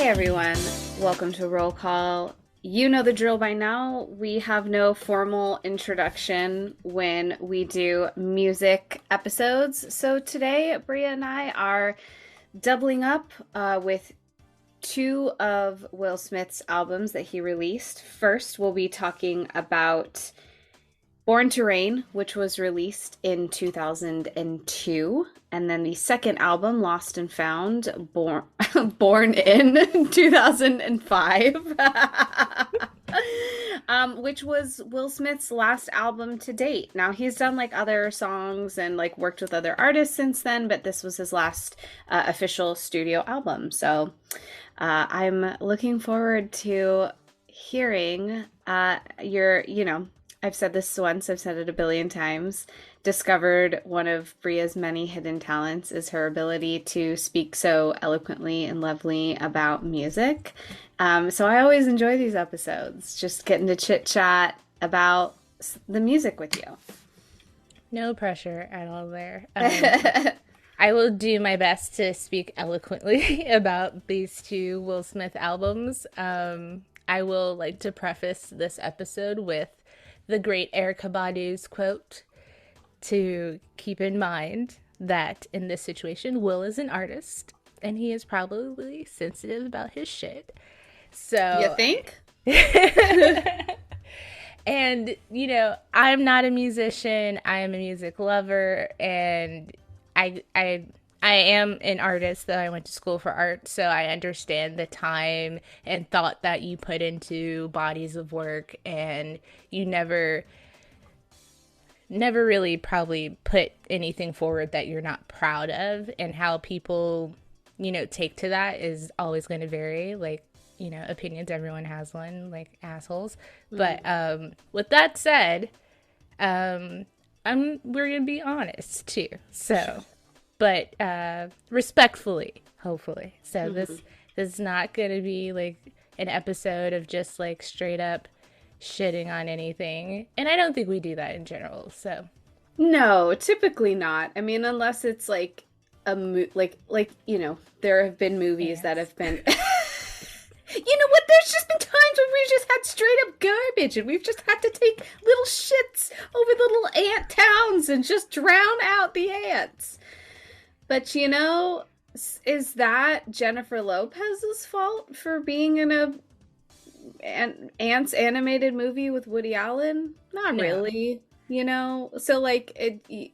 everyone, welcome to Roll Call. You know the drill by now. We have no formal introduction when we do music episodes. So today, Bria and I are doubling up with two of Will Smith's albums that he released. First, we'll be talking about Born to Reign, which was released in 2002. And then the second album, Lost and Found, Born in 2005, which was Will Smith's last album to date. Now, he's done like other songs and like worked with other artists since then, but this was his last official studio album. So I'm looking forward to hearing I've said this once, I've said it a billion times, discovered one of Bria's many hidden talents is her ability to speak so eloquently and lovely about music. So I always enjoy these episodes, just getting to chit chat about the music with you. No pressure at all there. I will do my best to speak eloquently about these two Will Smith albums. I will like to preface this episode with the great Erykah Badu's quote to keep in mind that in this situation, Will is an artist and he is probably sensitive about his shit. So you think? And, you know, I'm not a musician. I am a music lover, and I am an artist, though I went to school for art, so I understand the time and thought that you put into bodies of work, and you never really probably put anything forward that you're not proud of, and how people, you know, take to that is always going to vary. Like, you know, opinions, everyone has one, like assholes. But with that said, we're going to be honest too. So, but respectfully, hopefully. So this is not going to be like an episode of just like straight up shitting on anything. And I don't think we do that in general. So no, typically not. I mean, unless it's like like you know, there have been movies that have been. You know what? There's just been times when we've just had straight up garbage and we've just had to take little shits over the little ant towns and just drown out the ants. But you know, is that Jennifer Lopez's fault for being in an ants animated movie with Woody Allen? Not really. You know, so like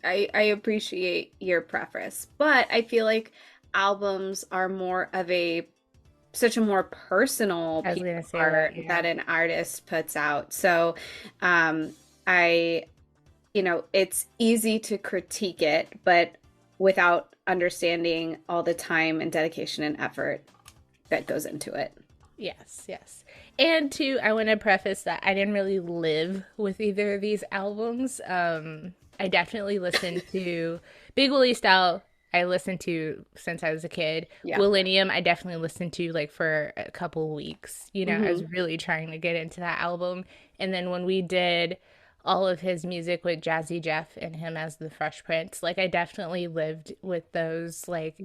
I appreciate your preface, but I feel like albums are more of such a more personal piece of art that an artist puts out. So it's easy to critique it, but without understanding all the time and dedication and effort that goes into it. Yes. And two, I want to preface that I didn't really live with either of these albums. I definitely listened to Big Willie Style. I listened to since I was a kid. Yeah. Millennium, I definitely listened to like for a couple weeks. You know, I was really trying to get into that album. And then when we did all of his music with Jazzy Jeff and him as the Fresh Prince, like I definitely lived with those, like,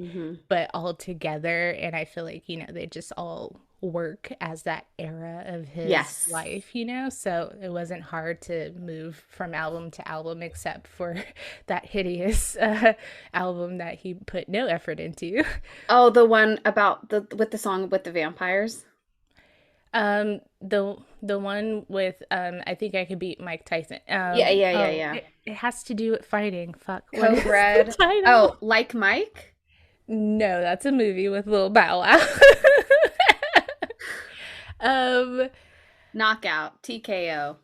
but all together. And I feel like, you know, they just all work as that era of his life, you know, so it wasn't hard to move from album to album, except for that hideous album that he put no effort into. Oh, the one about with the song with the vampires. The one with I think I could beat Mike Tyson. Yeah. It has to do with fighting. Fuck. Code Red. Oh, Like Mike? No, that's a movie with Lil Bow Wow. Knockout, TKO.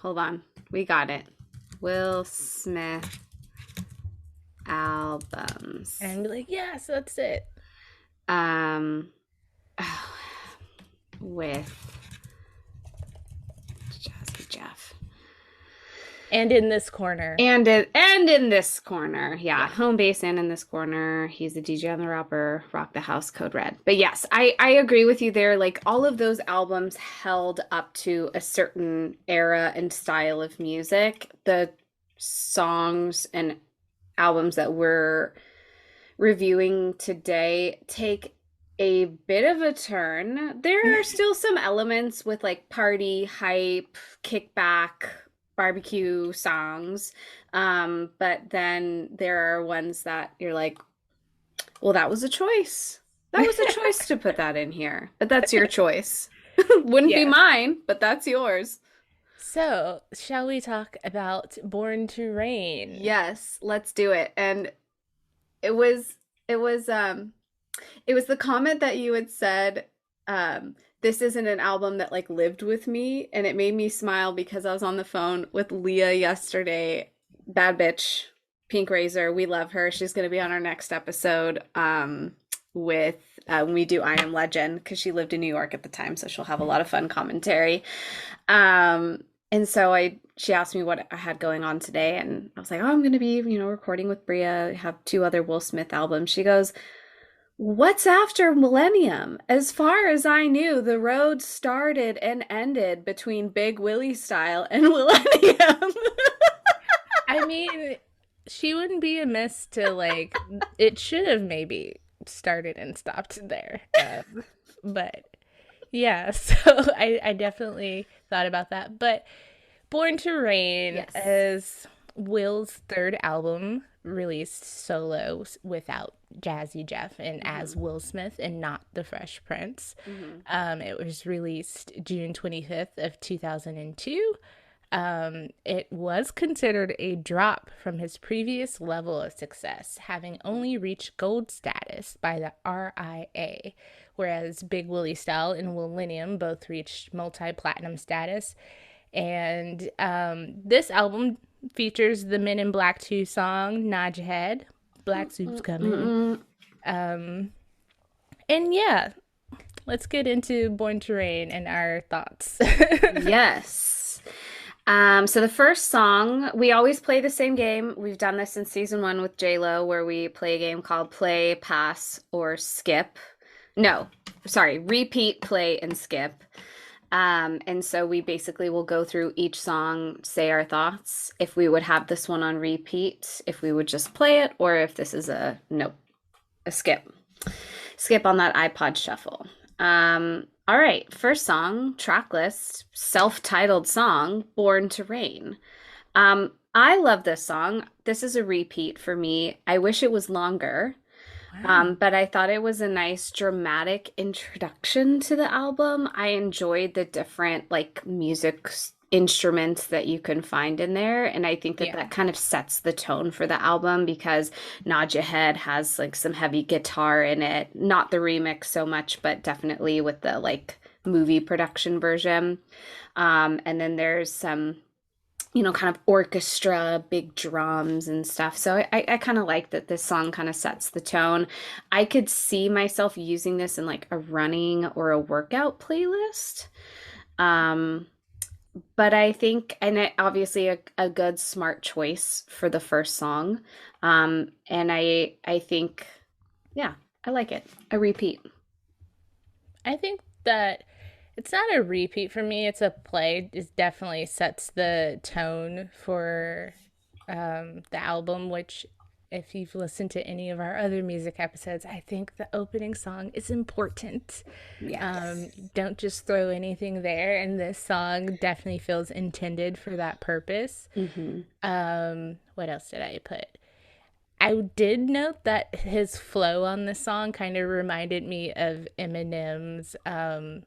Hold on, we got it. Will Smith albums. And I'd be like, yes, that's it. With Jazzy Jeff. And in this corner. And in this corner. Yeah. Home base and in this corner. He's the DJ on the rapper, Rock the House, Code Red. But yes, I agree with you there. Like all of those albums held up to a certain era and style of music. The songs and albums that we're reviewing today take a bit of a turn. There are still some elements with like party, hype, kickback, barbecue songs. But then there are ones that you're like, well, that was a choice. That was a choice to put that in here. But that's your choice. Wouldn't be Yes. mine, but that's yours. So, shall we talk about Born to Reign? Yes, let's do it. And it was it was it was the comment that you had said, this isn't an album that like lived with me, and it made me smile because I was on the phone with Leah yesterday. Bad bitch, Pink Razor. We love her. She's going to be on our next episode with when we do I Am Legend because she lived in New York at the time, so she'll have a lot of fun commentary. And so she asked me what I had going on today, and I was like, "Oh, I'm going to be, recording with Bria. I have two other Will Smith albums." She goes, "What's after Millennium? As far as I knew, the road started and ended between Big Willie Style and Millennium." I mean, she wouldn't be amiss to like, it should have maybe started and stopped there. But yeah, so I definitely thought about that. But Born to Reign Yes. is Will's third album released solo without Jazzy Jeff and as Hmm. Will Smith and not the Fresh Prince. Hmm. It was released June 25th of 2002. It was considered a drop from his previous level of success, having only reached gold status by the RIA, whereas Big Willie Style and Millennium both reached multi-platinum status. And this album features the Men in Black 2 song, Nod Your Head, Black Soup's Coming. Mm-mm. Um, and yeah, let's get into Born to Reign and our thoughts. Yes. So the first song, we always play the same game. We've done this in season one with J-Lo, where we play a game called Play, Pass, or Skip. No, sorry, repeat, play, and skip. And so we basically will go through each song, say our thoughts, if we would have this one on repeat, if we would just play it, or if this is a nope, a skip. Skip on that iPod shuffle. All right, first song, track list, self-titled song, Born to Reign. I love this song. This is a repeat for me. I wish it was longer. Wow. But I thought it was a nice dramatic introduction to the album. I enjoyed the different like instruments that you can find in there, and I think that Yeah. that kind of sets the tone for the album because Nod Your Head has like some heavy guitar in it. Not the remix so much, but definitely with the like movie production version. And then there's some kind of orchestra, big drums and stuff. So I kind of like that this song kind of sets the tone. I could see myself using this in like a running or a workout playlist. Um, but I think, and obviously a good smart choice for the first song. And I think, yeah, I like it. A repeat. I think that it's not a repeat for me. It's a play. It definitely sets the tone for the album, which, if you've listened to any of our other music episodes, I think the opening song is important. Yes. Don't just throw anything there, and this song definitely feels intended for that purpose. Hmm. What else did I put? I did note that his flow on the song kind of reminded me of Eminem's,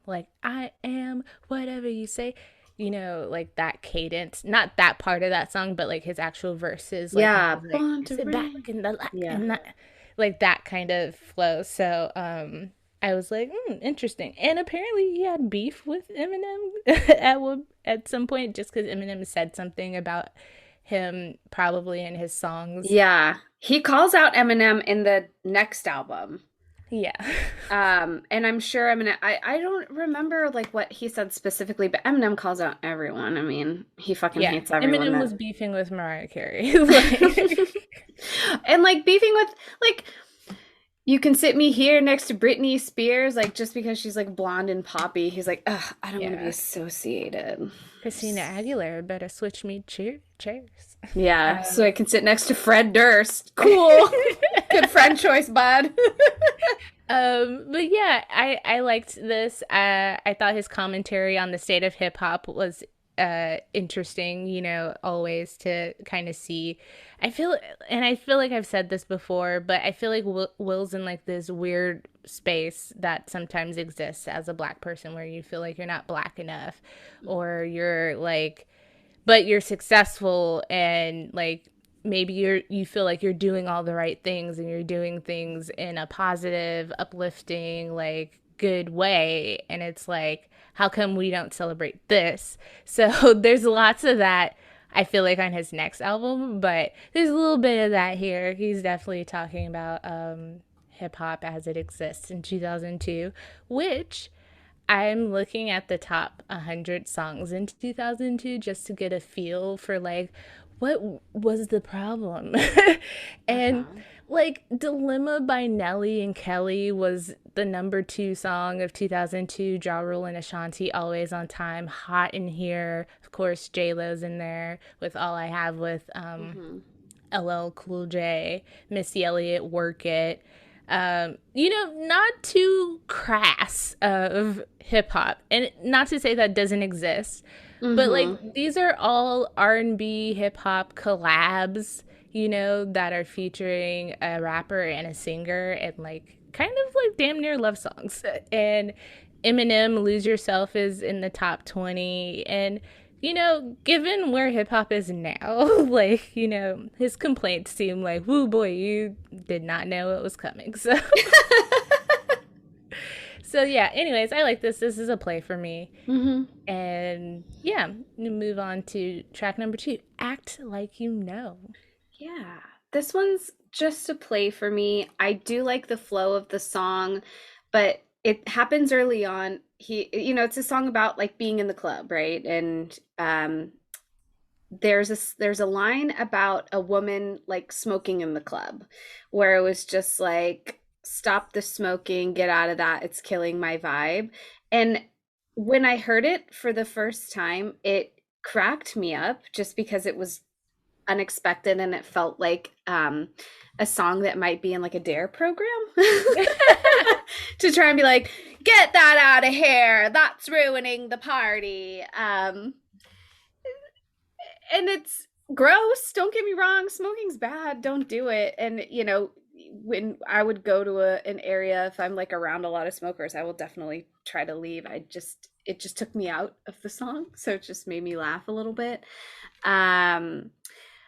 like, I am whatever you say, like that cadence. Not that part of that song, but like his actual verses, like, when Yeah. he's like, Born to sit back Reign. in the light, Yeah. and that, like that kind of flow. So, I was like, interesting. And apparently he had beef with Eminem at some point just because Eminem said something about him probably in his songs. Yeah. He calls out Eminem in the next album. Yeah. And I'm sure Eminem, I don't remember like what he said specifically, but Eminem calls out everyone. I mean, he fucking Yeah. hates everyone Eminem that was beefing with Mariah Carey. Like, and like beefing with like you can sit me here next to Britney Spears, like just because she's like blonde and poppy. He's like, ugh, I don't want to be yeah. associated. Christina Aguilera better switch me chairs. Yeah, so Um, I can sit next to Fred Durst. Cool. Good friend choice, bud. But yeah, I liked this. I thought his commentary on the state of hip hop was interesting, you know, always to kind of see. I feel and I feel like I've said this before, but I feel like Will's in like this weird space that sometimes exists as a black person where you feel like you're not black enough, or you're like, but you're successful, and like maybe you feel like you're doing all the right things and you're doing things in a positive, uplifting, like good way, and it's like, how come we don't celebrate this? So there's lots of that, I feel like, on his next album, but there's a little bit of that here. He's definitely talking about hip hop as it exists in 2002, which I'm looking at the top 100 songs in 2002 just to get a feel for like what was the problem. And Uh-huh. like Dilemma by Nelly and Kelly was the number 2 song of 2002. Ja Rule and Ashanti, Always on Time, Hot in Here. Of course, J Lo's in there with All I Have with Mm-hmm. LL Cool J, Missy Elliott, Work It. You know, not too crass of hip hop, and not to say that doesn't exist, but like Mm-hmm. these are all R&B hip hop collabs, you know, that are featuring a rapper and a singer, and like kind of like damn near love songs. And Eminem, Lose Yourself is in the top 20, and you know, given where hip hop is now, like, you know, his complaints seem like, whoo boy, you did not know it was coming. So, so yeah, anyways, I like this. This is a play for me. Mm-hmm. And yeah, we move on to track number 2, Act Like You Know. Yeah. This one's just a play for me. I do like the flow of the song, but it happens early on. It's a song about like being in the club, right? And there's a line about a woman like smoking in the club where it was just like, stop the smoking, get out of that, it's killing my vibe. And when I heard it for the first time, it cracked me up just because it was unexpected and it felt like a song that might be in like a dare program to try and be like, get that out of here, that's ruining the party. And it's gross, don't get me wrong, smoking's bad, don't do it. And when I would go to an area, if I'm like around a lot of smokers, I will definitely try to leave. It just took me out of the song, so it just made me laugh a little bit. Um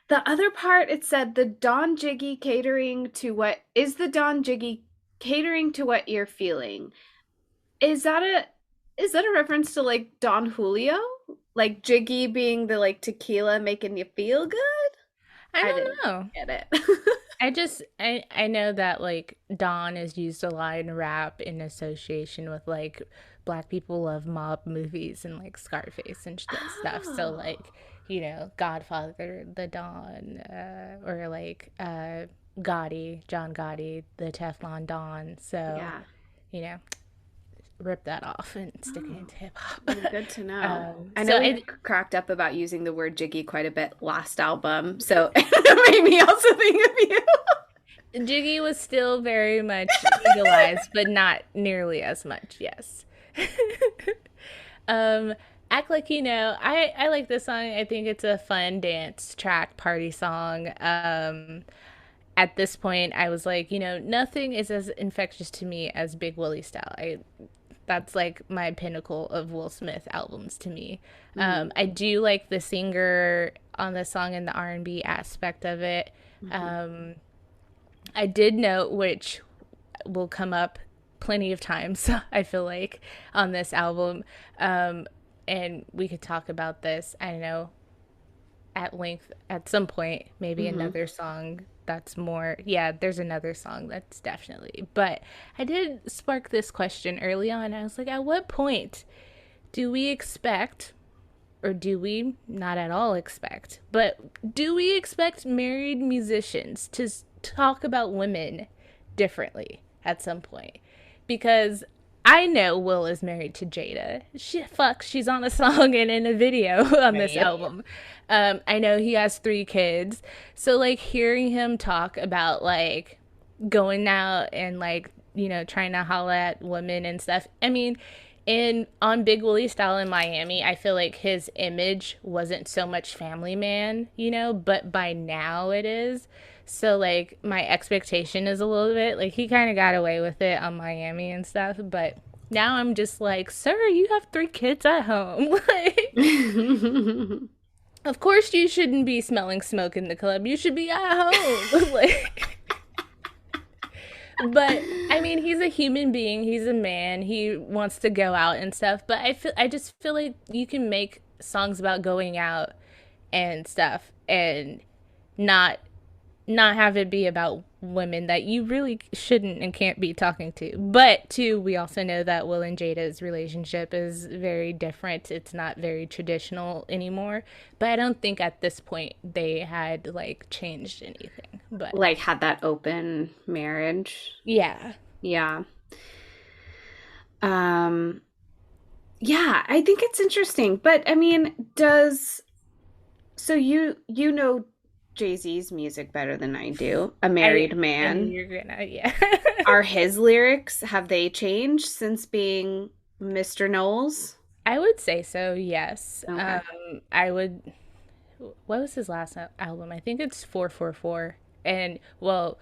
the other part, it said the Don Jiggy catering to what is the Don Jiggy catering to what you're feeling. Is that a reference to like Don Julio? Like Jiggy being the like tequila making you feel good? I I don't didn't know. get it. I know that like Dawn is used a lot in rap in association with like black people love mob movies and like Scarface and stuff. So Oh, like, you know, Godfather, the Don, or like Gotti, John Gotti, the Teflon Don. So, yeah. you know, rip that off and stick it Oh, into hip hop. well, good to know. I So know we I cracked up about using the word jiggy quite a bit last album, so it made me also think of you. Jiggy was still very much legalized, but not nearly as much. Yes. um, Act Like You Know. I like this song. I think it's a fun dance track party song. At this point, I was like, you know, nothing is as infectious to me as Big Willie style. That's like my pinnacle of Will Smith albums to me. Mm-hmm. I do like the singer on the song and the R&B aspect of it. Mm-hmm. Um, I did note, which will come up plenty of times, I feel like, on this album. Um, and we could talk about this, I don't know, at length at some point. Maybe Mm-hmm. another song that's more, yeah, there's another song that's definitely. But I did spark this question early on. I was like, at what point do we expect, or do we not at all expect, but do we expect married musicians to talk about women differently at some point? Because I know Will is married to Jada. She's on a song and in a video on this Yep. album. I know he has 3 kids. So, like, hearing him talk about, like, going out and like, trying to holla at women and stuff. I mean, in on Big Willie Style in Miami, I feel like his image wasn't so much family man, but by now it is. So like my expectation is a little bit like he kind of got away with it on Miami and stuff, but now I'm just like, sir, you have 3 kids at home. Like, of course you shouldn't be smelling smoke in the club. You should be at home. Like, but I mean, he's a human being. He's a man. He wants to go out and stuff. But I just feel like you can make songs about going out and stuff, and not not have it be about women that you really shouldn't and can't be talking to. But too, we also know that Will and Jada's relationship is very different. It's not very traditional anymore. But I don't think at this point they had like changed anything. But Like had that open marriage. yeah. Yeah. Um yeah, I think it's interesting. But I mean, does so you know Jay-Z's music better than I do. A I married I knew man. you're gonna, yeah. Are his lyrics, have they changed since being Mr. Knowles? I would say so, yes. Okay. I would. What was his last album? I think it's 444. And, well,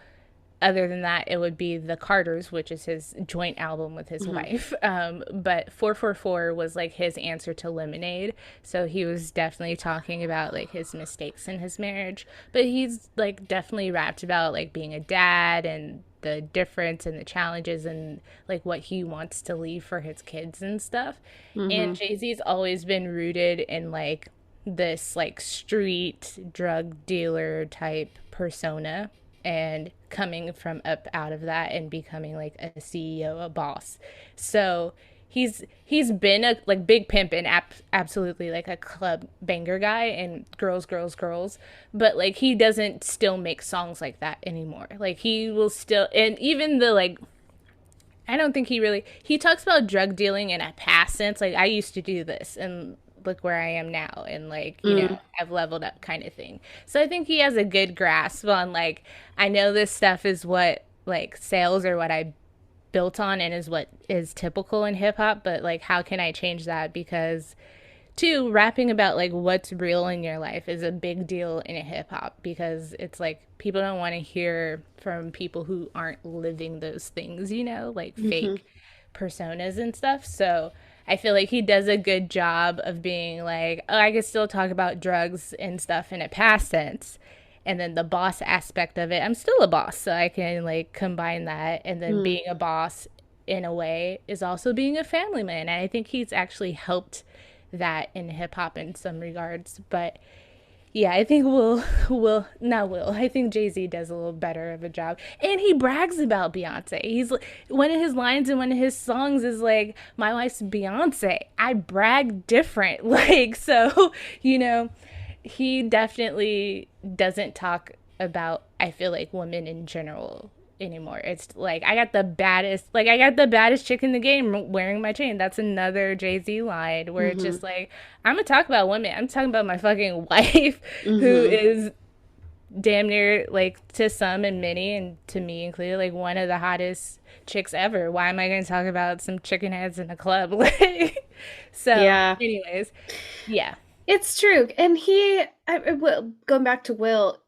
other than that, it would be The Carters, which is his joint album with his Hmm. wife. But 444 was like his answer to Lemonade. So he was definitely talking about like his mistakes in his marriage. But he's like definitely rapped about like being a dad and the difference and the challenges and like what he wants to leave for his kids and stuff. And Hmm. Jay-Z's always been rooted in like this like street drug dealer type persona, and coming from up out of that and becoming like a CEO, a boss. So he's been a like big pimp and absolutely like a club banger guy and girls, but like he doesn't still make songs like that anymore. Like he will still, and even the like, I don't think he talks about drug dealing in a past sense. Like, I used to do this and look where I am now, and like, Mm. I've leveled up kind of thing. So I think he has a good grasp on like, I know this stuff is what like sales or what I built on and is what is typical in hip hop, but like how can I change that? Because two, rapping about like what's real in your life is a big deal in hip hop, because it's like people don't want to hear from people who aren't living those things, like Hmm. fake personas and stuff. So I feel like he does a good job of being like, oh, I can still talk about drugs and stuff in a past tense. And then the boss aspect of it, I'm still a boss. So I can like combine that. And then Mm. being a boss in a way is also being a family man. And I think he's actually helped that in hip hop in some regards. But yeah, I think will not will. I think Jay-Z does a little better of a job. And he brags about Beyonce. He's one of his lines in one of his songs is like, "My wife's Beyonce. I brag different." Like, so, you know, he definitely doesn't talk about, I feel like, women in general anymore. It's like, I got the baddest chick in the game wearing my chain. That's another Jay-Z line where it's Hmm. just like, I'm gonna talk about women. I'm talking about my fucking wife who Hmm. is damn near like to some and many and to me included like one of the hottest chicks ever. Why am I going to talk about some chicken heads in a club? Like, so Yeah, anyways, yeah. it's true. And going back to Will,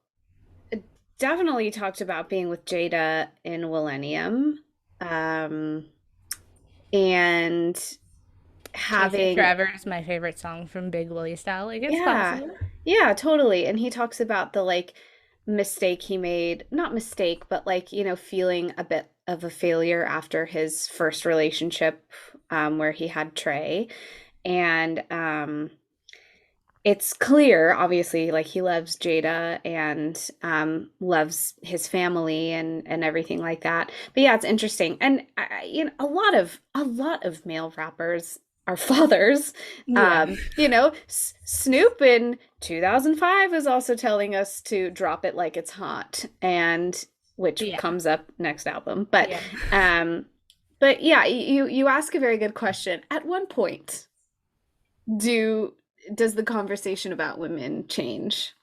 definitely talked about being with Jada in Millennium, um, and Chasing having, Forever is my favorite song from Big Willie Style. Like, it's yeah, possible. yeah, totally. And he talks about the like mistake he made, not mistake, but like, feeling a bit of a failure after his first relationship, where he had Trey. And it's clear, obviously, like he loves Jada and loves his family and everything like that. But yeah, it's interesting, and a lot of male rappers are fathers. Yeah. Snoop in 2005 is also telling us to drop it like it's hot, and which Yeah. comes up next album. But Yeah. um, but yeah, you ask a very good question. At one point, do does the conversation about women change?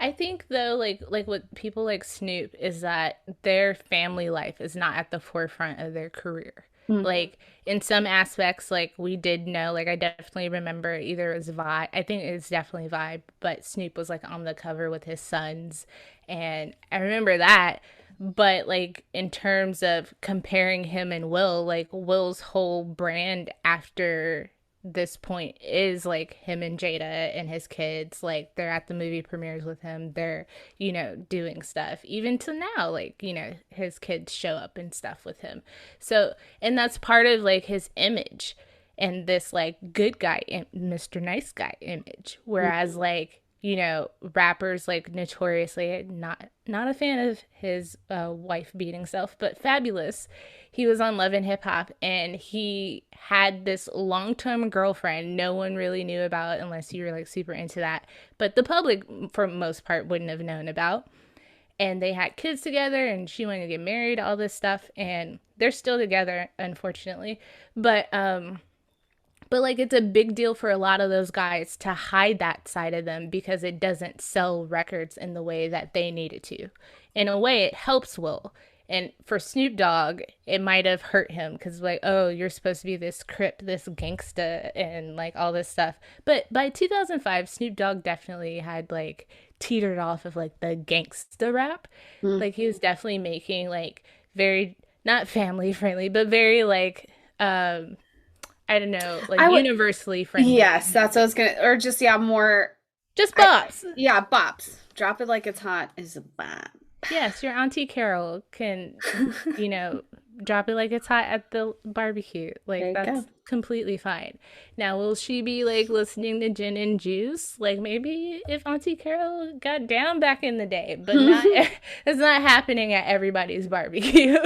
I think though, like what people like Snoop is that their family life is not at the forefront of their career. Mm. Like in some aspects, like we did know, like I definitely remember either it was Vibe, I think it's definitely Vibe, but Snoop was like on the cover with his sons, and I remember that. But like in terms of comparing him and Will, like Will's whole brand after this point is like him and Jada and his kids. Like they're at the movie premieres with him. They're, doing stuff. Even to now, like, his kids show up and stuff with him. So, and that's part of like his image and this like good guy, Mr. Nice Guy image. Whereas like, rappers like notoriously not a fan of his wife beating self, but Fabulous. He was on Love and Hip Hop, and he had this long-term girlfriend no one really knew about unless you were like super into that, but the public for most part wouldn't have known about. And they had kids together, and she wanted to get married, all this stuff, and they're still together unfortunately. But like it's a big deal for a lot of those guys to hide that side of them because it doesn't sell records in the way that they need it to. In a way, it helps Will. And for Snoop Dogg, it might have hurt him because, like, oh, you're supposed to be this Crip, this gangsta, and like all this stuff. But by 2005, Snoop Dogg definitely had like teetered off of like the gangsta rap. Mm. Like he was definitely making like very not family friendly, but very like I don't know, like I would, universally friendly. yes, that's what I was gonna, or just, yeah, more, Just bops. yeah, bops. Drop it like it's hot is a bop. Yes, your Auntie Carol can, you know, drop it like it's hot at the barbecue. There Like you that's go. completely fine. Now, will she be like listening to Gin and Juice? Like maybe if Auntie Carol got down back in the day, but not. It's not happening at everybody's barbecue.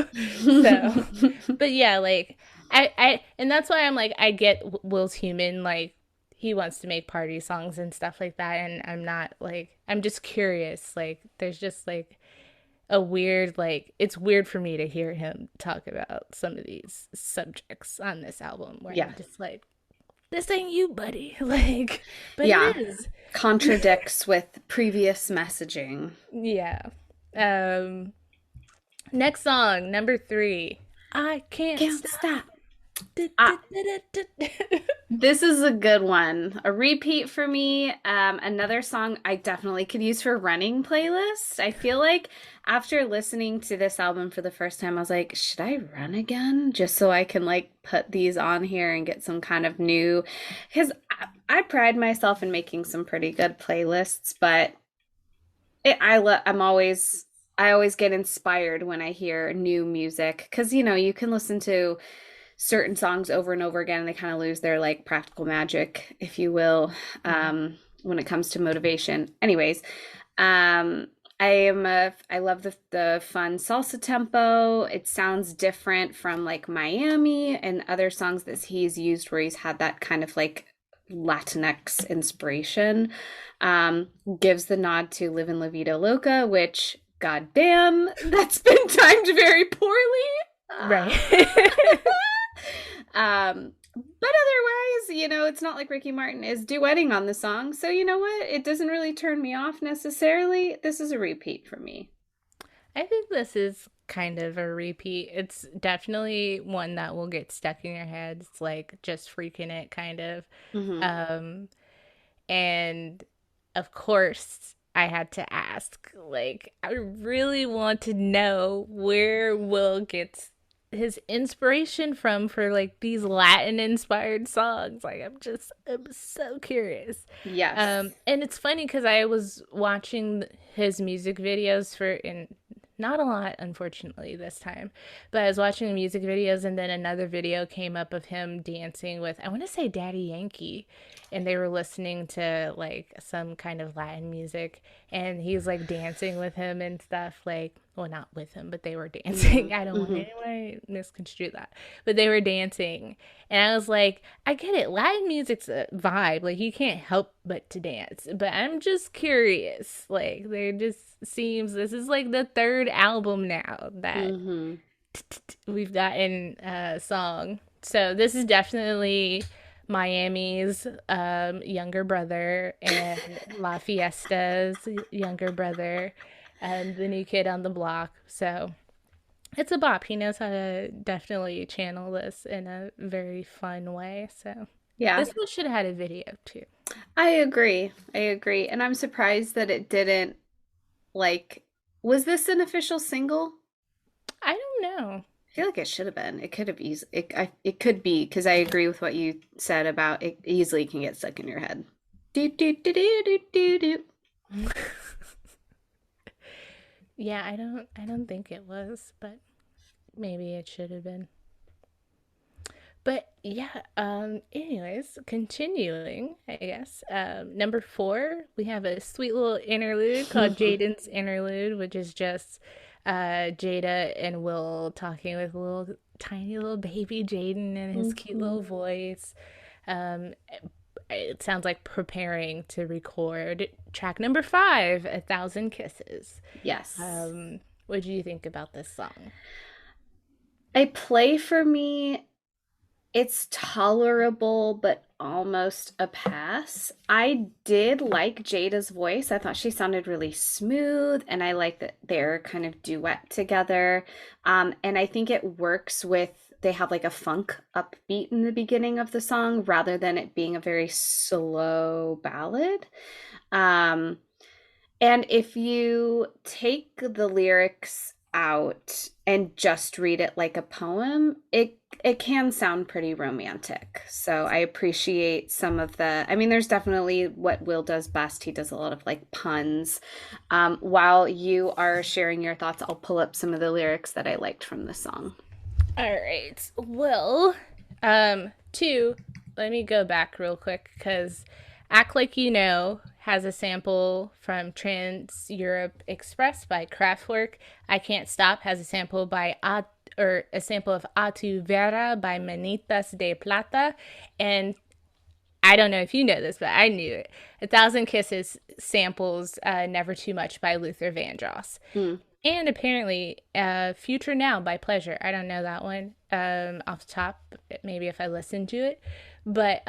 So, but yeah, like and that's why I'm like I get Will's human. Like he wants to make party songs and stuff like that, and I'm not like I'm just curious. Like there's just like a weird like it's weird for me to hear him talk about some of these subjects on this album where Yeah. I'm just like this ain't you buddy like but Yeah. it is. Contradicts with previous messaging. Yeah. um Next song, number 3, I can't Can't stop. stop. Ah, this is a good one. A repeat for me. Another song I definitely could use for running playlists. I feel like after listening to this album for the first time, I was like, should I run again? Just so I can like put these on here and get some kind of new. Because I pride myself in making some pretty good playlists, but I always get inspired when I hear new music because you can listen to certain songs over and over again and they kind of lose their like practical magic, if you will, when it comes to motivation. Anyways, I love the fun salsa tempo. It sounds different from like Miami and other songs that he's used where he's had that kind of like Latinx inspiration. Gives the nod to Livin' La Vida Loca, which goddamn, that's been timed very poorly. Right. But otherwise, it's not like Ricky Martin is duetting on the song. So you know what? It doesn't really turn me off necessarily. This is a repeat for me. I think this is kind of a repeat. It's definitely one that will get stuck in your head. It's like just freaking it kind of. Mm-hmm. And of course, I had to ask, like, I really want to know where Will gets his inspiration from for like these Latin inspired songs. Like I'm so curious. Yes. And it's funny because I was watching his music videos for in not a lot unfortunately this time, but I was watching the music videos and then another video came up of him dancing with I want to say Daddy Yankee, and they were listening to like some kind of Latin music and he's like dancing with him and stuff, like well not with him but they were dancing. I don't want anyone to misconstrue that, but they were dancing and I was like I get it, Latin music's a vibe, like you can't help but to dance, but I'm just curious, like there just seems this is like the third album now that we've gotten a song, so this is definitely Miami's younger brother and La Fiesta's younger brother and the new kid on the block. So it's a bop. He knows how to definitely channel this in a very fun way. So Yeah, this one should have had a video too. I agree. I agree. And I'm surprised that it didn't like was this an official single? I don't know. I feel like it should have been. It could have easily it could be because I agree with what you said about it easily can get stuck in your head. Do do do do do do do. Yeah, I don't think it was, but maybe it should have been. But yeah, anyways, continuing, I guess. Number 4, we have a sweet little interlude called Jaden's Interlude, which is just Jada and Will talking with little tiny little baby Jaden and his cute little Mhm. voice. Um, it sounds like preparing to record track number 5, A Thousand Kisses. Yes. What do you think about this song? A play for me, it's tolerable, but almost a pass. I did like Jada's voice. I thought she sounded really smooth, and I like that they're kind of duet together. And I think it works with they have like a funk upbeat in the beginning of the song rather than it being a very slow ballad. Um, and if you take the lyrics out and just read it like a poem, it can sound pretty romantic. So I appreciate some of the, I mean, there's definitely what Will does best. He does a lot of like puns. While you are sharing your thoughts, I'll pull up some of the lyrics that I liked from the song. All right. Well, 2, let me go back real quick because Act Like You Know has a sample from Trans Europe Express by Kraftwerk. I Can't Stop has a sample by or a sample of A Tu Vera by Manitas de Plata, and I don't know if you know this, but I knew it. A Thousand Kisses samples Never Too Much by Luther Vandross. Hmm. And apparently, Future Now by Pleasure. I don't know that one off the top. Maybe if I listen to it. But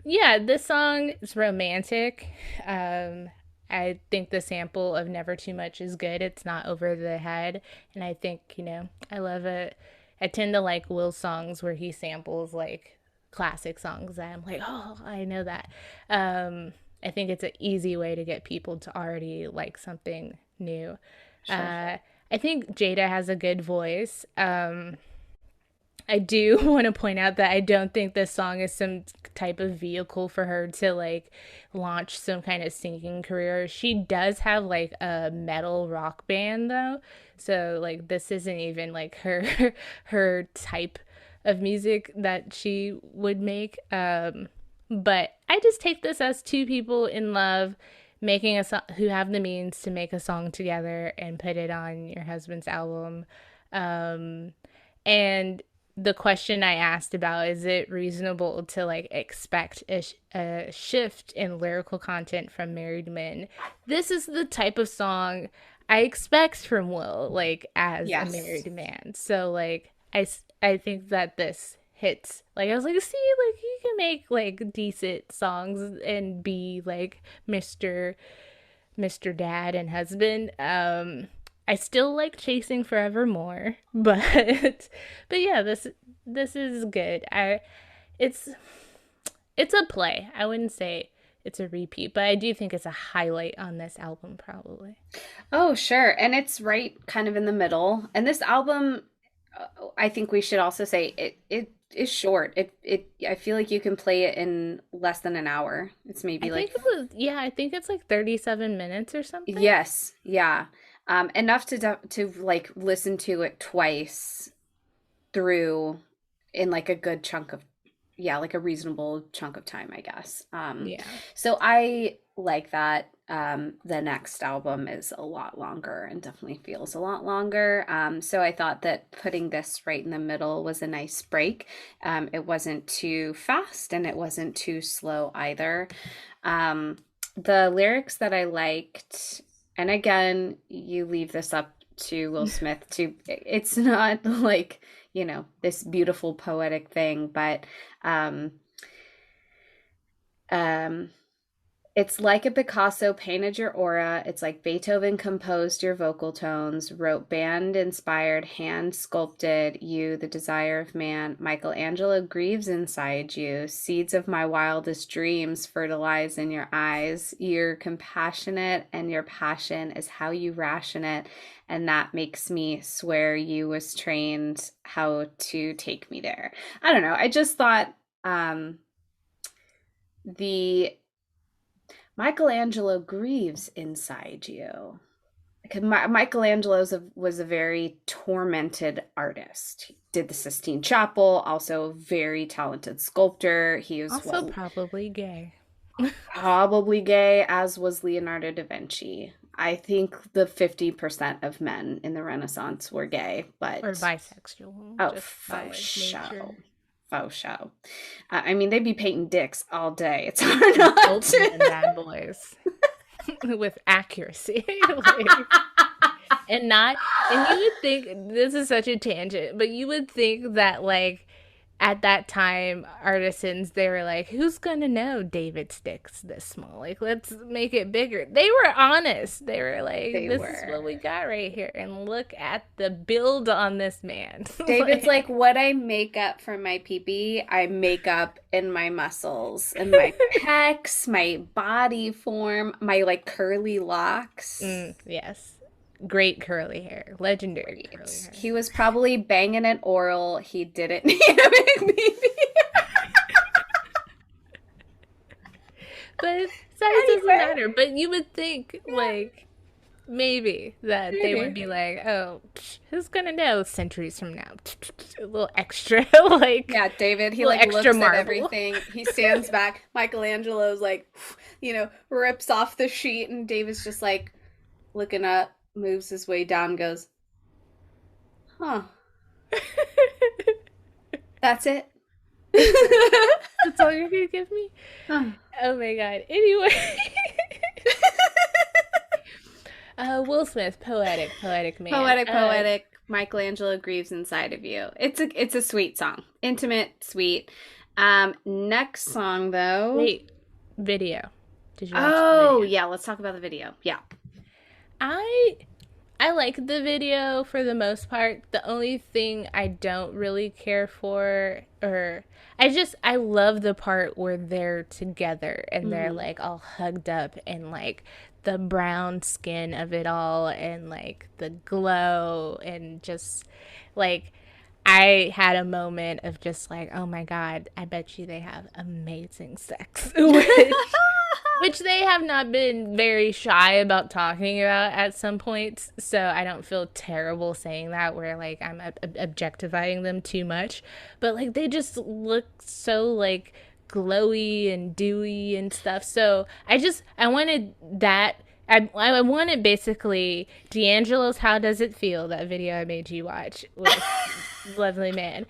yeah, this song is romantic. I think the sample of Never Too Much is good. It's not over the head. And I think, I love it. I tend to like Will's songs where he samples like classic songs that I'm like, oh, I know that. I think it's an easy way to get people to already like something new. Sure. I think Jada has a good voice. I do want to point out that I don't think this song is some type of vehicle for her to like launch some kind of singing career. She does have like a metal rock band though. So like this isn't even like her her type of music that she would make. But I just take this as two people in love making a song who have the means to make a song together and put it on your husband's album. Um, and the question I asked about is it reasonable to like expect a shift in lyrical content from married men? This is the type of song I expect from Will, like as a Yes. married man. So like I think that this hits. Like I was like, see, like you can make like decent songs and be like Mr. Dad and husband. I still like Chasing Forevermore, but yeah, this is good. It's it's a play. I wouldn't say it's a repeat, but I do think it's a highlight on this album probably. Oh, sure. And it's right kind of in the middle. And this album, I think we should also say it is short. It I feel like you can play it in less than an hour. It's I maybe think like it was yeah, I think it's like 37 minutes or something. yes, yeah. Enough to like listen to it twice through in like a good chunk of yeah, like a reasonable chunk of time, I guess. Yeah. So I like that. The next album is a lot longer and definitely feels a lot longer. So I thought that putting this right in the middle was a nice break. It wasn't too fast and it wasn't too slow either. Um, the lyrics that I liked, and again, you leave this up to Will Smith to, it's not like, this beautiful poetic thing, but Um, it's like a Picasso painted your aura. It's like Beethoven composed your vocal tones, wrote band inspired, hand sculpted you, the desire of man. Michelangelo grieves inside you. Seeds of my wildest dreams fertilize in your eyes. You're compassionate, and your passion is how you ration it. And that makes me swear you was trained how to take me there. I don't know. I just thought the Michelangelo grieves inside you. Because Michelangelo was a very tormented artist. He did the Sistine Chapel, also a very talented sculptor. He was Also probably gay. probably gay, as was Leonardo da Vinci. I think the 50% of men in the Renaissance were gay, but Or bisexual. oh, Just by faux show. nature. Faux show. I mean, they'd be painting dicks all day. It's hard not Open to. bad boys. With accuracy. Like, and you would think, this is such a tangent, but you would think that, like, at that time, artisans, they were like, who's gonna know David Stick's this small? Like, let's make it bigger. They were honest. They were like, this is what we got right here. And look at the build on this man. David's like, what I make up for my pee-pee, I make up in my muscles, and my pecs, my body form, my, like, curly locks. Yes. Great curly hair. Legendary curly hair. He was probably banging an oral. He didn't need a big pee-pee. But size doesn't matter. But you would think, like, maybe that they would be like, oh, who's gonna know centuries from now? A little extra, like, Yeah, David, he, little like, extra looks at marble. everything. He stands back. Michelangelo's like, you know, rips off the sheet, and David's just like looking up, moves his way down, goes, huh. That's it. That's all you're gonna give me? Huh. Oh my god. Anyway. Will Smith, poetic man. Poetic. Michelangelo grieves inside of you. It's a sweet song. Intimate, sweet. Next song though. Wait, video. Did you watch the Oh, video? yeah, let's talk about the video. Yeah. I like the video for the most part. The only thing I don't really care for, or I love the part where they're together and they're like all hugged up, and like the brown skin of it all, and like the glow, and just like I had a moment of just like, oh my god, I bet you they have amazing sex. Which they have not been very shy about talking about at some points. So I don't feel terrible saying that, where like I'm objectifying them too much. But like they just look so like glowy and dewy and stuff. So I wanted that. I wanted basically D'Angelo's How Does It Feel, that video I made you watch with Lovely Man,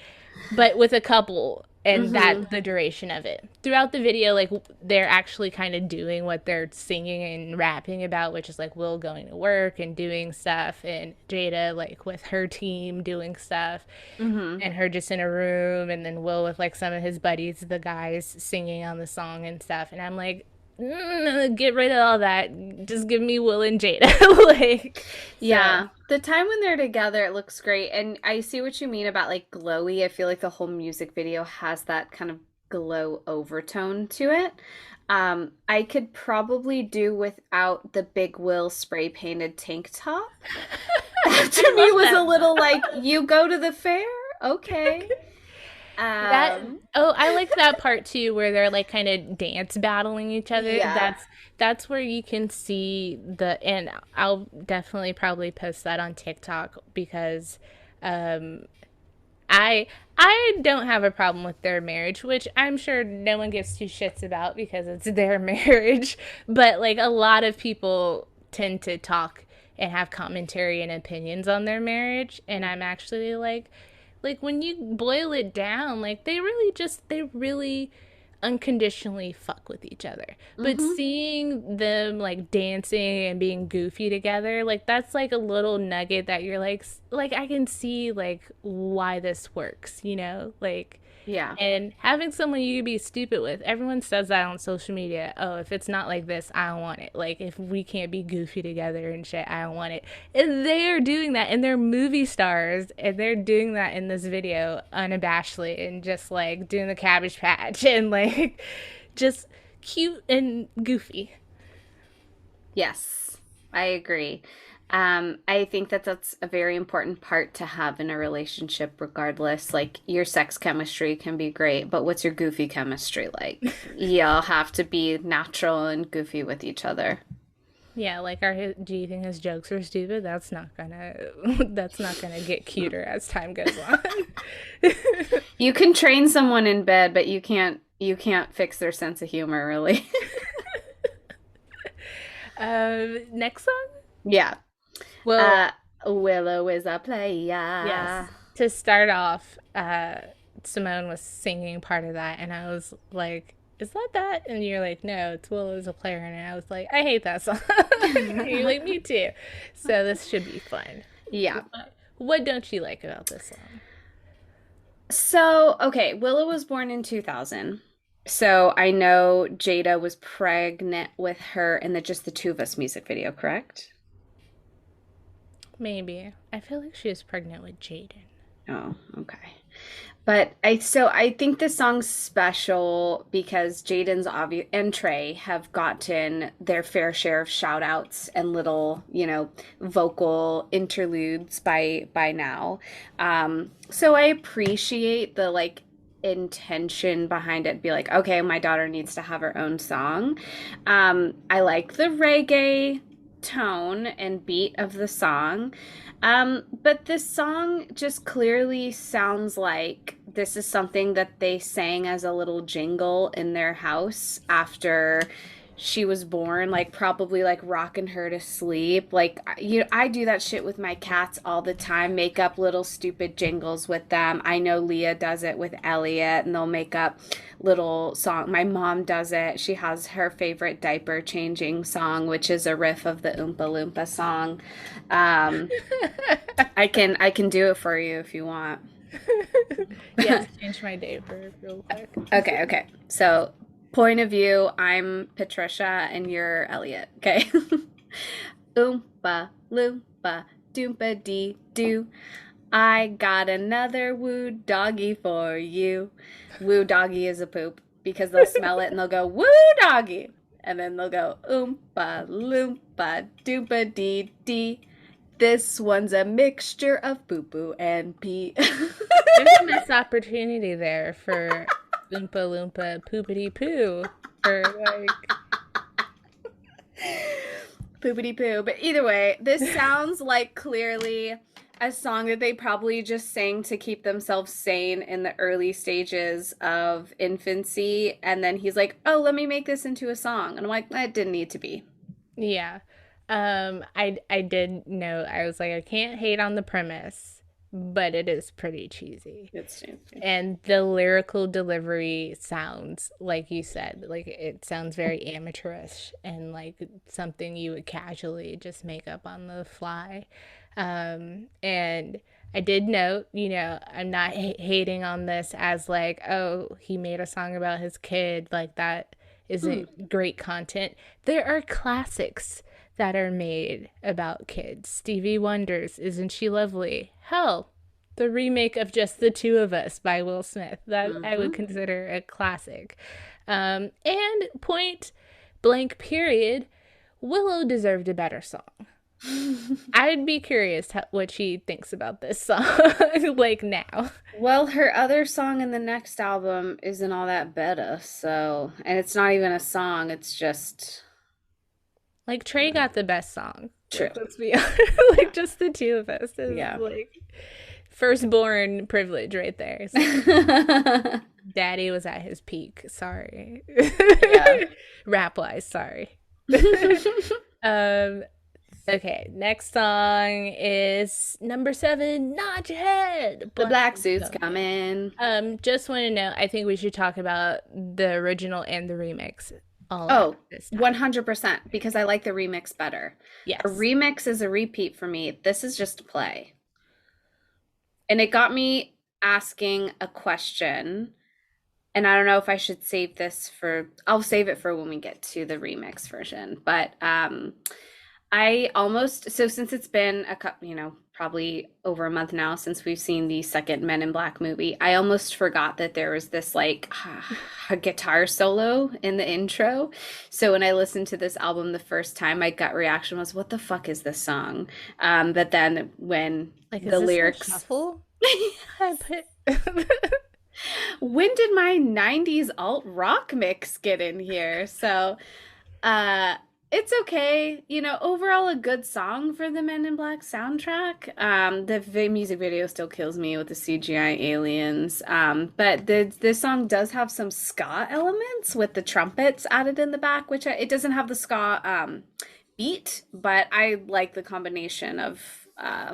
but with a couple, and that the duration of it. Throughout the video, like they're actually kind of doing what they're singing and rapping about, which is like Will going to work and doing stuff, and Jada like with her team doing stuff, and her just in a room, and then Will with like some of his buddies, the guys singing on the song and stuff. And I'm like, get rid of all that. Just give me Will and Jada. Like, yeah. The time when they're together, it looks great. And I see what you mean about like glowy. I feel like the whole music video has that kind of glow overtone to it. I could probably do without the big Will spray painted tank top. That to me was a little like, you go to the fair? Okay. I like that part too, where they're like kind of dance battling each other. Yeah. That's where you can see and I'll definitely probably post that on TikTok, because I don't have a problem with their marriage, which I'm sure no one gives two shits about because it's their marriage. But like a lot of people tend to talk and have commentary and opinions on their marriage, and I'm actually like when you boil it down, like they really unconditionally fuck with each other. But seeing them like dancing and being goofy together, like that's like a little nugget that you're like I can see like why this works, you know? Like Yeah. And having someone you can be stupid with, everyone says that on social media. Oh, if it's not like this, I don't want it. Like, if we can't be goofy together and shit, I don't want it. And they are doing that, and they're movie stars, and they're doing that in this video unabashedly, and just like doing the Cabbage Patch, and like just cute and goofy. Yes, I agree. I think that that's a very important part to have in a relationship, regardless. Like, your sex chemistry can be great, but what's your goofy chemistry like? Y'all have to be natural and goofy with each other. Yeah, like do you think his jokes are stupid? That's not gonna that's not gonna get cuter as time goes on. You can train someone in bed, but you can't fix their sense of humor, really. Next song? Yeah. Well, Uh, Willow is a yes. player. To start off, Simone was singing part of that, and I was like, "Is that?" And you're like, "No, it's Willow's a player." And I was like, "I hate that song." And you're like, "Me too." So this should be fun. Yeah. What don't you like about this song? So, okay, Willow was born in 2000. So I know Jada was pregnant with her in the Just the Two of Us music video, correct? Maybe. I feel like she was pregnant with Jaden. Oh, okay. But I think this song's special because Jaden's obvious and Trey have gotten their fair share of shout outs and little, vocal interludes by now. So I appreciate the like intention behind it. Be like, okay, my daughter needs to have her own song. I like the reggae tone and beat of the song. But this song just clearly sounds like this is something that they sang as a little jingle in their house after she was born, like probably like rocking her to sleep. Like I do that shit with my cats all the time, make up little stupid jingles with them. I know Leah does it with Elliot, and they'll make up little song. My mom does it. She has her favorite diaper changing song, which is a riff of the Oompa Loompa song. Um, I can do it for you if you want. Yes, change my diaper real quick. Okay. So, point of view, I'm Patricia and you're Elliot. Okay. Oompa loompa doompa dee doo. I got another woo doggy for you. Woo doggy is a poop because they'll smell it and they'll go woo doggy. And then they'll go oompa loompa doompa dee dee. This one's a mixture of poo poo and pee. There's a missed opportunity there for Oompa Loompa Poopity Poo. For like. Poopity poo. But either way, this sounds like clearly a song that they probably just sang to keep themselves sane in the early stages of infancy. And then he's like, oh, let me make this into a song. And I'm like, it didn't need to be. Yeah. I did know, I was like, I can't hate on the premise, but it is pretty cheesy. It's cheesy. And the lyrical delivery sounds, like you said, like it sounds very amateurish and like something you would casually just make up on the fly. And I did note, I'm not hating on this as like, oh, he made a song about his kid. Like that isn't great content. There are classics that are made about kids. Stevie Wonder's Isn't She Lovely? Hell, the remake of Just the Two of Us by Will Smith, that I would consider a classic. And point blank period, Willow deserved a better song. I'd be curious what she thinks about this song like now. Well, her other song in the next album isn't all that better, so, and it's not even a song, it's just like Trey got the best song. True. Like, let's be honest. Like just the two of us is like firstborn privilege right there. So. Daddy was at his peak. Sorry. Yeah. Rap wise, sorry. Okay, next song is number 7, Nod Your Head. The black suit's coming. Just want to know, I think we should talk about the original and the remix. 100%, because I like the remix better. Yes. A remix is a repeat for me. This is just a play. And it got me asking a question, and I don't know if I should save this for, I'll save it for when we get to the remix version. But I almost, so since it's been a couple, probably over a month now since we've seen the second Men in Black movie, I almost forgot that there was this like a guitar solo in the intro. So when I listened to this album the first time, my gut reaction was, "What the fuck is this song?" But then when Like, is the this a lyrics, shuffle? I put. when did my 90s alt rock mix get in here? So, uh, it's okay. Overall a good song for the Men in Black soundtrack. The music video still kills me with the CGI aliens. But this song does have some ska elements with the trumpets added in the back, which it doesn't have the ska beat, but I like the combination of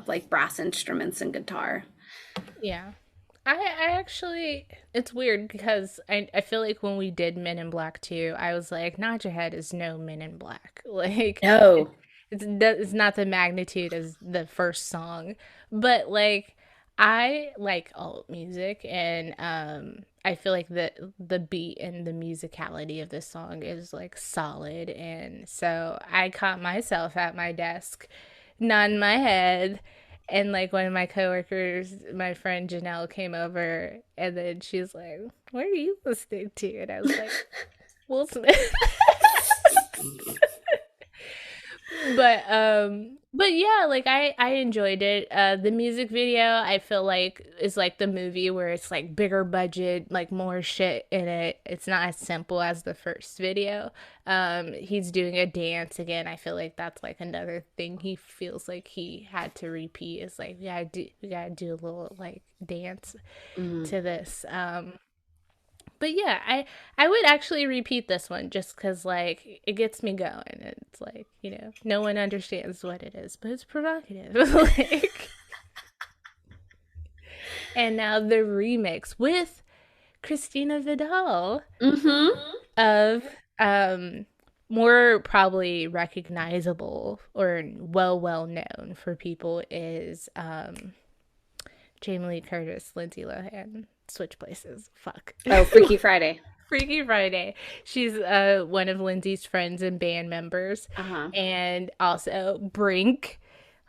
like brass instruments and guitar. Yeah. I actually, it's weird because I feel like when we did Men in Black 2, I was like, Nod Your Head is no Men in Black. Like, No. it's not the magnitude as the first song. But, like, I like alt music, and I feel like the beat and the musicality of this song is, like, solid. And so I caught myself at my desk, nodding my head, and like one of my coworkers, my friend Janelle, came over, and then she's like, "What are you listening to?" And I was like, "Will Smith." But yeah, like I enjoyed it. The music video I feel like is like the movie where it's like bigger budget, like more shit in it. It's not as simple as the first video. He's doing a dance again. I feel like that's like another thing he feels like he had to repeat, is like we gotta do a little like dance Mm. to this. But yeah, I would actually repeat this one just because like it gets me going. It's like, no one understands what it is, but it's provocative. Like, and now the remix with Christina Vidal Mm-hmm. of more probably recognizable or well known for people is Jamie Lee Curtis, Lindsay Lohan. Switch places. Fuck. Oh, Freaky Friday. Freaky Friday. She's one of Lindsay's friends and band members. Uh-huh. And also Brink,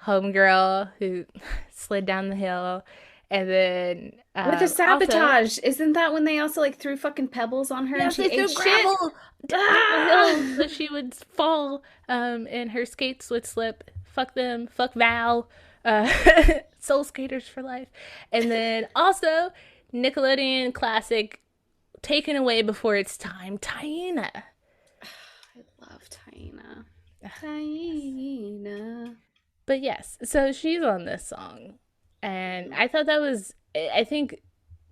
homegirl who slid down the hill. And then With the also, sabotage, isn't that when they also like threw fucking pebbles on her and yes, she they ate threw shit? gravel down the hill so she would fall, and her skates would slip. Fuck them. Fuck Val. Uh, Soul Skaters for life. And then also Nickelodeon classic Taken Away Before It's Time, Taina. I love Taina. Taina. But yes, so she's on this song. And I thought I think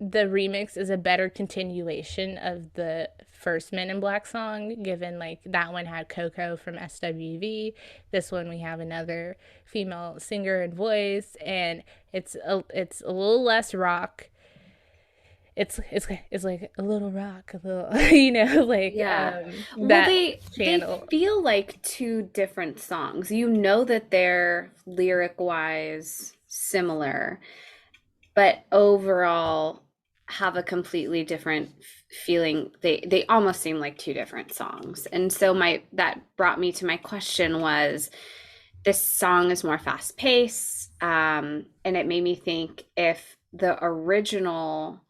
the remix is a better continuation of the first Men in Black song, given like that one had Coco from SWV. This one we have another female singer and voice, and it's a little less rock. It's like a little rock, a little like Yeah. Well, that they channel. feel like two different songs. You know that they're lyric-wise similar, but overall have a completely different feeling. They almost seem like two different songs. And so my that brought me to my question was, this song is more fast-paced, and it made me think if the original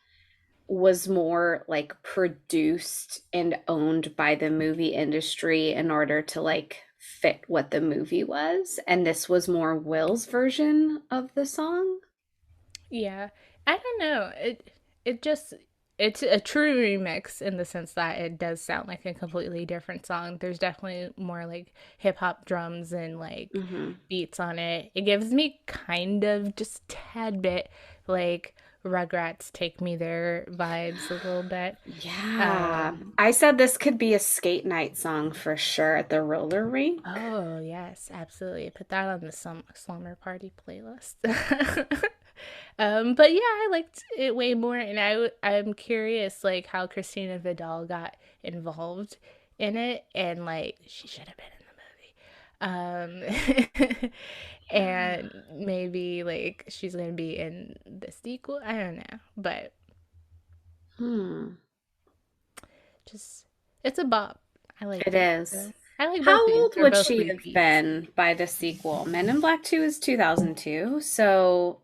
was more like produced and owned by the movie industry in order to like fit what the movie was, and this was more Will's version of the song. Yeah. I don't know. It just it's a true remix in the sense that it does sound like a completely different song. There's definitely more like hip hop drums and like Hmm. beats on it. It gives me kind of just a tad bit like Rugrats Take Me There vibes a little bit. Yeah, Um I said this could be a skate night song for sure at the roller rink. oh yes, absolutely. Put that on the slumber party playlist. But yeah, I liked it way more, and I'm curious like how Christina Vidal got involved in it, and like she should have been in the movie. And maybe like she's gonna be in the sequel. I don't know, but just it's a bop. I It liked it. is. So I like both How these. old They're would both she have repeats. been by the sequel? Men in Black 2 is 2002, so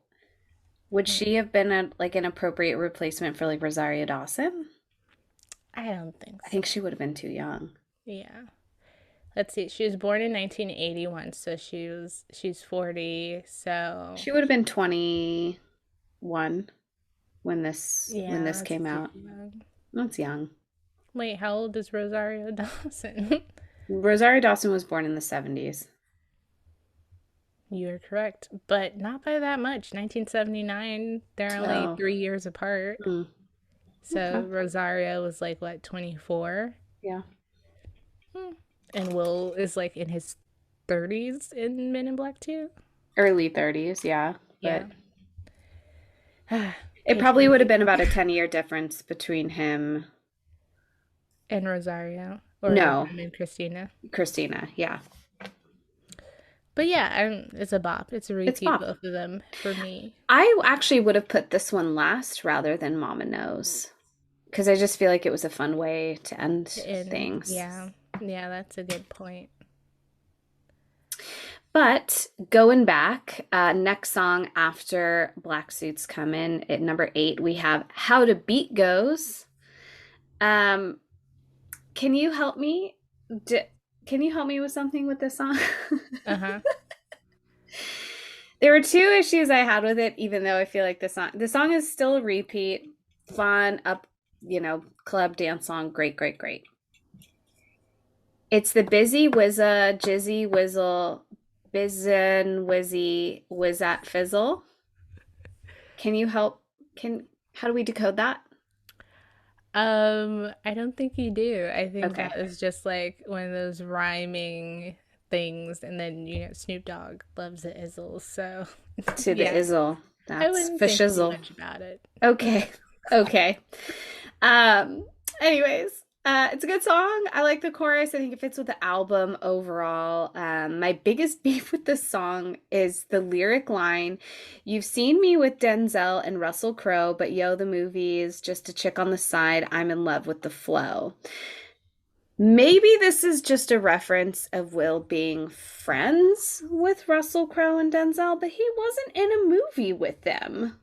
would she have been a like an appropriate replacement for like Rosario Dawson? I don't think I so. think she would have been too young. Yeah. Let's see. She was born in 1981, so she's 40. So She would have been 21 when yeah, this that's came too out. young. That's young. Wait, how old is Rosario Dawson? Rosario Dawson was born in the 70s. You're correct, but not by that much. 1979, they're only Oh, 3 years apart. mm, So okay. Rosario was like, what, 24? Yeah. And Will is like in his 30s in Men in Black 2? Early 30s, yeah. Yeah. But it probably would have Patriarchy. been about a 10-year difference between him. And Rosario. Or No, him and Christina. Christina. Yeah. But yeah, it's a bop. It's a It's repeat, Pop. both of them, for me. I actually would have put this one last rather than Mama Knows because I just feel like it was a fun way to end And things. yeah, that's a good point. But going back, next song after Black Suits come in at number 8, we have How to Beat Goes. Um, can you help me? Can you help me with something with this song? Uh-huh. There were two issues I had with it, even though I feel like the song is still a repeat, fun, club dance song, great, great, great. It's the busy whizza, jizzy whizzle, bizzin whizzy, whizzat fizzle. Can you help? How do we decode that? I don't think you do. I think Okay. that is just like one of those rhyming things, and then Snoop Dogg loves the izzles, so To the yeah, izzle. I That's wouldn't for think too shizzle. much about it. Okay. Okay. Um, anyways, it's a good song. I like the chorus. I think it fits with the album overall. My biggest beef with this song is the lyric line, "You've seen me with Denzel and Russell Crowe, but yo, the movie's just a chick on the side. I'm in love with the flow." Maybe this is just a reference of Will being friends with Russell Crowe and Denzel, but he wasn't in a movie with them.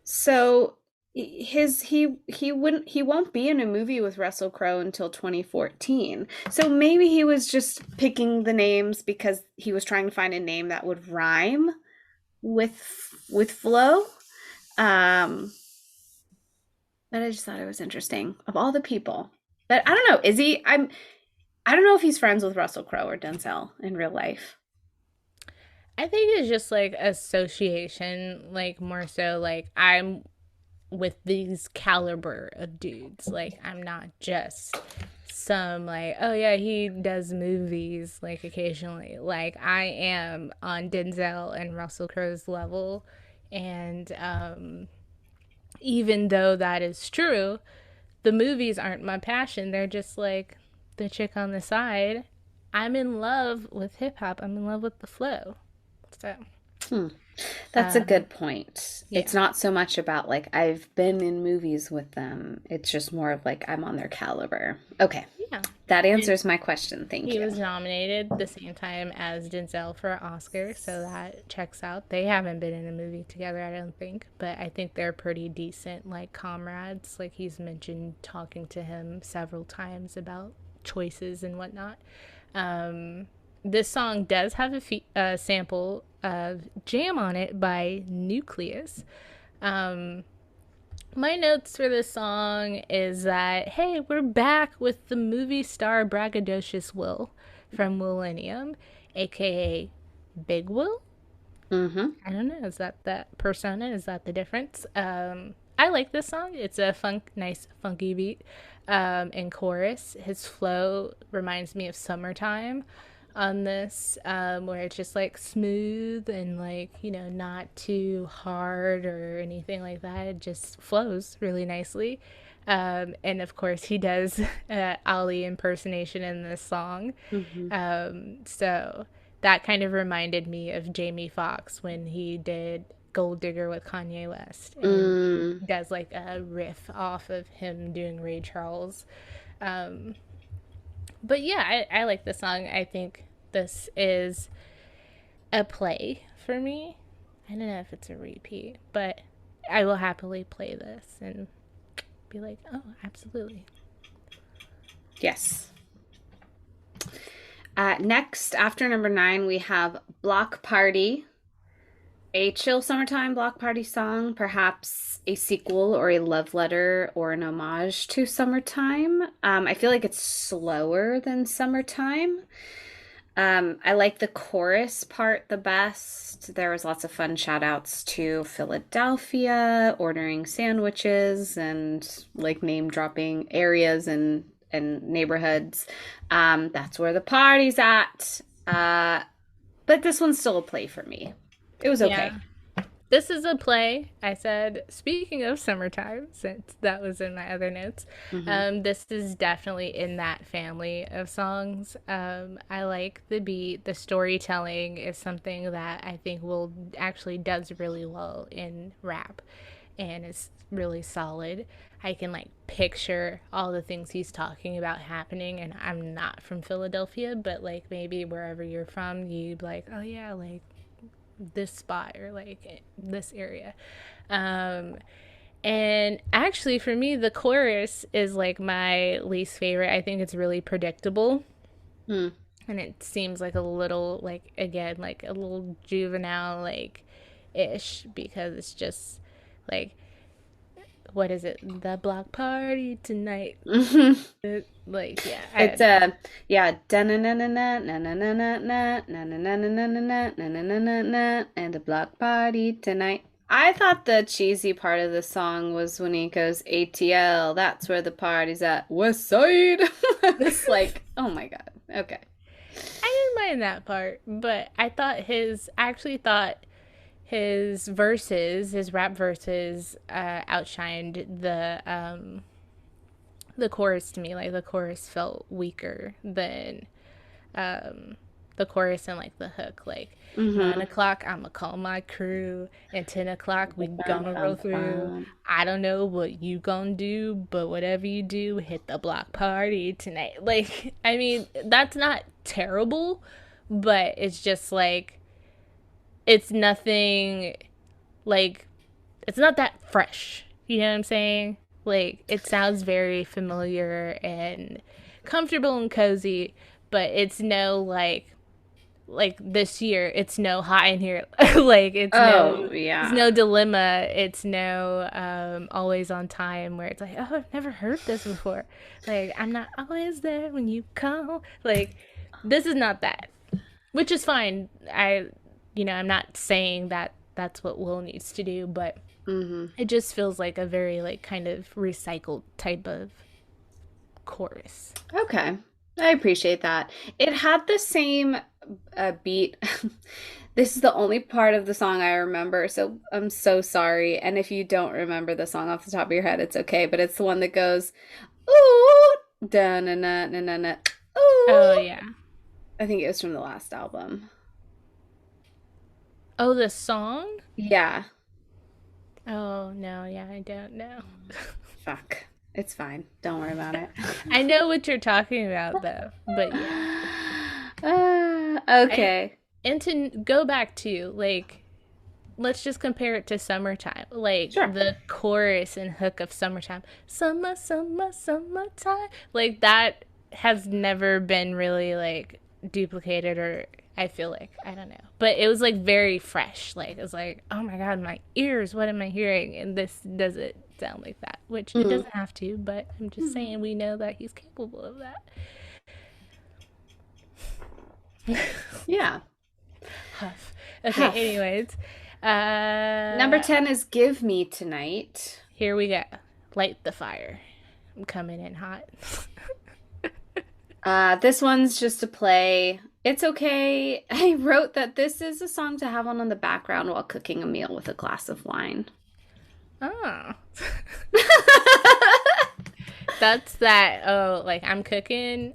So he won't be in a movie with Russell Crowe until 2014. So maybe he was just picking the names because he was trying to find a name that would rhyme with Flo. But I just thought it was interesting of all the people. But I don't know, is he I don't know if he's friends with Russell Crowe or Denzel in real life. I think it's just like association, like more so like I'm with these caliber of dudes. Like I'm not just some like, oh yeah, he does movies like occasionally. Like I am on Denzel and Russell Crowe's level. And even though that is true, the movies aren't my passion. They're just like the chick on the side. I'm in love with hip hop. I'm in love with the flow. So, Hmm. That's a good point. yeah. It's not so much about like I've been in movies with them. It's just more of like I'm on their caliber. Okay. Yeah. That And answers my question. Thank he you. was nominated the same time as Denzel for an Oscar, so that checks out. They haven't been in a movie together, I don't think, but I think they're pretty decent, like comrades. Like he's mentioned talking to him several times about choices and whatnot. Um, this song does have a sample of Jam on it by Nucleus. Um, my notes for this song is that, hey, we're back with the movie star braggadocious Will from Millennium, aka Big Will. Mm-hmm. I don't know. Is that persona? Is that the difference? I like this song. It's a nice funky beat. And chorus, his flow reminds me of Summertime on this, where it's just like smooth and like, not too hard or anything like that. It just flows really nicely. And of course, he does Ali impersonation in this song. Mm-hmm. So that kind of reminded me of Jamie Foxx when he did Gold Digger with Kanye West, and does like a riff off of him doing Ray Charles. But yeah, I like the song. I think this is a play for me. I don't know if it's a repeat, but I will happily play this and be like, oh, absolutely. Yes. Next, after number 9, we have Block Party, a chill summertime block party song, perhaps a sequel or a love letter or an homage to Summertime. I feel like it's slower than Summertime. I like the chorus part the best. There was lots of fun shout outs to Philadelphia, ordering sandwiches, and like name dropping areas and neighborhoods. That's where the party's at. But this one's still a play for me. It was okay. Yeah. This is a play. I said, speaking of Summertime, since that was in my other notes, this is definitely in that family of songs. I like the beat. The storytelling is something that I think will actually does really well in rap, and is really solid. I can like picture all the things he's talking about happening, and I'm not from Philadelphia, but like maybe wherever you're from, you'd be like, oh yeah, like this spot or like this area. And actually for me the chorus is like my least favorite. I think it's really predictable. And it seems like a little like, again, like a little juvenile like ish, because it's just like, what is it, the block party tonight? Like, yeah, It's yeah, and a block party tonight. I thought the cheesy part of the song was when he goes ATL, that's where the party's at, West Side. It's like, oh my God. Okay. I didn't mind that part, but I actually thought his verses, his rap verses, outshined the chorus to me. Like the chorus felt weaker than the chorus and like the hook. Like 9 o'clock, I'ma call my crew, and 10 o'clock we gonna roll through. I don't know what you gonna do, but whatever you do, hit the block party tonight. Like, I mean, that's not terrible, but it's just like, it's nothing, like, it's not that fresh. You know what I'm saying? Like, it sounds very familiar and comfortable and cozy, but it's no like this year, it's no hot in here. Like, it's it's no dilemma. It's no always on time, where it's like, oh, I've never heard this before. Like, I'm not always there when you call. Like, this is not that, which is fine. I'm not saying that that's what Will needs to do, but it just feels like a very like kind of recycled type of chorus. Okay. I appreciate that. It had the same beat. This is the only part of the song I remember, so I'm so sorry. And if you don't remember the song off the top of your head, it's okay. But it's the one that goes, ooh, da na na na na na, ooh. Oh yeah. I think it was from the last album. Oh, the song? Yeah. Oh no, yeah, I don't know. Fuck. It's fine. Don't worry about it. I know what you're talking about though, but yeah. Okay. And to go back to, like, let's just compare it to Summertime. Like, Sure. The chorus and hook of Summertime. Summer, summer, summertime. Like, that has never been really, like, duplicated, or I feel like, I don't know. But it was, like, very fresh. Like, it was like, oh my God, my ears, what am I hearing? And this doesn't sound like that, which it doesn't have to, but I'm just saying we know that he's capable of that. Yeah. Huff. Okay, Huff. Anyways. Number 10 is Give Me Tonight. Here we go. Light the fire. I'm coming in hot. This one's just a play. It's okay. I wrote that this is a song to have on in the background while cooking a meal with a glass of wine. Oh. That's that, oh, like I'm cooking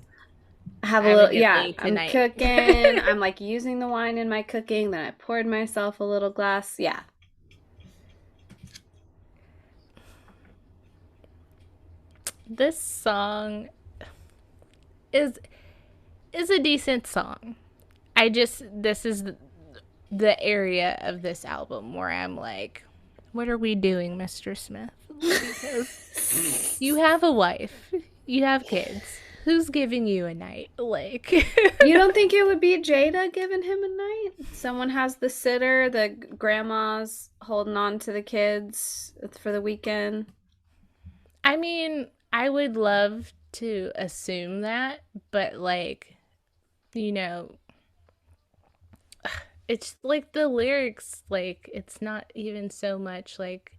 have a having little, a yeah, day I'm tonight. cooking. I'm like using the wine in my cooking. Then I poured myself a little glass. Yeah. This song is a decent song. This is the area of this album where I'm like, what are we doing, Mr. Smith? Because you have a wife, you have kids. Who's giving you a night? Like, You don't think it would be Jada giving him a night? Someone has the sitter, the grandma's holding on to the kids for the weekend. I mean, I would love to assume that, but like, you know, it's like the lyrics, like, it's not even so much like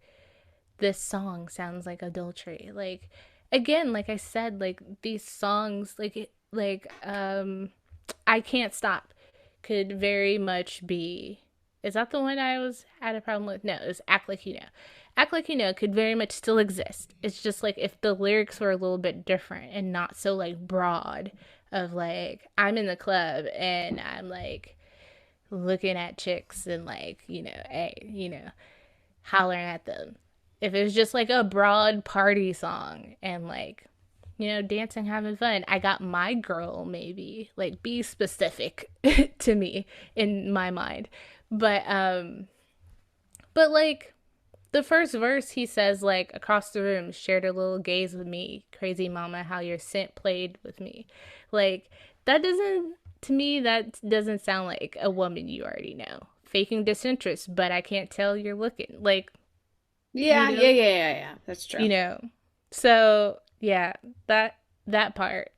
this song sounds like adultery. Like, again, like I said, like these songs, I Can't Stop could very much be. Is that the one I had a problem with? No, it was Act Like You Know. Act Like You Know could very much still exist. It's just like if the lyrics were a little bit different and not so like broad of like I'm in the club and I'm like looking at chicks and like, hollering at them. If it was just like a broad party song and like, dancing, having fun, I got my girl maybe. Like be specific to me in my mind. But like the first verse he says like across the room shared a little gaze with me, crazy mama how your scent played with me. Like that doesn't to me that doesn't sound like a woman you already know. Faking disinterest, but I can't tell you're looking. Like, Yeah, yeah, yeah, yeah, yeah. That's true. you know. So, yeah, that part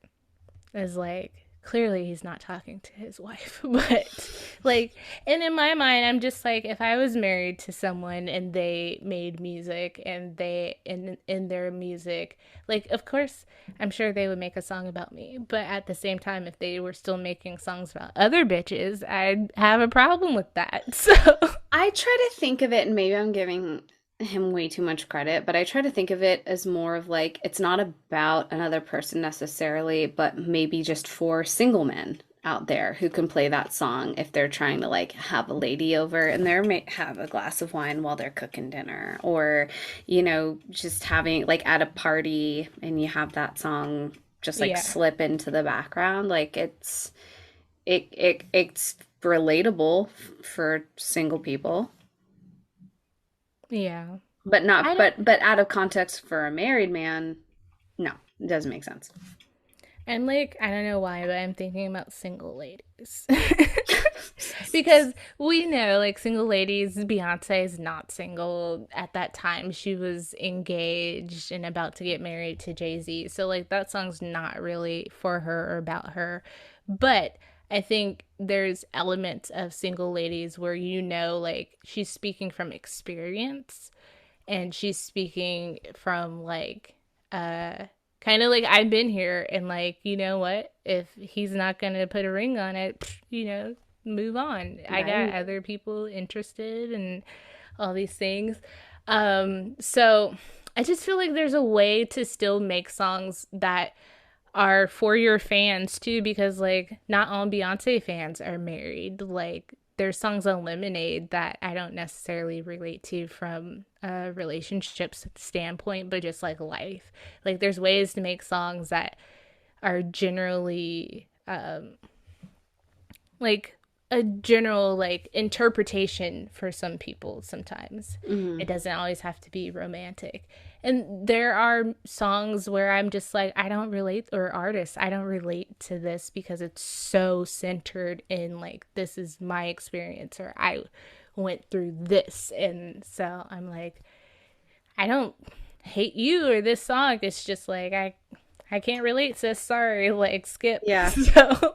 is like clearly he's not talking to his wife, but like, and in my mind I'm just like if I was married to someone and they made music and they in their music, like of course I'm sure they would make a song about me, but at the same time if they were still making songs about other bitches I'd have a problem with that. So I try to think of it, and maybe I'm giving him way too much credit, but I try to think of it as more of like it's not about another person necessarily, but maybe just for single men out there who can play that song if they're trying to like have a lady over and they're may have a glass of wine while they're cooking dinner, or just having like at a party and you have that song just like yeah. slip into the background. Like it's relatable for single people, Yeah. but I not don't but out of context for a married man. No, it doesn't make sense. I'm like, I don't know why, but I'm thinking about single ladies. Because we know, like, single ladies, Beyonce is not single at that time. She was engaged and about to get married to Jay-Z. So, like, that song's not really for her or about her. But I think there's elements of single ladies where, like, she's speaking from experience and she's speaking from, like, uh, kind of like I've been here and like you know what if he's not gonna put a ring on it, move on. I got Right. other people interested and all these things. So I just feel like there's a way to still make songs that are for your fans too, because like not all Beyonce fans are married. Like there's songs on Lemonade that I don't necessarily relate to from a relationships standpoint, but just like life. Like there's ways to make songs that are generally like a general like interpretation for some people sometimes. Hmm. It doesn't always have to be romantic. And there are songs where I'm just like I don't relate, or artists I don't relate to this because it's so centered in like this is my experience or I went through this, and so I'm like I don't hate you or this song. It's just like I can't relate, sis. Sorry, like skip. Yeah. So,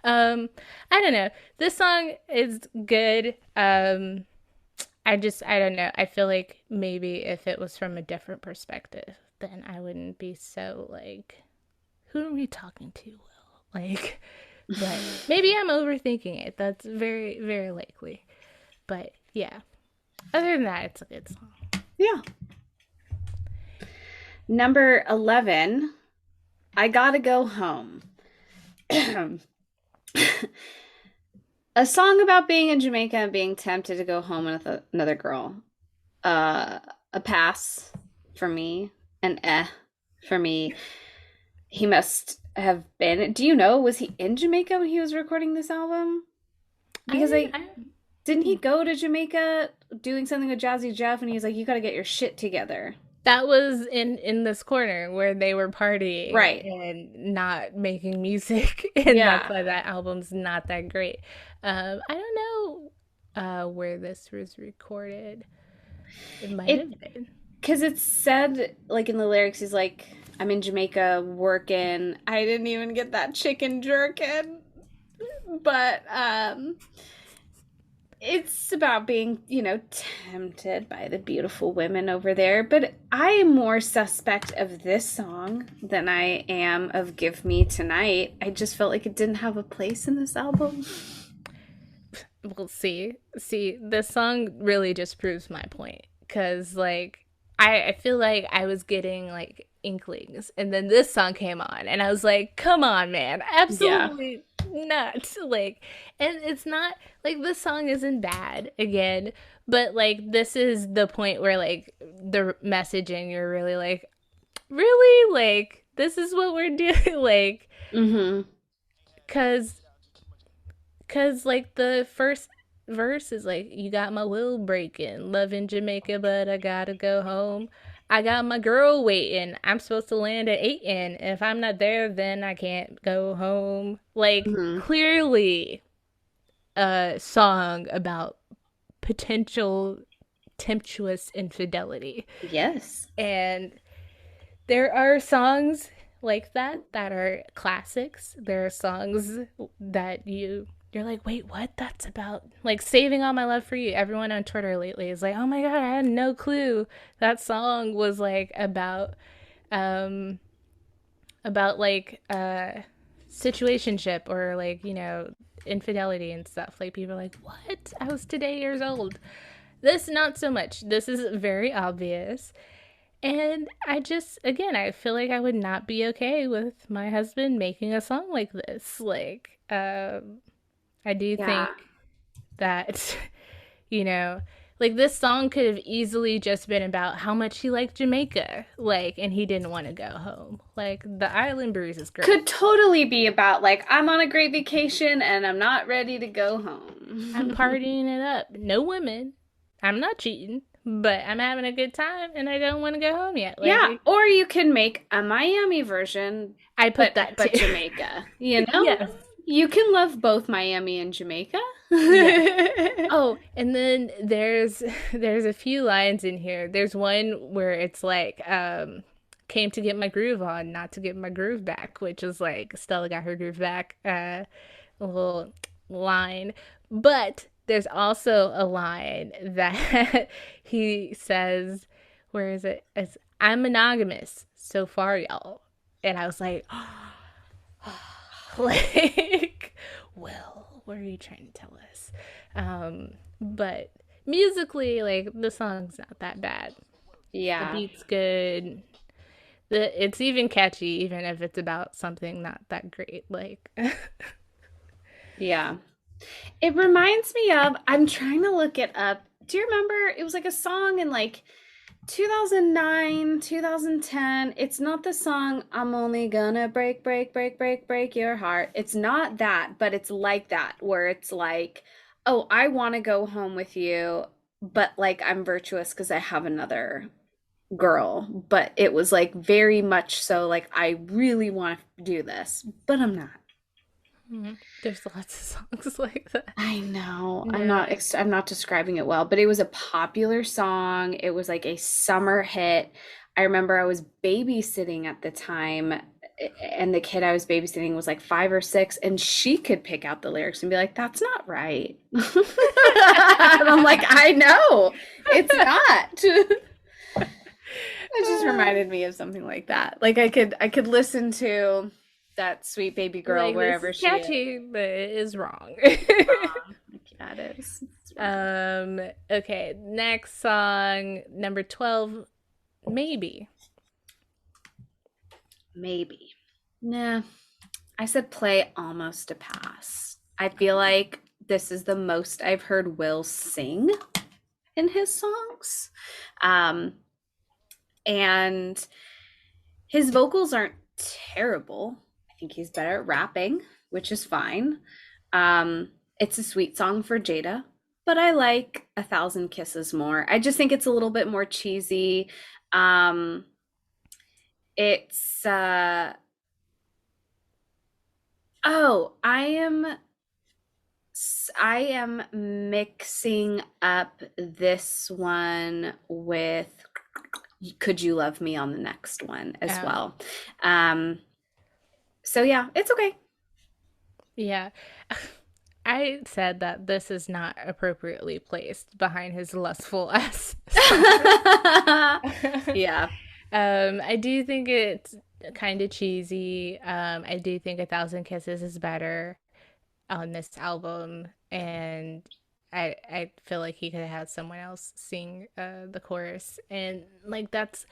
I don't know. This song is good. I don't know. I feel like maybe if it was from a different perspective, then I wouldn't be so like, who are we talking to? Will like, but maybe I'm overthinking it. That's very very likely. But yeah, other than that, it's a good song. Yeah. Number 11, I Gotta Go Home. A song about being in Jamaica and being tempted to go home with another girl. A pass for me, an for me. He must have been. Do you know? Was he in Jamaica when he was recording this album? Because I didn't he go to Jamaica doing something with Jazzy Jeff, and he's like, "You got to get your shit together." That was in this corner where they were partying Right. and not making music, and that's why that album's not that great. I don't know where this was recorded. It might have been. Because it's said, like, in the lyrics, he's like, I'm in Jamaica working. I didn't even get that chicken jerkin. But it's about being, tempted by the beautiful women over there. But I am more suspect of this song than I am of Give Me Tonight. I just felt like it didn't have a place in this album. Well, see, this song really just proves my point. Because, like, I feel like I was getting, like, inklings. And then this song came on. And I was like, come on, man. Absolutely not. Like, and it's not, like, this song isn't bad, again. But, like, this is the point where, like, the messaging, you're really like, really? Like, this is what we're doing? Like, Because, like, the first verse is like, you got my will breaking, loving Jamaica, but I gotta go home. I got my girl waiting. I'm supposed to land at 8, and if I'm not there, then I can't go home. Like, clearly a song about potential tempestuous infidelity. Yes. And there are songs like that are classics. There are songs that you're like, wait, what? That's about, like, Saving All My Love for You. Everyone on Twitter lately is like, oh my God, I had no clue that song was, like, about like, situationship or, like, infidelity and stuff. Like, people are like, what? I was today years old. This, not so much. This is very obvious. And I just, again, I feel like I would not be okay with my husband making a song like this. Like, I do think that, like, this song could have easily just been about how much he liked Jamaica, like, and he didn't want to go home. Like, the Island Breeze is great. Could totally be about, like, I'm on a great vacation and I'm not ready to go home. I'm partying it up. No women. I'm not cheating, but I'm having a good time and I don't want to go home yet. Like, or you can make a Miami version. I put that too. But Jamaica, Yes. You can love both Miami and Jamaica. Oh, and then there's a few lines in here. There's one where it's like, came to get my groove on, not to get my groove back, which is like Stella got her groove back, a little line. But there's also a line that he says, where is it? It's, I'm monogamous so far, y'all. And I was like, like, well, what are you trying to tell us? But musically, like, the song's not that bad. Yeah. The beat's good. It's even catchy, even if it's about something not that great. Like, yeah. It reminds me of, I'm trying to look it up. Do you remember? It was like a song in like 2009, 2010. It's not the song, I'm only gonna break your heart. It's not that, but it's like that, where it's like, oh, I want to go home with you, but like I'm virtuous because I have another girl. But it was like very much so like, I really want to do this, but I'm not. There's lots of songs like that. I know. No. I'm not describing it well, but it was a popular song. It was like a summer hit. I remember I was babysitting at the time, and the kid I was babysitting was like 5 or 6, and she could pick out the lyrics and be like, that's not right. And I'm like, I know. It's not. It just reminded me of something like that. Like I could listen to that Sweet Baby Girl, like, wherever she catchy, but it is wrong. Yeah, it is. Okay, next song, number 12, Maybe. Maybe. Nah. I said play almost a pass. I feel like this is the most I've heard Will sing in his songs. Um, and his vocals aren't terrible. I think he's better at rapping, which is fine. It's a sweet song for Jada, but I like A Thousand Kisses more. I just think it's a little bit more cheesy. Um, it's oh, I am mixing up this one with Could You Love Me on the next one as well. Um, so yeah, it's okay. Yeah. I said that this is not appropriately placed behind his lustful ass song. Yeah. I do think it's kind of cheesy. I do think A Thousand Kisses is better on this album, and I feel like he could have had someone else sing the chorus, and like that's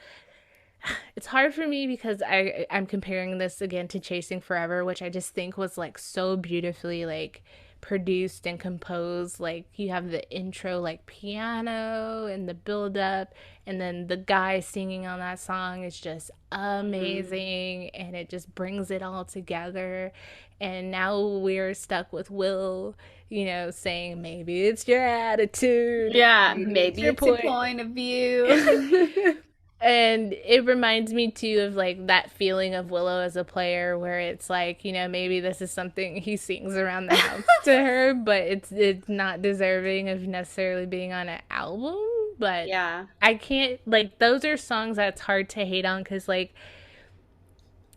it's hard for me because I'm comparing this again to Chasing Forever, which I just think was like so beautifully like produced and composed. Like you have the intro like piano and the build up, and then the guy singing on that song is just amazing, and it just brings it all together. And now we're stuck with Will, saying maybe it's your attitude, Yeah, maybe maybe your it's your point. point of view. And it reminds me too of like that feeling of Willow as a player where it's like, maybe this is something he sings around the house to her, but it's not deserving of necessarily being on an album. But Yeah. I can't, like, those are songs that's hard to hate on because like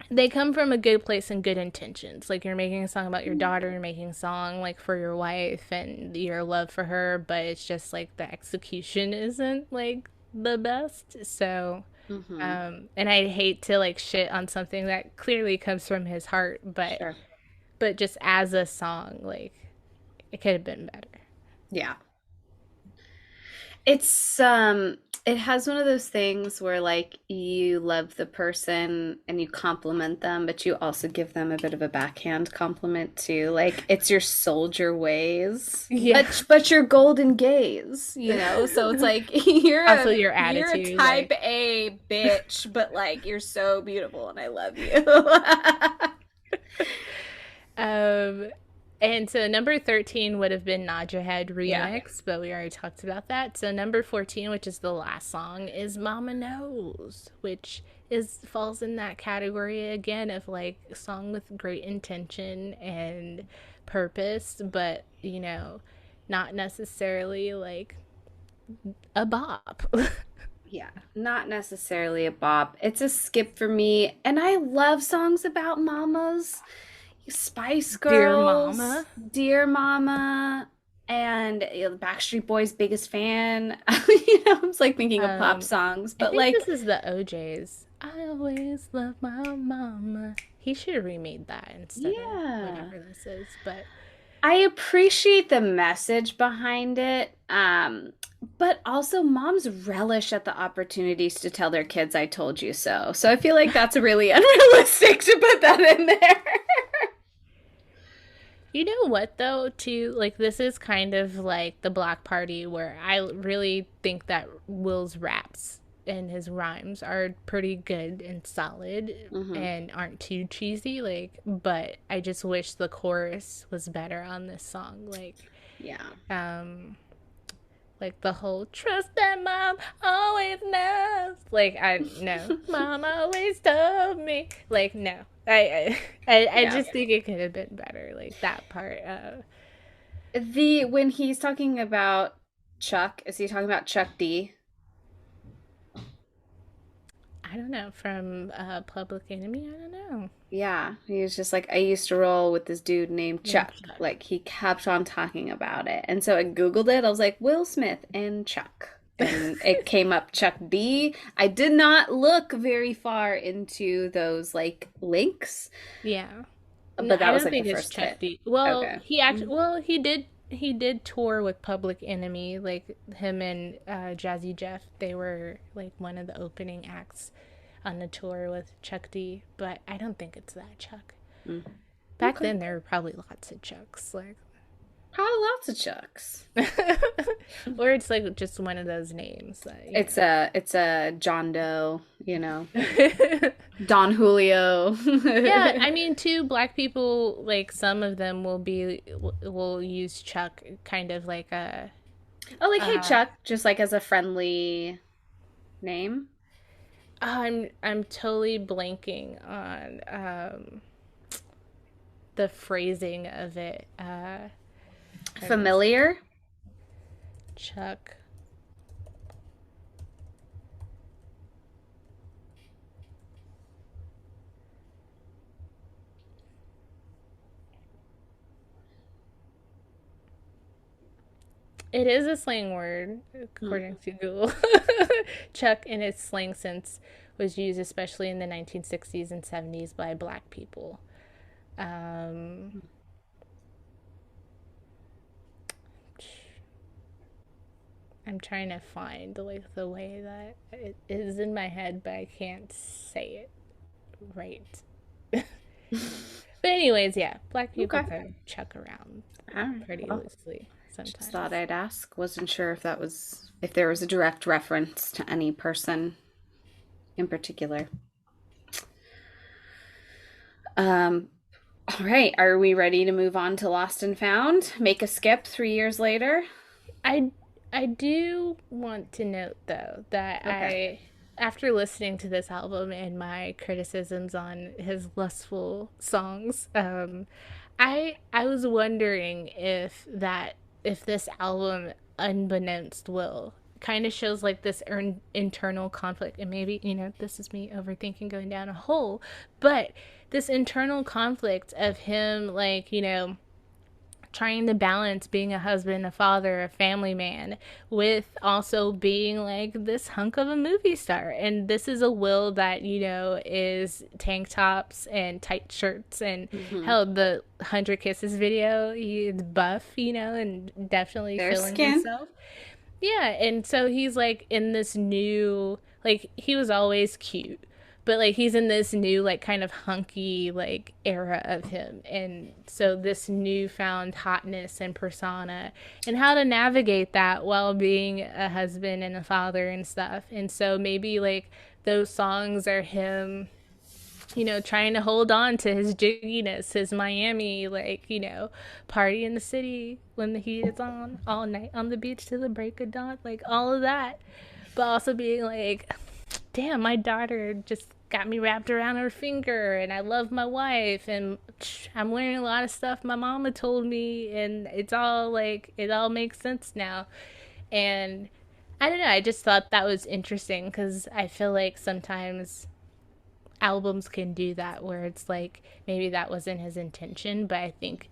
they come from a good place and good intentions. Like you're making a song about your daughter, you're making a song like for your wife and your love for her, but it's just like the execution isn't like the best. So Mm-hmm. and I hate to like shit on something that clearly comes from his heart, but Sure. just as a song, like it could have been better. Yeah. It's it has one of those things where like you love the person and you compliment them, but you also give them a bit of a backhand compliment too. Like it's your soldier ways, Yeah. but your golden gaze, you know? So it's like Also your you're a attitude, type like A bitch, but like you're so beautiful and I love you. um and so number 13 would have been Nod Your Head Yeah. remix, but we already talked about that. So number 14, which is the last song, is Mama Knows, which is falls in that category again of like a song with great intention and purpose, but not necessarily like a bop. Yeah, not necessarily a bop. It's a skip for me. And I love songs about mamas. Spice Dear Girls, Mama. Dear Mama, and the Backstreet Boys' biggest fan. It's like thinking of pop songs, I but think like, this is the OJ's. I always love my mama. He should have remade that instead of yeah. whatever this is, but I appreciate the message behind it. But also moms relish at the opportunities to tell their kids I told you so. So I feel like that's really unrealistic to put that in there. you know what though, too? Like this is kind of like the Black Party where I really think that Will's raps and his rhymes are pretty good and solid Hmm. and aren't too cheesy, like, but I just wish the chorus was better on this song. Yeah. Like the whole trust that mom always knows. Like I no, mom always told me. Like no, I Yeah. just think it could have been better. Like that part. When he's talking about Chuck, is he talking about Chuck D? I don't know, from Public Enemy. I don't know. Yeah, he was just like, I used to roll with this dude named Named Chuck. Chuck. Like he kept on talking about it. And so I Googled it. I was like, Will Smith and Chuck. And it came up Chuck D. I did not look very far into those like links, Yeah. No, but I that was don't like the think it's first Chuck hit. D. Well, Okay. he actually, well, he did tour with Public Enemy, like him and Jazzy Jeff. They were like one of the opening acts on the tour with Chuck D. But I don't think it's that Chuck. Mm. Back Okay. then, there were probably lots of Chucks, like, Probably lots of Chucks. or it's like just one of those names that It's a John Doe, Don Julio. Yeah, I mean, too, black people, like, some of them will use Chuck kind of like a Oh, like, hey uh Chuck, just like as a friendly name. I'm totally blanking on the phrasing of it. Let me see. Familiar. Chuck. It is a slang word, Hmm. according to Google. Chuck, in its slang sense, was used especially in the 1960s and 70s by black people. Um, I'm trying to find like the way that it is in my head, but I can't say it right. But anyways, yeah, black people Okay. throw Chuck around All right. pretty Well, loosely just thought sometimes. I'd ask. Wasn't sure if there was a direct reference to any person in particular. Um, all right. Are we ready to move on to Lost and Found? Make a skip 3 years later? I I do want to note though that Okay. after listening to this album and my criticisms on his lustful songs, I was wondering if this album, unbeknownst Will, kind of shows like this internal conflict, and maybe this is me overthinking going down a hole, but this internal conflict of him, like, trying to balance being a husband, a father, a family man with also being like this hunk of a movie star. And this is a Will that, is tank tops and tight shirts, and Mm-hmm. hell, the 100 Kisses video, he's buff, and definitely Their feeling skin. himself. Yeah, and so he's like in this new, like, he was always cute, but like he's in this new like kind of hunky like era of him. And so this newfound hotness and persona, and how to navigate that while being a husband and a father and stuff. And so maybe like those songs are him, trying to hold on to his jigginess, his Miami, like, party in the city when the heat is on, all night on the beach till the break of dawn, like all of that. But also being like, damn, my daughter just got me wrapped around her finger, and I love my wife, and I'm learning a lot of stuff my mama told me, and it's all like, it all makes sense now. And I don't know, I just thought that was interesting because I feel like sometimes albums can do that where it's like maybe that wasn't his intention, but I think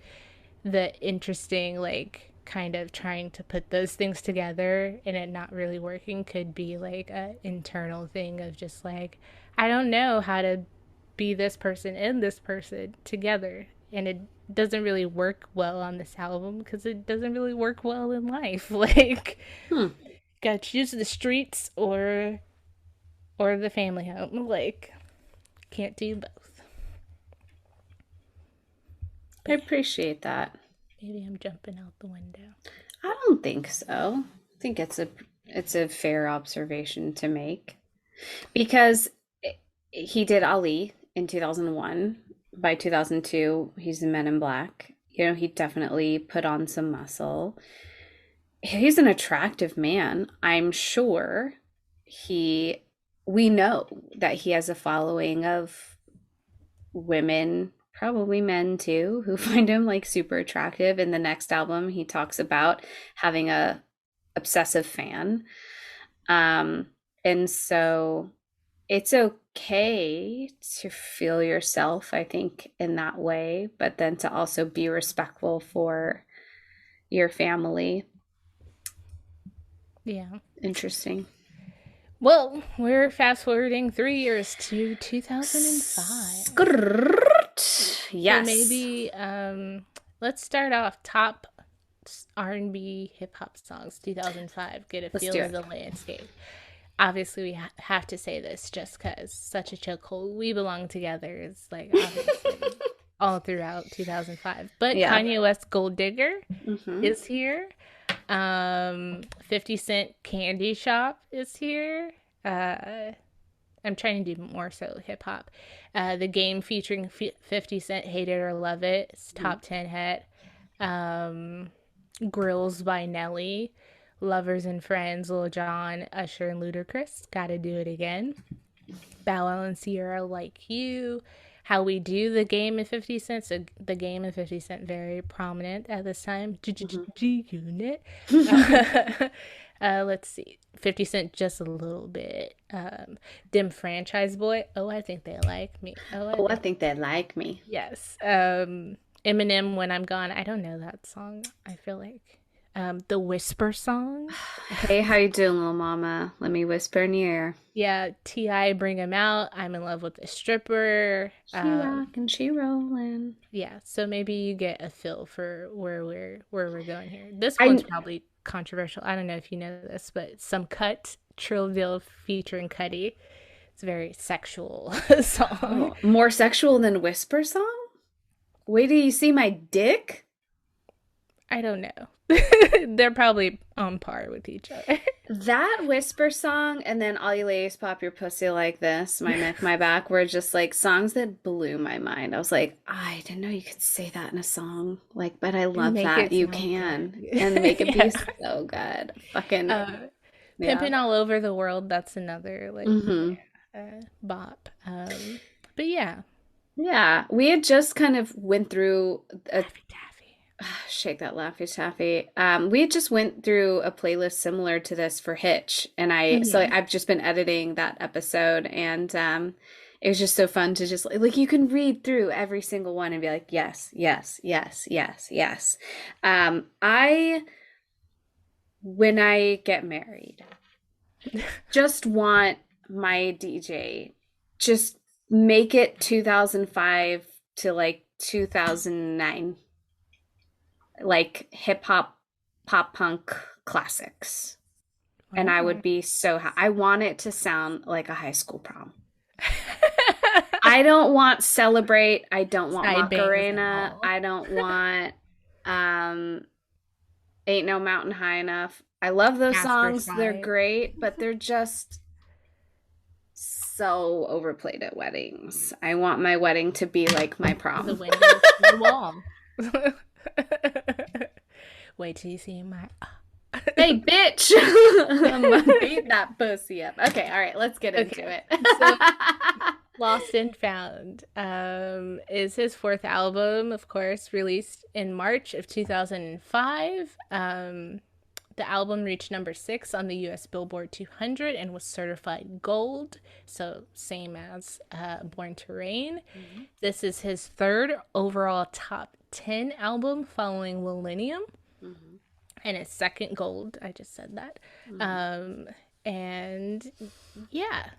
the interesting like kind of trying to put those things together and it not really working could be like a internal thing of just like, I don't know how to be this person and this person together, and it doesn't really work well on this album because it doesn't really work well in life. Like, Hmm. gotta choose the streets or the family home, like, can't do both. I But yeah, appreciate that. maybe I'm jumping out the window. I don't think so. I think it's a fair observation to make because he did Ali in 2001. By 2002, he's the Men in Black. He definitely put on some muscle. He's an attractive man. I'm sure he we know that he has a following of women, probably men too, who find him like super attractive. In the next album, he talks about having a obsessive fan. Um, and so it's okay to feel yourself, I think, in that way, but then to also be respectful for your family. Yeah. Interesting. Well, we're fast forwarding 3 years to 2005. So Yes. maybe let's start off top R&B hip hop songs 2005. Get a Let's feel do of it. the landscape. Obviously, we have to say this just because such a chokehold. We Belong Together is like obviously. all throughout 2005. But Yeah. Kanye West Gold Digger Mm-hmm. is here. 50 Cent Candy Shop is here. I'm trying to do more so hip hop. The game featuring 50 Cent, Hate It or Love It, it's top 10 hit. Grills by Nelly, Lovers and Friends, Lil Jon, Usher and Ludacris, Gotta Do It Again. Bow Wow and Sierra, Like You. How We Do, The Game and 50 Cent. So The Game and 50 Cent very prominent at this time. G-Unit. Let's see. 50 Cent just a little bit. Dim Franchise Boy. Oh, I Think They Like Me. Oh, I think they like me. Yes. Eminem, When I'm Gone. I don't know that song, I feel like. The Whisper Song. Hey, how you doing, little mama? Let me whisper in your ear. Yeah, T.I. Bring Him Out. I'm in Love with a Stripper. She rockin', she rollin'. Yeah, so maybe you get a feel for where we're going here. This one's probably controversial. I don't know if you know this, but Some Cut, Trillville featuring Cuddy. It's a very sexual song. Oh, more sexual than Whisper Song? Wait till you see my dick? I don't know. They're probably on par with each other. That Whisper Song and then All You Ladies Pop Your Pussy Like This, My Neck, My Back were just like songs that blew my mind. I was like, I didn't know you could say that in a song. Like, but I love that you can. And make it be so good. Fucking Pimpin' All Over the World, that's another like bop. But yeah. Yeah, we had just kind of went through a shake that Laffy Taffy. We had just went through a playlist similar to this for Hitch, and so I've just been editing that episode, and it was just so fun to just like you can read through every single one and be like, yes, yes, yes, yes, yes. When I get married, just want my DJ just make it 2005 to like 2009. Like hip hop, pop punk classics. And I would be so I want it to sound like a high school prom. I don't want Celebrate. I don't want Macarena. I don't want Ain't No Mountain High Enough. I love those songs. They're great, but they're just so overplayed at weddings. I want my wedding to be like my prom. The window, the wall. Wait till you see my hey bitch. I'm gonna beat that pussy up. Okay, all right, let's get into it. So, Lost and Found is his fourth album, of course, released in March of 2005. The album reached number 6 on the US Billboard 200 and was certified gold, so same as Born to Reign. This is his third overall top 10 album following Millennium, and his second gold. I just said that. And yeah,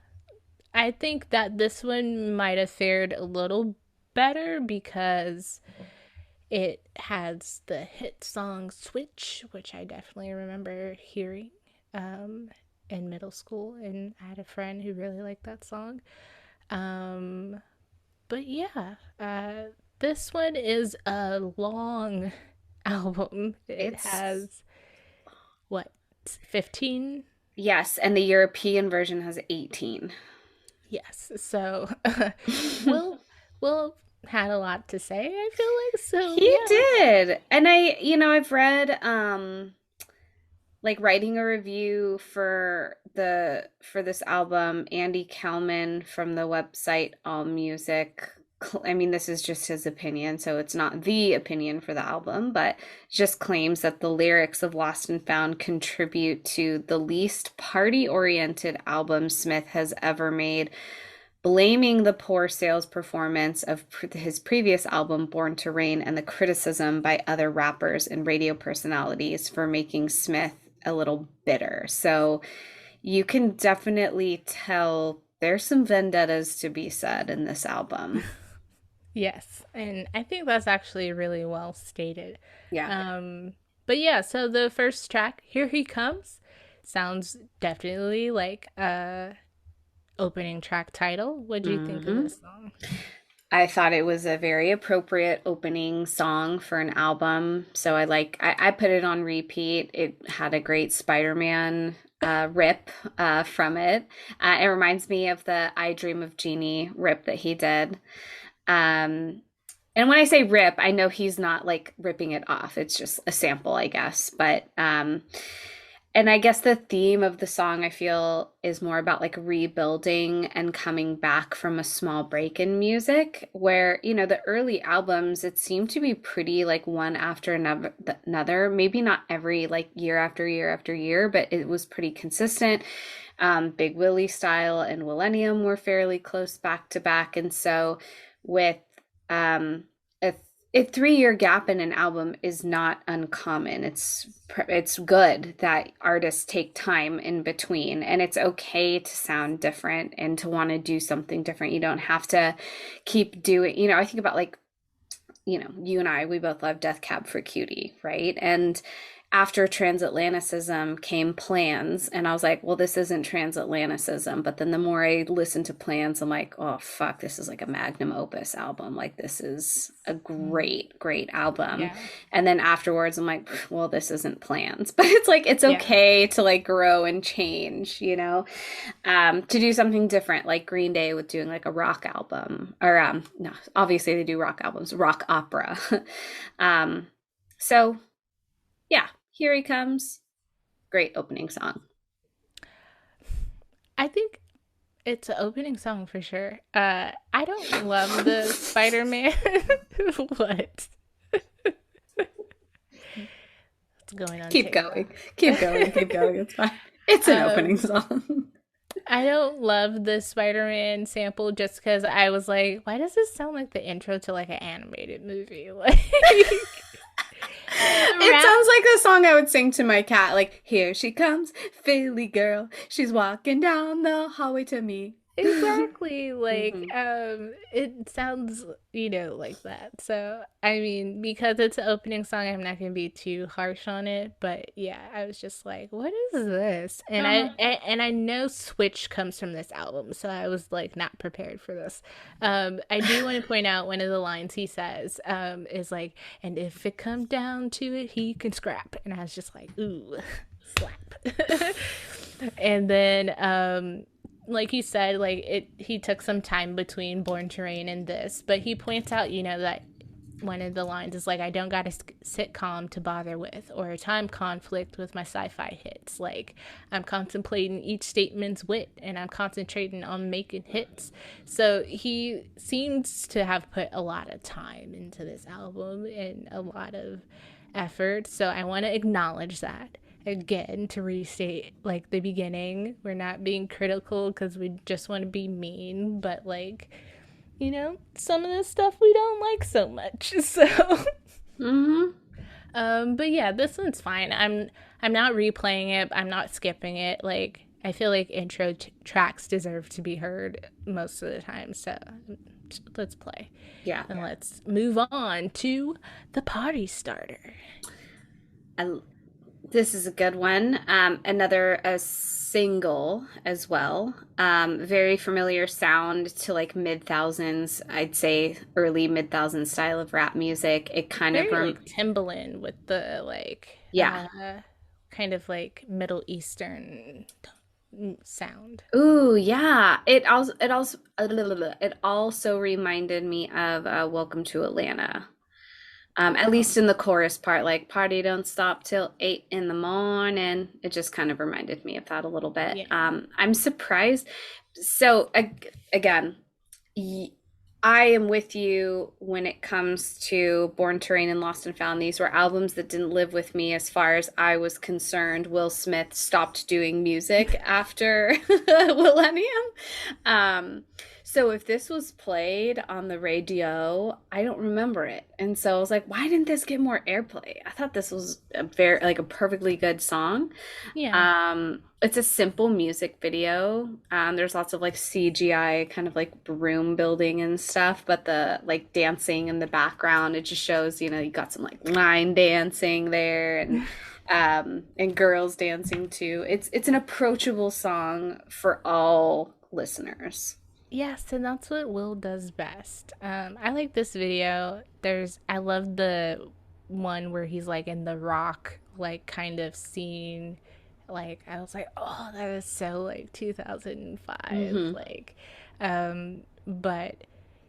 I think that this one might have fared a little better because it has the hit song Switch, which I definitely remember hearing in middle school, and I had a friend who really liked that song. But yeah, this one is a long album. It has, what, 15? Yes, and the European version has 18. Yes, so Will had a lot to say, I feel like. So he did. And I've read like writing a review for this album, Andy Kalman from the website All Music. I mean, this is just his opinion, so it's not the opinion for the album, but just claims that the lyrics of Lost and Found contribute to the least party-oriented album Smith has ever made, blaming the poor sales performance of his previous album, Born to Reign, and the criticism by other rappers and radio personalities for making Smith a little bitter. So you can definitely tell there's some vendettas to be said in this album. Yes, and I think that's actually really well stated. Yeah. But yeah, so the first track, Here He Comes, sounds definitely like a opening track title. What do you think of this song? I thought it was a very appropriate opening song for an album. So I put it on repeat. It had a great Spider-Man rip from it. It reminds me of the I Dream of Jeannie rip that he did. Um, and when I say rip, I know he's not like ripping it off. It's just a sample, I guess. And I guess the theme of the song I feel is more about like rebuilding and coming back from a small break in music, where, the early albums, it seemed to be pretty like one after another, maybe not every like year after year after year, but it was pretty consistent. Big Willie style and Millennium were fairly close back to back. And so with um, a, a 3 year gap in an album is not uncommon. It's good that artists take time in between, and it's okay to sound different and to want to do something different. You don't have to keep doing, I think about like, you and I, we both love Death Cab for Cutie, right? And after transatlanticism came Plans, and I was like, well, this isn't transatlanticism. But then the more I listened to Plans, I'm like, oh fuck, this is like a magnum opus album. Like this is a great, great album. Yeah. And then afterwards, I'm like, well, this isn't Plans. But it's like it's Yeah. okay to like grow and change, to do something different, like Green Day with doing like a rock album, or no, obviously they do rock albums, rock opera. So yeah, Here He Comes. Great opening song. I think it's an opening song for sure. I don't love the Spider-Man. What? What's going on? Keep TikTok? going. Keep going. Keep going. It's fine. It's an opening song. I don't love the Spider-Man sample just because I was like, why does this sound like the intro to like an animated movie? Like, It sounds like the song I would sing to my cat. Like, here she comes, Philly girl. She's walking down the hallway to me. exactly, like Mhm. it sounds like that. So I mean, because it's an opening song, I'm not gonna be too harsh on it, but yeah, I was just like, what is this? And Uh-huh. I know Switch comes from this album, so I was like not prepared for this. I do want to point out one of the lines he says is like, and if it come down to it, he can scrap. And I was just like, ooh, slap. And then like he said, he took some time between Born to Rain and this, but he points out, that one of the lines is like, I don't got a sitcom to bother with or a time conflict with my sci-fi hits. Like, I'm contemplating each statement's wit and I'm concentrating on making hits. So he seems to have put a lot of time into this album and a lot of effort. So I want to acknowledge that. Again, to restate like the beginning, we're not being critical because we just want to be mean, but like, some of this stuff we don't like so much. So Mm-hmm. but yeah, this one's fine. I'm not replaying it, I'm not skipping it. Like, I feel like intro tracks deserve to be heard most of the time. So let's play. Yeah. And let's move on to the party starter. I, this is a good one. Another a single as well. Very familiar sound to like mid thousands. I'd say early mid thousands style of rap music. It kind of Very like Timbaland with the yeah. kind of like Middle Eastern sound. Ooh, yeah. It also reminded me of Welcome to Atlanta. At Oh, least in the chorus part, like party don't stop till 8 in the morning. It just kind of reminded me of that a little bit. yeah. I'm surprised. So again, y- I am with you when it comes to Born to Rain and Lost and Found. These were albums that didn't live with me as far as I was concerned. Will Smith stopped doing music after Millennium. Um, so if this was played on the radio, I don't remember it. And so I was like, why didn't this get more airplay? I thought this was a very like a perfectly good song. Yeah. It's a simple music video. There's lots of like CGI kind of like room building and stuff, but the like dancing in the background, it just shows, you got some like line dancing there and girls dancing too. It's an approachable song for all listeners. Yes, and that's what Will does best. I like this video. I love the one where he's like in the rock, like kind of scene. Like, I was like, oh, that is so like 2005. Mm-hmm. But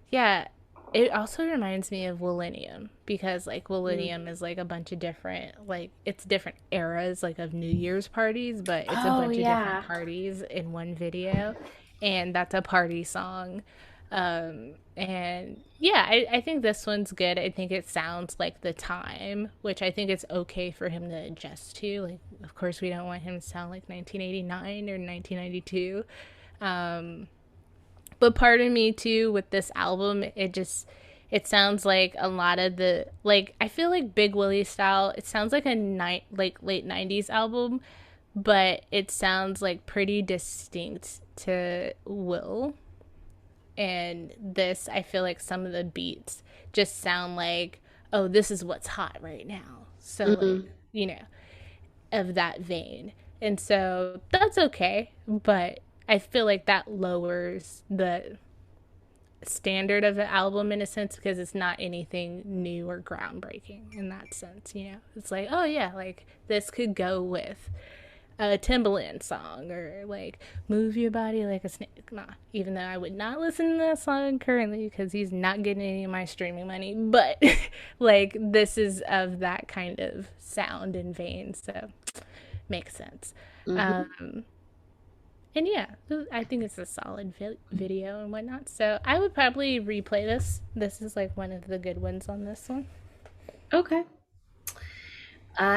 yeah, it also reminds me of Millennium because like Mm. Millennium is like a bunch of different, like it's different eras like of New Year's parties, but it's a Oh bunch of different yeah. parties in one video, and that's a party song. And yeah, I think this one's good. I think it sounds like the time, which I think it's okay for him to adjust to. Like, of course, we don't want him to sound like 1989 or 1992. Um, but part of me too with this album, it sounds like a lot of the like I feel like Big Willie style. It sounds like like late 90s album, but it sounds like pretty distinct to Will. And this, I feel like some of the beats just sound like, oh, this is what's hot right now. So like, Mm. you know, of that vein. And so that's okay, but I feel like that lowers the standard of the album in a sense because it's not anything new or groundbreaking in that sense, you know. It's like, oh yeah, like this could go with a Timbaland song or like move your body like a snake. Nah, even though I would not listen to that song currently because he's not getting any of my streaming money, but like this is of that kind of sound and vein, so makes sense. Mm-hmm. And yeah, I think it's a solid video and whatnot. So I would probably replay this. This is like one of the good ones on this one. Okay.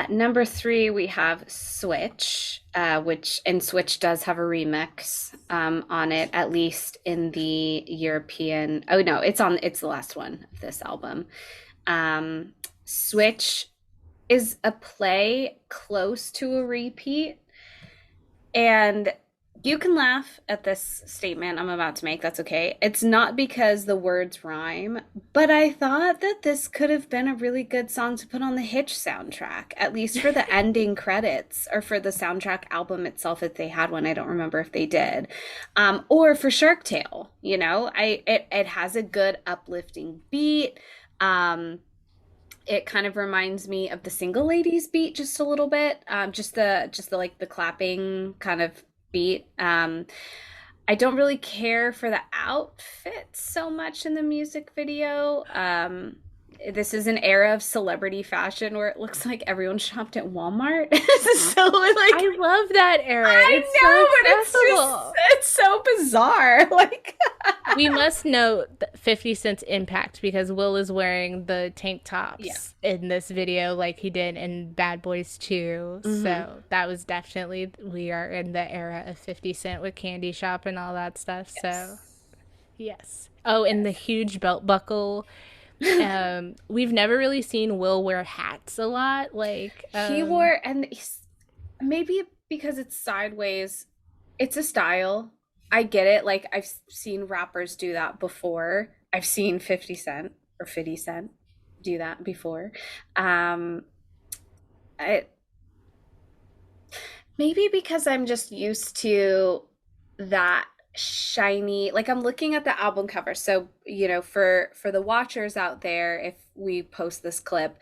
Number three, we have Switch, which and Switch does have a remix on it, at least in the European. Oh no, it's the last one of this album. Switch is a play close to a repeat. And you can laugh at this statement I'm about to make. That's okay. It's not because the words rhyme, but I thought that this could have been a really good song to put on the Hitch soundtrack, at least for the ending credits or for the soundtrack album itself if they had one. I don't remember if they did. Or for Shark Tale, you know, it has a good uplifting beat. It kind of reminds me of the Single Ladies beat just a little bit. Just the like the clapping kind of beat. I don't really care for the outfit so much in the music video. This is an era of celebrity fashion where it looks like everyone shopped at Walmart. So like I love that era. I It's know, so but accessible. it's so bizarre. Like We must note 50 Cent's impact because Will is wearing the tank yeah. tops in this video like he did in Bad Boys 2. Mm-hmm. So that was definitely, we are in the era of 50 Cent with Candy Shop and all that stuff. So, Yes. yes. Oh, and the huge belt buckle. We've never really seen Will wear hats a lot. Like, He wore, and maybe because it's sideways, it's a style. I get it. Like I've seen rappers do that before. I've seen 50 Cent or 50 Cent do that before. Um, I maybe because I'm just used to that shiny, like I'm looking at the album cover. So, you know, for the watchers out there, if we post this clip,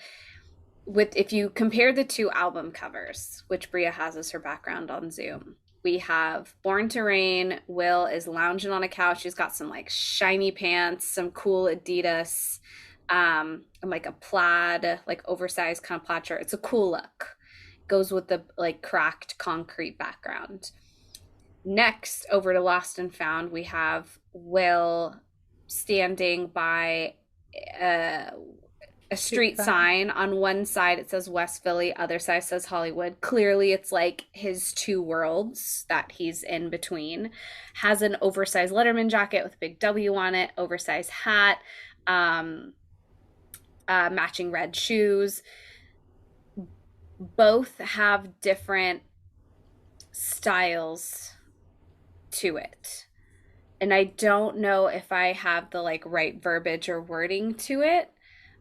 with if you compare the two album covers, which Bria has as her background on Zoom, we have Born to Rain. Will is lounging on a couch. She's got some like shiny pants, some cool Adidas, and like a plaid, like oversized kind of plaid shirt. It's a cool look. Goes with the like cracked concrete background. Next, over to Lost and Found, we have Will standing by uh, a street sign. On one side it says West Philly, other side says Hollywood. Clearly it's like his two worlds that he's in between. Has an oversized Letterman jacket with a big W on it, oversized hat, um matching red shoes. Both have different styles to it, and I don't know if I have the like right verbiage or wording to it.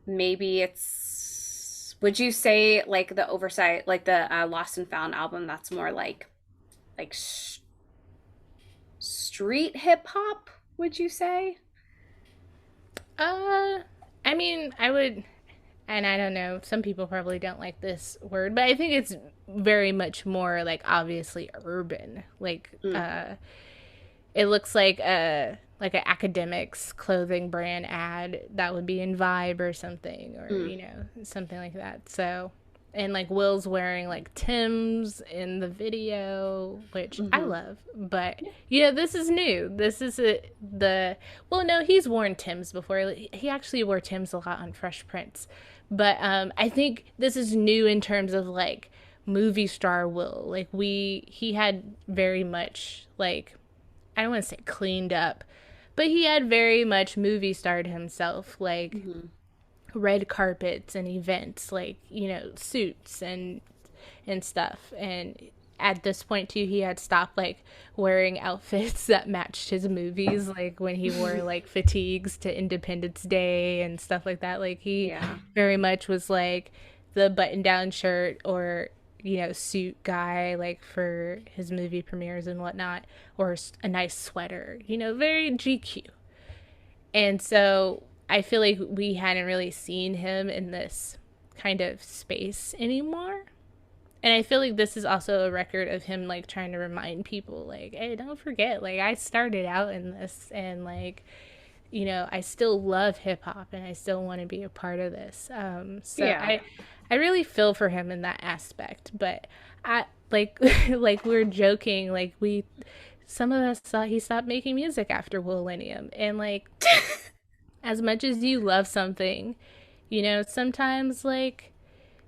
Maybe it's, would you say like the oversight, like the Lost and Found album, that's more like street hip hop? would you say? Uh, I mean, I would, and I don't know, some people probably don't like this word, but I think it's very much more like obviously urban. Like, Mm. it looks like an academics clothing brand ad that would be in Vibe or something, or Mm. you know, something like that. So, and like Will's wearing like Tim's in the video, which I Mm-hmm. love. But yeah, this is new. This is the well, no, he's worn Tim's before. He actually wore Tim's a lot on Fresh Prince, but I think this is new in terms of like movie star Will. Like he had very much like, I don't want to say cleaned up, but he had very much movie starred himself, like Mm-hmm. red carpets and events, like, you know, suits and stuff. And at this point too, he had stopped like wearing outfits that matched his movies, like when he wore like fatigues to Independence Day and stuff like that. Like he Yeah. very much was like the button down shirt or, you know, suit guy, like for his movie premieres and whatnot, or a nice sweater, you know, very GQ. And so I feel like we hadn't really seen him in this kind of space anymore. And I feel like this is also a record of him like trying to remind people like, hey, don't forget, like I started out in this, and like, you know, I still love hip hop and I still want to be a part of this. So Yeah. I really feel for him in that aspect. But I like like we are joking, like we some of us thought he stopped making music after Millennium, and like as much as you love something, you know, sometimes like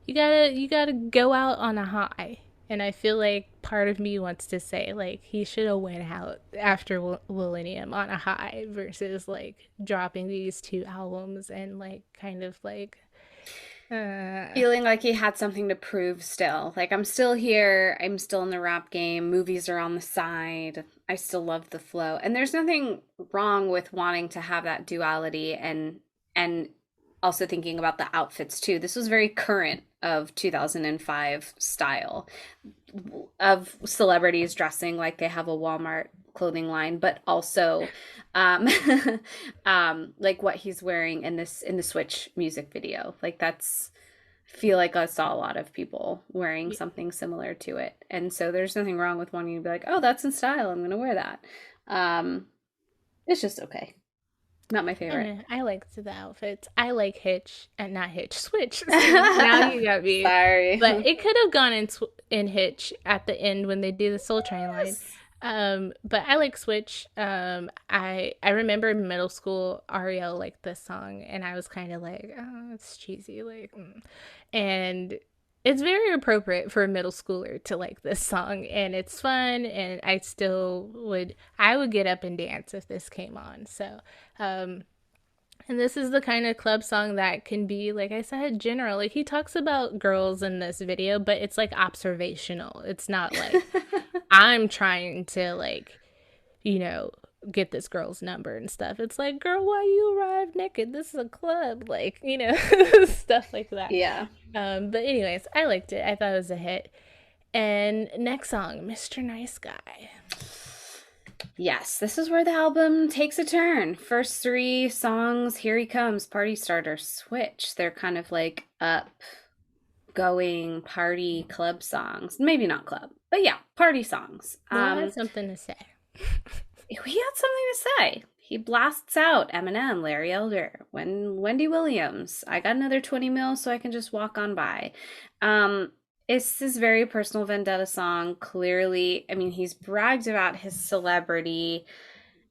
you gotta go out on a high. And I feel like part of me wants to say like he should have went out after Millennium on a high versus like dropping these two albums and like kind of like Feeling like he had something to prove still. Like, I'm still here. I'm still in the rap game. Movies are on the side. I still love the flow. And there's nothing wrong with wanting to have that duality and also thinking about the outfits too. This was very current of 2005 style of celebrities dressing like they have a Walmart clothing line, but also um like what he's wearing in the Switch music video. Like that's feel like I saw a lot of people wearing something similar to it. And so there's nothing wrong with wanting to be like, oh, that's in style. I'm gonna wear that. Um it's just okay. Not my favorite. I like the outfits. I like Hitch and not Hitch. Switch. See, now you got me. Sorry. But it could have gone in Hitch at the end when they do the Soul Train line. Yes. But I like Switch. I remember in middle school Ariel liked this song, and I was kind of like, oh, it's cheesy, like, and it's very appropriate for a middle schooler to like this song, and it's fun, and I would get up and dance if this came on. So, um, and this is the kind of club song that can be, like I said, general. Like he talks about girls in this video, but it's like observational. It's not like I'm trying to like, you know, get this girl's number and stuff. It's like, girl, why you arrived naked? This is a club, like, you know, stuff like that. Yeah. But anyways, I liked it. I thought it was a hit. And next song, Mr. Nice Guy. Yes, this is where the album takes a turn. First three songs, Here He Comes, Party Starter, Switch. They're kind of like up going party club songs. Maybe not club, but yeah, party songs. Well, I have something to say. He had something to say. He blasts out Eminem, Larry Elder, Wendy Williams. I got another 20 mil so I can just walk on by. It's this very personal vendetta song. Clearly, I mean, he's bragged about his celebrity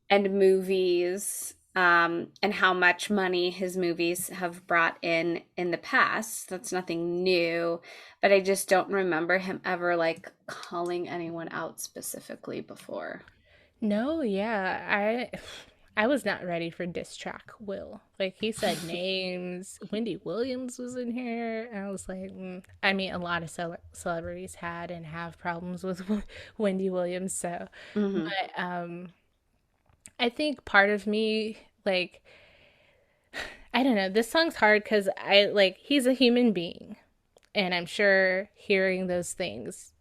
and movies, and how much money his movies have brought in the past. That's nothing new, but I just don't remember him ever like calling anyone out specifically before. No, yeah, I was not ready for diss track Will. Like he said names. Wendy Williams was in here, and I was like, I mean, a lot of celebrities had and have problems with Wendy Williams. So, Mm-hmm. but I think part of me like, I don't know. This song's hard because I like he's a human being, and I'm sure hearing those things,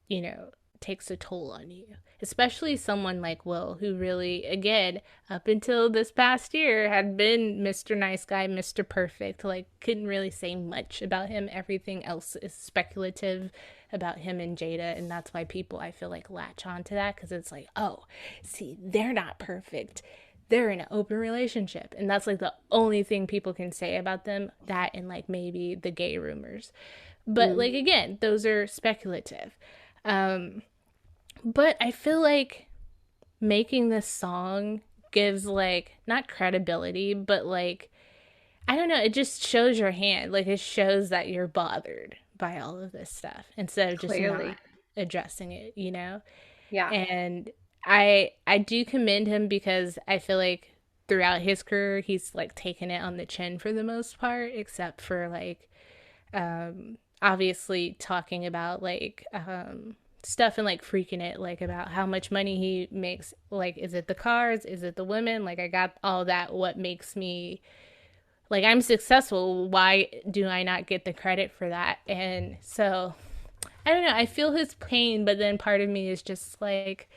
you know, takes a toll on you. Especially someone like Will, who really, again, up until this past year, had been Mr. Nice Guy, Mr. Perfect. Like, couldn't really say much about him. Everything else is speculative about him and Jada, and that's why people, I feel like, latch on to that, because it's like, oh, see, they're not perfect. They're in an open relationship. And that's, like, the only thing people can say about them, that and, like, maybe the gay rumors. But, like, again, those are speculative. But I feel like making this song gives, like, not credibility, but, like, I don't know, it just shows your hand. Like, it shows that you're bothered by all of this stuff instead of just Clearly. not addressing it, you know? Yeah. And I do commend him, because I feel like throughout his career, he's, like, taken it on the chin for the most part, except for, like, obviously talking about, like, stuff and, like, freaking it, like, about how much money he makes. Like, is it the cars? Is it the women? Like, I got all that. What makes me, like, I'm successful. Why do I not get the credit for that? And so, I don't know. I feel his pain, but then part of me is just like,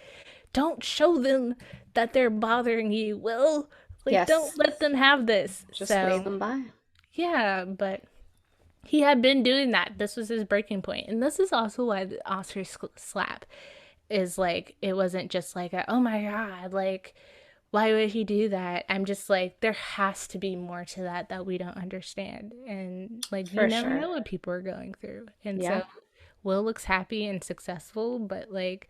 don't show them that they're bothering you, Will. Like, Yes. don't let them have this. Just lay them by. Yeah, but he had been doing that. This was his breaking point. And this is also why the Oscar slap is, like, it wasn't just like, oh my God, like, why would he do that? I'm just like, there has to be more to that we don't understand. And, like, you never know what people are going through. And so Will looks happy and successful, but, like,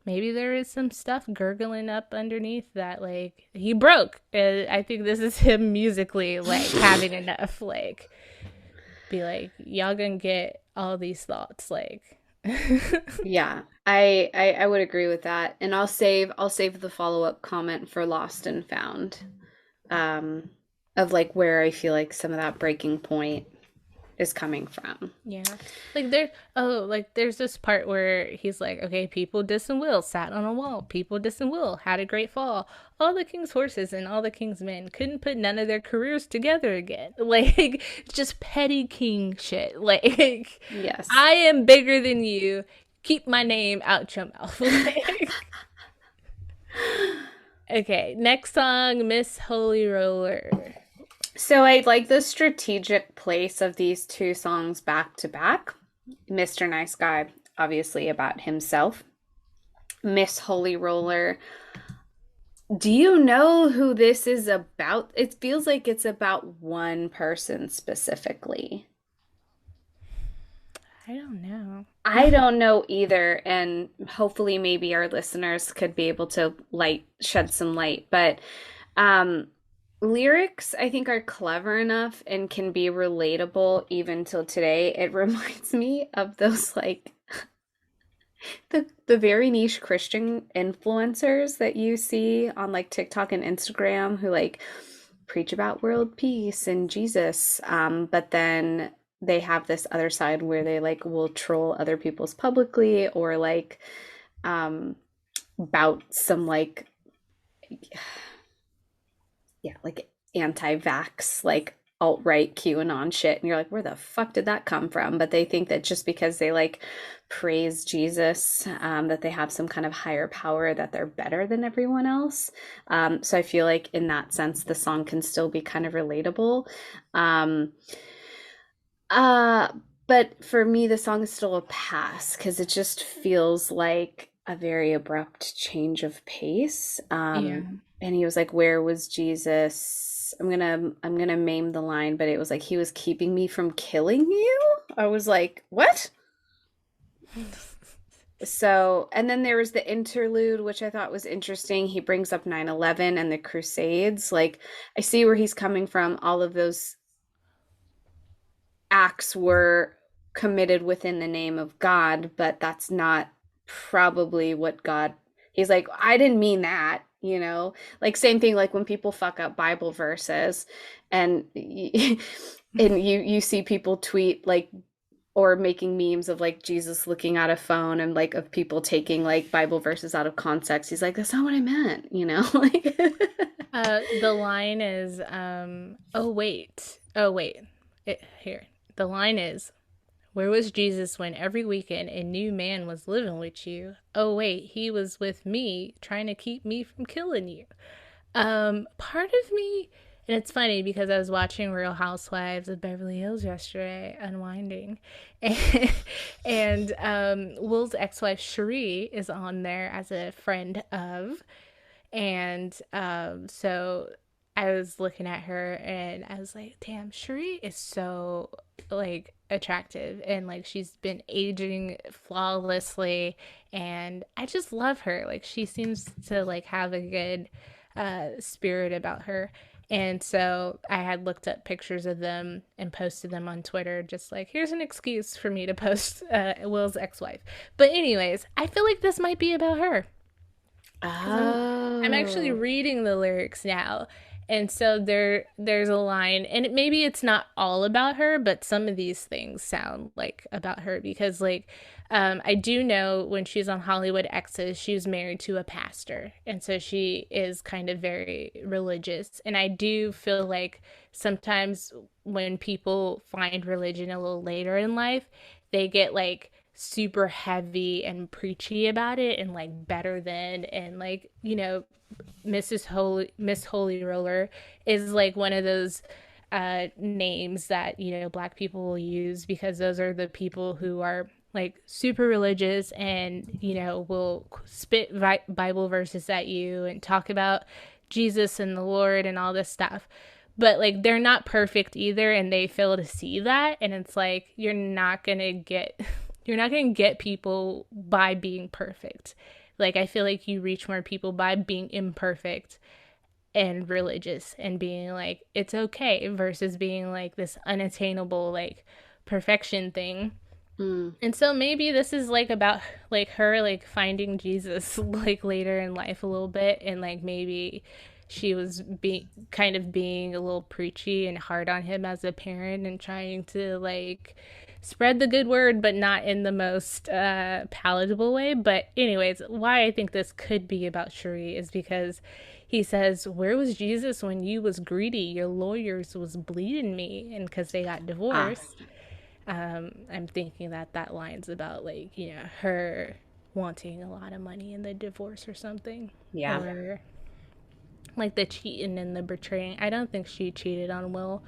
maybe there is some stuff gurgling up underneath that, like, he broke. I think this is him musically, like, having enough, like, be like, y'all gonna get all these thoughts, like. Yeah, I would agree with that, and I'll save the follow-up comment for Lost and Found, of, like, where I feel like some of that breaking point is coming from. Yeah, like, there's this part where he's like, okay, people dissing Will sat on a wall, people dissing Will had a great fall, all the king's horses and all the king's men couldn't put none of their careers together again. Like, just petty king shit. Like, Yes, I am bigger than you, keep my name out your mouth. Like, okay, next song, Miss Holy Roller. so I like the strategic place of these two songs back to back. Mr. Nice Guy, obviously about himself. Miss Holy Roller. Do you know who this is about? It feels like it's about one person specifically. I don't know. I don't know either, and hopefully maybe our listeners could be able to shed some light. But lyrics, I think, are clever enough and can be relatable even till today. It reminds me of those, like, the very niche Christian influencers that you see on, like, TikTok and Instagram, who, like, preach about world peace and Jesus, but then they have this other side where they, like, will troll other people's publicly, or, like, about some, like, yeah, like, anti-vax, like, alt-right QAnon shit, and you're like, where the fuck did that come from? But they think that just because they, like, praise Jesus, that they have some kind of higher power, that they're better than everyone else. So I feel like in that sense, the song can still be kind of relatable. But for me, the song is still a pass, because it just feels like a very abrupt change of pace. Yeah. And he was like, where was Jesus? I'm gonna maim the line, but it was like, he was keeping me from killing you. I was like, what? So, and then there was the interlude, which I thought was interesting. He brings up 9/11 and the Crusades. Like, I see where he's coming from. All of those acts were committed within the name of God, but that's not probably what God. He's like, I didn't mean that, you know? Like, same thing, like when people fuck up Bible verses, and you see people tweet, like, or making memes of, like, Jesus looking at a phone, and, like, of people taking, like, Bible verses out of context. He's like, that's not what I meant, you know? Like, the line is, oh wait, here. The line is, Where was Jesus when every weekend a new man was living with you? Oh, wait, he was with me trying to keep me from killing you. Part of me, and it's funny because I was watching Real Housewives of Beverly Hills yesterday, unwinding, and Will's ex-wife Cherie is on there as a friend of, and so I was looking at her and I was like, damn, Cherie is so like attractive and like she's been aging flawlessly and I just love her. Like she seems to like have a good spirit about her. And so I had looked up pictures of them and posted them on Twitter, just like, here's an excuse for me to post Will's ex wife. But, anyways, I feel like this might be about her. I'm actually Oh. reading the lyrics now. And so there's a line and maybe it's not all about her, but some of these things sound like about her because like I do know when she's on Hollywood Exes, she was married to a pastor. And so she is kind of very religious. And I do feel like sometimes when people find religion a little later in life, they get like super heavy and preachy about it and like better than and like Miss Holy Roller is like one of those names that black people will use because those are the people who are like super religious and will spit Bible verses at you and talk about Jesus and the Lord and all this stuff. But like they're not perfect either and they fail to see that and it's like you're not going to get people by being perfect. Like I feel like you reach more people by being imperfect and religious and being like it's okay versus being like this unattainable like perfection thing. Mm. And so maybe this is like about like her like finding Jesus like later in life a little bit and like maybe she was being a little preachy and hard on him as a parent and trying to like spread the good word but not in the most palatable way. But anyways, why I think this could be about Cherie is because he says, where was Jesus when you was greedy, your lawyers was bleeding me, and because they got Ah. divorced. I'm thinking that line's about like her wanting a lot of money in the divorce or something, Yeah. or like the cheating and the betraying. I don't think she cheated on Will.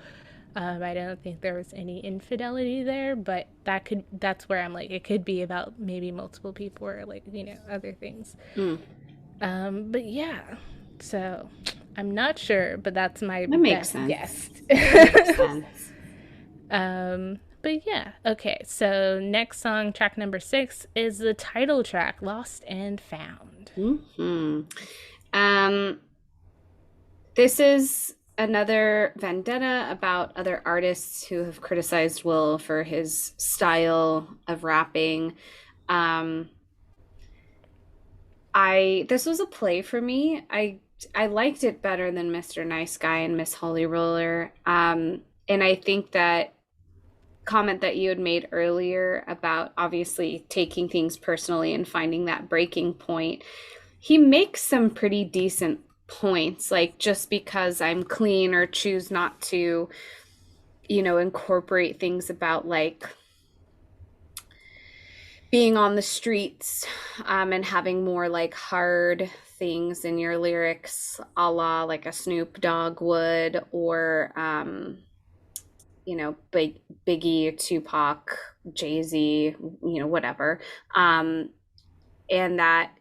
I don't think there was any infidelity there, but that's where I'm like it could be about maybe multiple people or like other things. Mm. But yeah, so I'm not sure, but that's my That makes best sense. guess. That makes sense. But yeah, okay. So next song, track number 6, is the title track, "Lost and Found." Hmm. This is another vendetta about other artists who have criticized Will for his style of rapping. This was a play for me. I liked it better than Mr. Nice Guy and Miss Holy Roller. And I think that comment that you had made earlier about obviously taking things personally and finding that breaking point, he makes some pretty decent points, like just because I'm clean or choose not to, incorporate things about like being on the streets, and having more like hard things in your lyrics, a la like a Snoop Dogg would, or Biggie, Tupac, Jay-Z, whatever. And that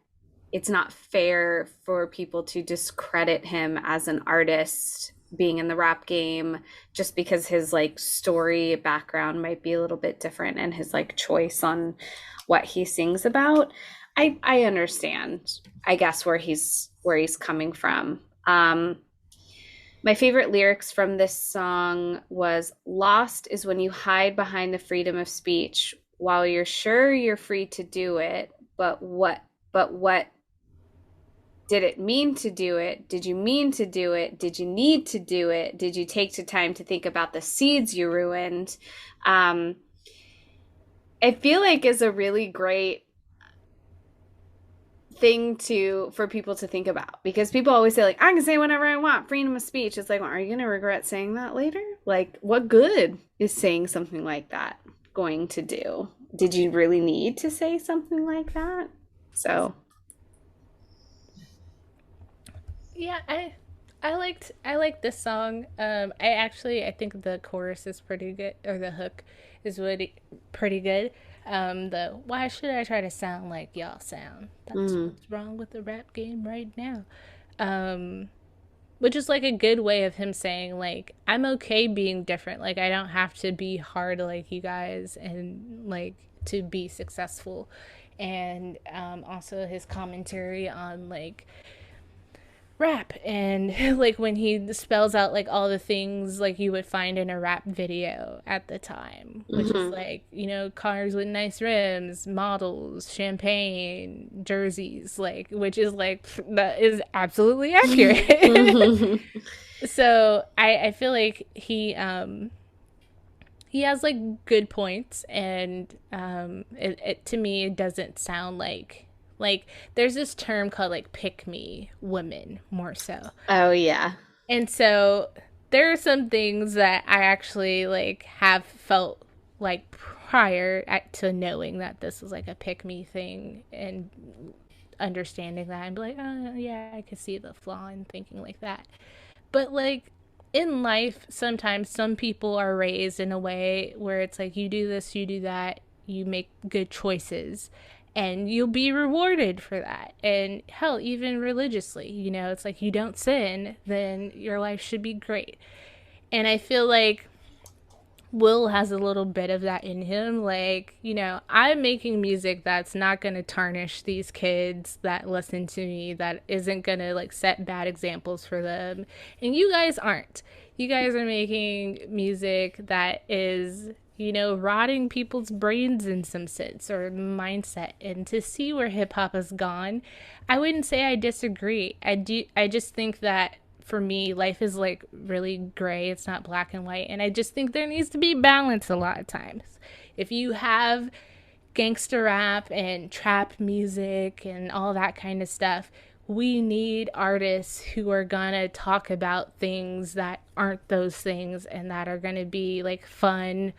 it's not fair for people to discredit him as an artist being in the rap game just because his like story background might be a little bit different and his like choice on what he sings about. I understand, I guess, where he's coming from. My favorite lyrics from this song was, "Lost is when you hide behind the freedom of speech while you're sure you're free to do it, but what did it mean to do it? Did you mean to do it? Did you need to do it? Did you take the time to think about the seeds you ruined?" I feel like is a really great thing for people to think about, because people always say like, I can say whatever I want, freedom of speech. It's like, well, are you gonna regret saying that later? Like, what good is saying something like that? going to do? Did you really need to say something like that? So, Yeah, I liked this song. I think the chorus is pretty good, or the hook is really pretty good. The why should I try to sound like y'all sound? That's mm, what's wrong with the rap game right now. Um, which is like a good way of him saying like I'm okay being different. Like I don't have to be hard like you guys and like to be successful. And also his commentary on like rap and like when he spells out like all the things like you would find in a rap video at the time, which is mhm, like, cars with nice rims, models, champagne, jerseys, like, which is like that is absolutely accurate. mhm. So I feel like he has like good points, and it to me it doesn't sound like there's this term called like pick me women more so. Oh yeah. And so there are some things that I actually like have felt like to knowing that this was like a pick me thing and understanding that and be like, oh yeah, I could see the flaw in thinking like that. But like in life, sometimes some people are raised in a way where it's like you do this, you do that, you make good choices, and you'll be rewarded for that. And hell, even religiously, it's like you don't sin, then your life should be great. And I feel like Will has a little bit of that in him. Like, I'm making music that's not going to tarnish these kids that listen to me, that isn't going to like set bad examples for them. And you guys aren't. You guys are making music that is, rotting people's brains in some sense or mindset. And to see where hip hop has gone, I wouldn't say I disagree. I just think that for me, life is like really gray. It's not black and white. And I just think there needs to be balance a lot of times. If you have gangster rap and trap music and all that kind of stuff, we need artists who are gonna talk about things that aren't those things and that are gonna be like fun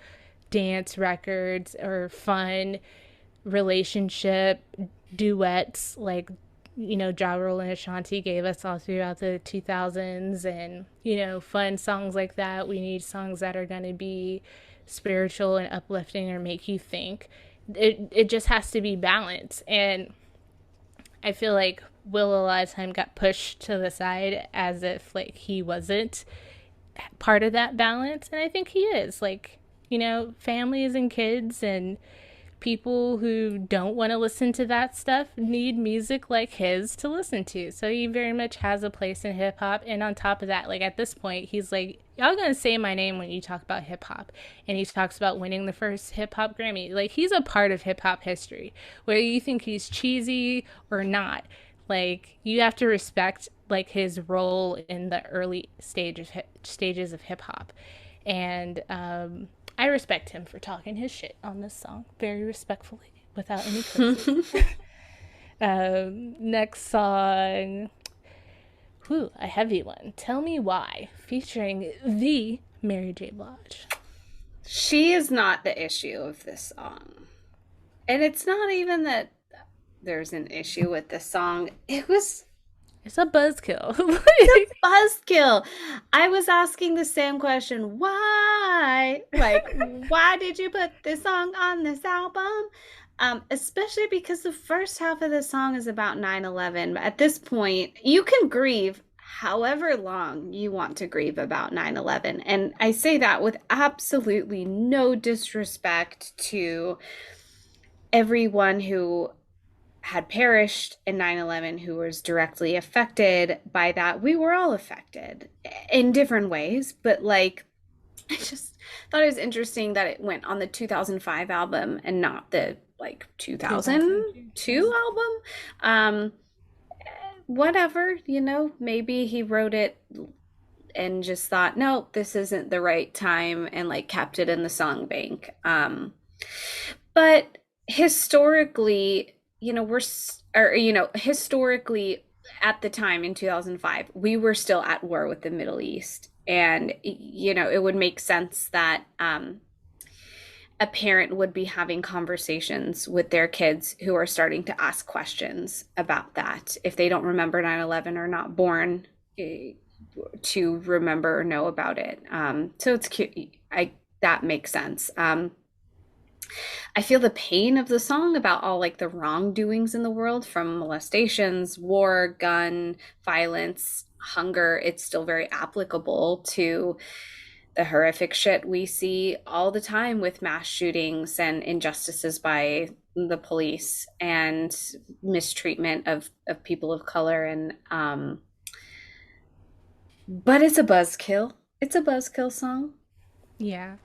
dance records or fun relationship duets like Ja Rule and Ashanti gave us all throughout the 2000s, and fun songs like that. We need songs that are going to be spiritual and uplifting or make you think. It just has to be balanced, and I feel like Will a lot of time got pushed to the side as if like he wasn't part of that balance, and I think he is. Like, families and kids and people who don't want to listen to that stuff need music like his to listen to. So he very much has a place in hip hop. And on top of that, like at this point, he's like, y'all gonna say my name when you talk about hip hop. And he talks about winning the first hip hop Grammy. Like he's a part of hip hop history. Whether you think he's cheesy or not, like you have to respect like his role in the early stages of hip hop. And I respect him for talking his shit on this song very respectfully without any criticism. Next song, whew, a heavy one. Tell Me Why, featuring the Mary J. Blige. She is not the issue of this song. And it's not even that there's an issue with this song. It's a buzzkill. It's a buzzkill. I was asking the same question. Why? Like, why did you put this song on this album? Especially because the first half of the song is about 9/11. At this point, you can grieve however long you want to grieve about 9/11. And I say that with absolutely no disrespect to everyone who had perished in 9/11, who was directly affected by that. We were all affected in different ways, but like I just thought it was interesting that it went on the 2005 album and not the like 2002 album. Um Whatever, maybe he wrote it and just thought, no, this isn't the right time, and like kept it in the song bank. But historically, historically at the time in 2005, we were still at war with the Middle East. And, it would make sense that a parent would be having conversations with their kids who are starting to ask questions about that if they don't remember 9/11 or not born, to remember or know about it. So it's cute. That makes sense. I feel the pain of the song about all like the wrongdoings in the world, from molestations, war, gun, violence, hunger. It's still very applicable to the horrific shit we see all the time with mass shootings and injustices by the police and mistreatment of people of color. And but it's a buzzkill. It's a buzzkill song. Yeah.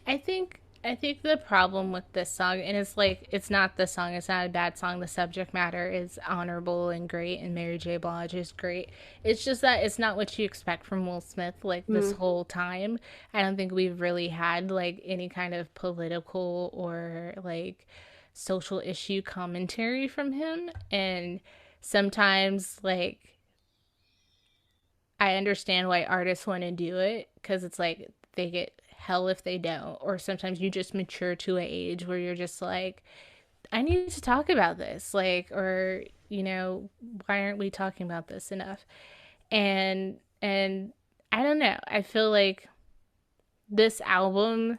I think the problem with this song, and it's like, it's not the song, it's not a bad song. The subject matter is honorable and great, and Mary J. Blige is great. It's just that it's not what you expect from Will Smith like this Mm. whole time. I don't think we've really had like any kind of political or like social issue commentary from him. And sometimes like I understand why artists want to do it, because it's like they get hell if they don't. Or sometimes you just mature to an age where you're just like, I need to talk about this. Like, or, why aren't we talking about this enough? And I don't know. I feel like this album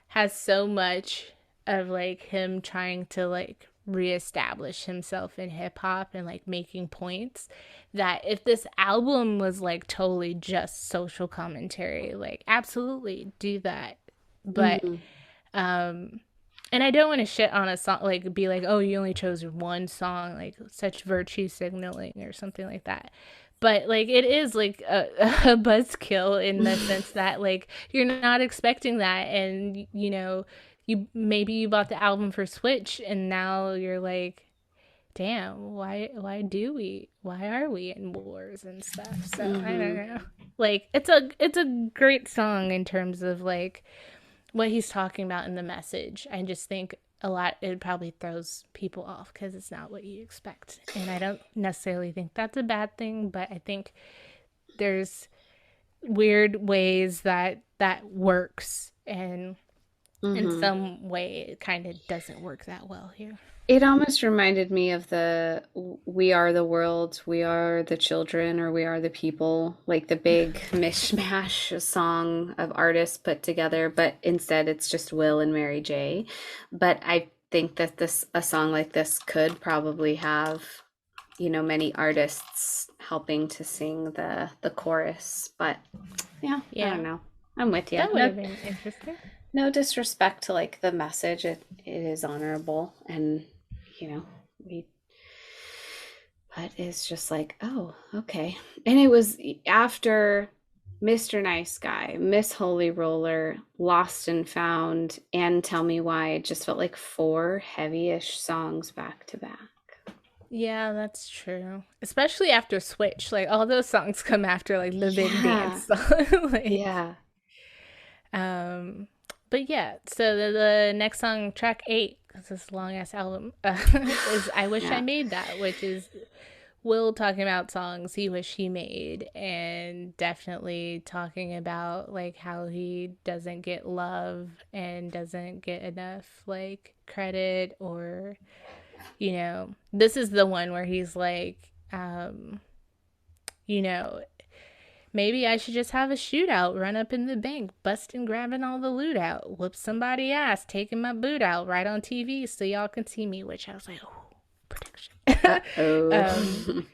has so much of like him trying to like reestablish himself in hip hop and like making points, that if this album was like totally just social commentary, like absolutely do that. But Mm-hmm. um and I don't want to shit on a song, like be like, oh, you only chose one song, like such virtue signaling or something like that. But like it is like a buzzkill in the sense that like you're not expecting that, and you maybe you bought the album for Switch, and now you're like, damn, why are we in wars and stuff? So I don't Mm-hmm. know. Like it's a great song in terms of like what he's talking about in the message. I just think a lot, it probably throws people off because it's not what you expect. And I don't necessarily think that's a bad thing, but I think there's weird ways that that works, and in Mm-hmm. some way it kind of doesn't work that well here. It almost reminded me of the "We Are the World, We Are the Children," or "We Are the People," like the big mishmash song of artists put together, but instead it's just Will and Mary J. But I think that a song like this could probably have, many artists helping to sing the chorus. But yeah, I don't Yeah, know. I'm with you. that would No, have been interesting. no disrespect to like the message. It is honorable, and we, but it's just like, oh, okay. And it was after Mr. Nice Guy, Miss Holy Roller, Lost and Found, and Tell Me Why. It just felt like four heavy-ish songs back to back. Yeah, that's true. Especially after Switch. Like all those songs come after like the big Yeah, dance song. like yeah, um but yeah, so the next song, track 8, because this long ass album, is I Wish I yeah. Made That, which is Will talking about songs he wish he made, and definitely talking about like how he doesn't get love and doesn't get enough like credit, or this is the one where he's like, you know, maybe I should just have a shootout, run up in the bank, busting, grabbing all the loot out, whoop somebody ass, taking my boot out right on TV so y'all can see me, which I was like, oh, prediction. um, Uh-oh.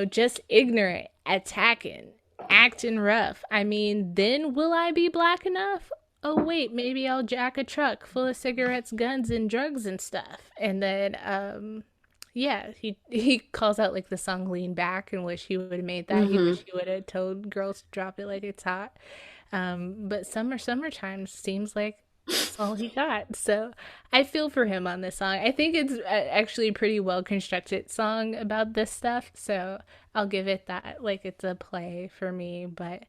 just ignorant, attacking, acting rough. I mean, then will I be black enough? Oh wait, maybe I'll jack a truck full of cigarettes, guns, and drugs and stuff. And then yeah, he calls out like the song Lean Back and wish he would have made that. He Hmm. wish he would have told girls to drop it like it's hot. But summertime seems like that's all he got. So I feel for him on this song. I think it's actually a pretty well constructed song about this stuff. So I'll give it that. Like it's a play for me. But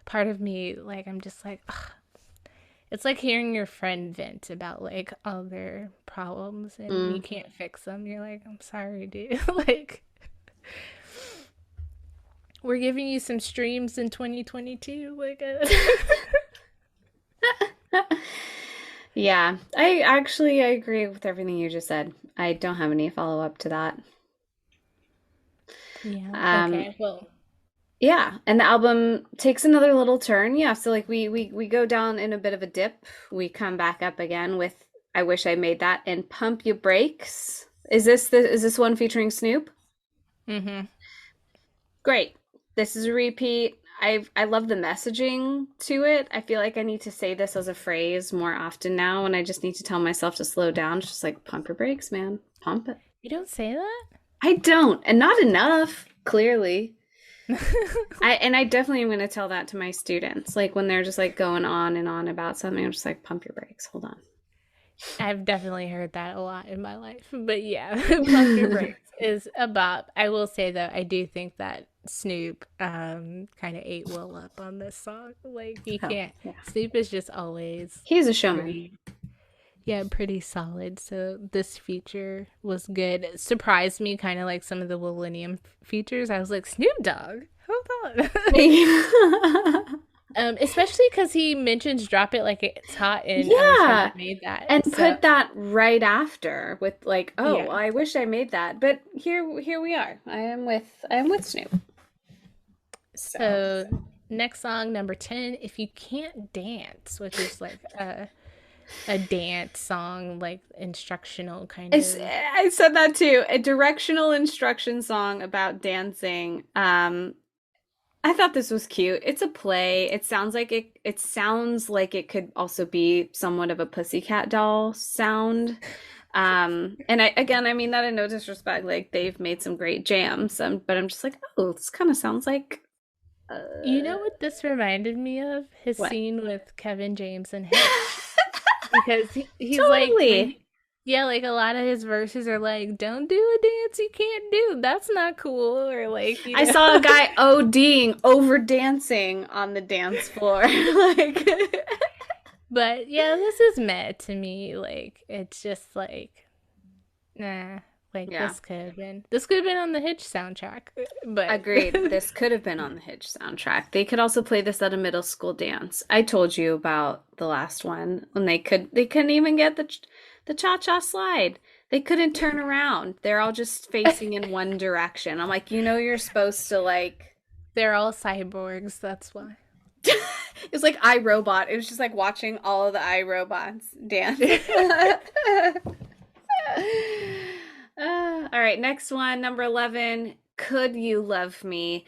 part of me, like, I'm just like, ugh. It's like hearing your friend vent about like all their problems and you Mm. can't fix them. You're like, I'm sorry, dude. like, we're giving you some streams in 2022. Like, Yeah, I agree with everything you just said. I don't have any follow up to that. Yeah. Um, Okay. Well, yeah, and the album takes another little turn. Yeah, so like we go down in a bit of a dip. We come back up again with I Wish I Made That and Pump Your Brakes. Is this one featuring Snoop? mm-hmm. Great. This is a repeat. I love the messaging to it. I feel like I need to say this as a phrase more often now, and I just need to tell myself to slow down. It's just like pump your brakes, man. Pump it. You don't say that? I don't, and not enough, clearly. I definitely am going to tell that to my students. Like when they're just like going on and on about something, I'm just like pump your brakes. Hold I've definitely heard that a lot in my life. But yeah, Pump Your on. Brakes is a bop. I will say though, I do think that Snoop kind of ate Will up on this song. Like you Oh, can't yeah. Snoop is just always He's a showman. pretty yeah, pretty solid. So this feature was good. It surprised me kind of like some of the Millennium features. I was like, Snoop Dogg, hold on. Especially because he mentions drop it like it's hot and I wish I Yeah. made that. And So put that right after with like, oh, yeah. I wish I made that. But here we are. I am with Snoop. So So next song, number 10, If You Can't Dance, which is like a dance song, like instructional kind of. I said that too. A directional instruction song about dancing. I thought this was cute. It's a play. It sounds like it could also be somewhat of a pussycat doll sound. And I mean that in no disrespect. Like they've made some great jams, but I'm just like, oh, this kind of sounds like uh, You know what this reminded me of? His what? scene with Kevin James and Hitch. Because he's like, Totally. yeah, like a lot of his verses are like, don't do a dance you can't do. That's not cool. Or like, you I know. saw a guy ODing over dancing on the dance floor. Like, But yeah, this is meh to me. Like, it's just like, nah. Like yeah, this could have been on the Hitch soundtrack. But agreed. This could have been on the Hitch soundtrack. They could also play this at a middle school dance. I told you about the last one when they couldn't even get the cha-cha slide. They couldn't turn around. They're all just facing in one direction. I'm like, you know, you're supposed to like. they're all cyborgs, that's why. It was like iRobot. It was just like watching all of the iRobots dance. All right, next one, number 11, Could You Love Me?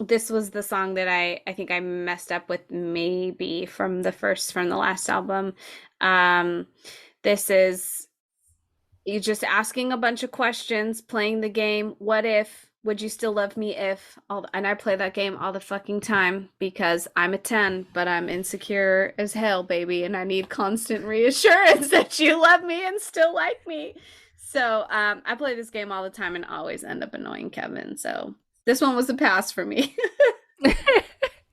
This was the song that I think I messed up with maybe from the last album. Um, this is you just asking a bunch of questions, playing the game. What if? Would you still love me if? And I play that game all the fucking time because I'm a 10, but I'm insecure as hell, baby, and I need constant reassurance that you love me and still like me. So I play this game all the time and always end up annoying Kevin. So this one was a pass for me.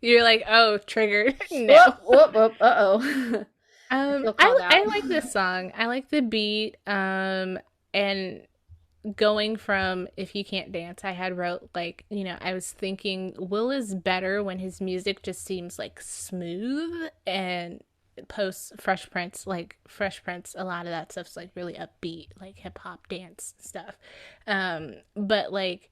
You're like, oh, triggered. No. Whoop, whoop, whoop. Uh-oh. I feel called I out. like this song. I like the beat. And going from If You Can't Dance, I had wrote like, I was thinking Will is better when his music just seems like smooth and post Fresh Prince, a lot of that stuff's like really upbeat, like hip hop dance stuff. But like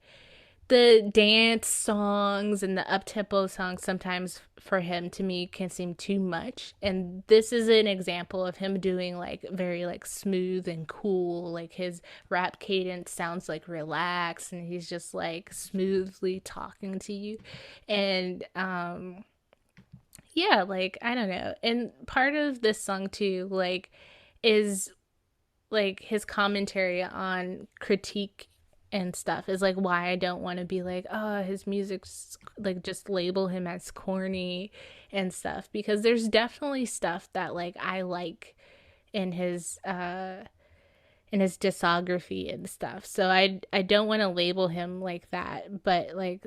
the dance songs and the up tempo songs sometimes for him to me can seem too much. And this is an example of him doing like very like smooth and cool. Like his rap cadence sounds like relaxed and he's just like smoothly talking to you. And yeah, like I don't know. And part of this song too, like, is like his commentary on critique and stuff is like why I don't want to be like, oh, his music's like just label him as corny and stuff, because there's definitely stuff that like I like in his discography and stuff. So I don't want to label him like that, but like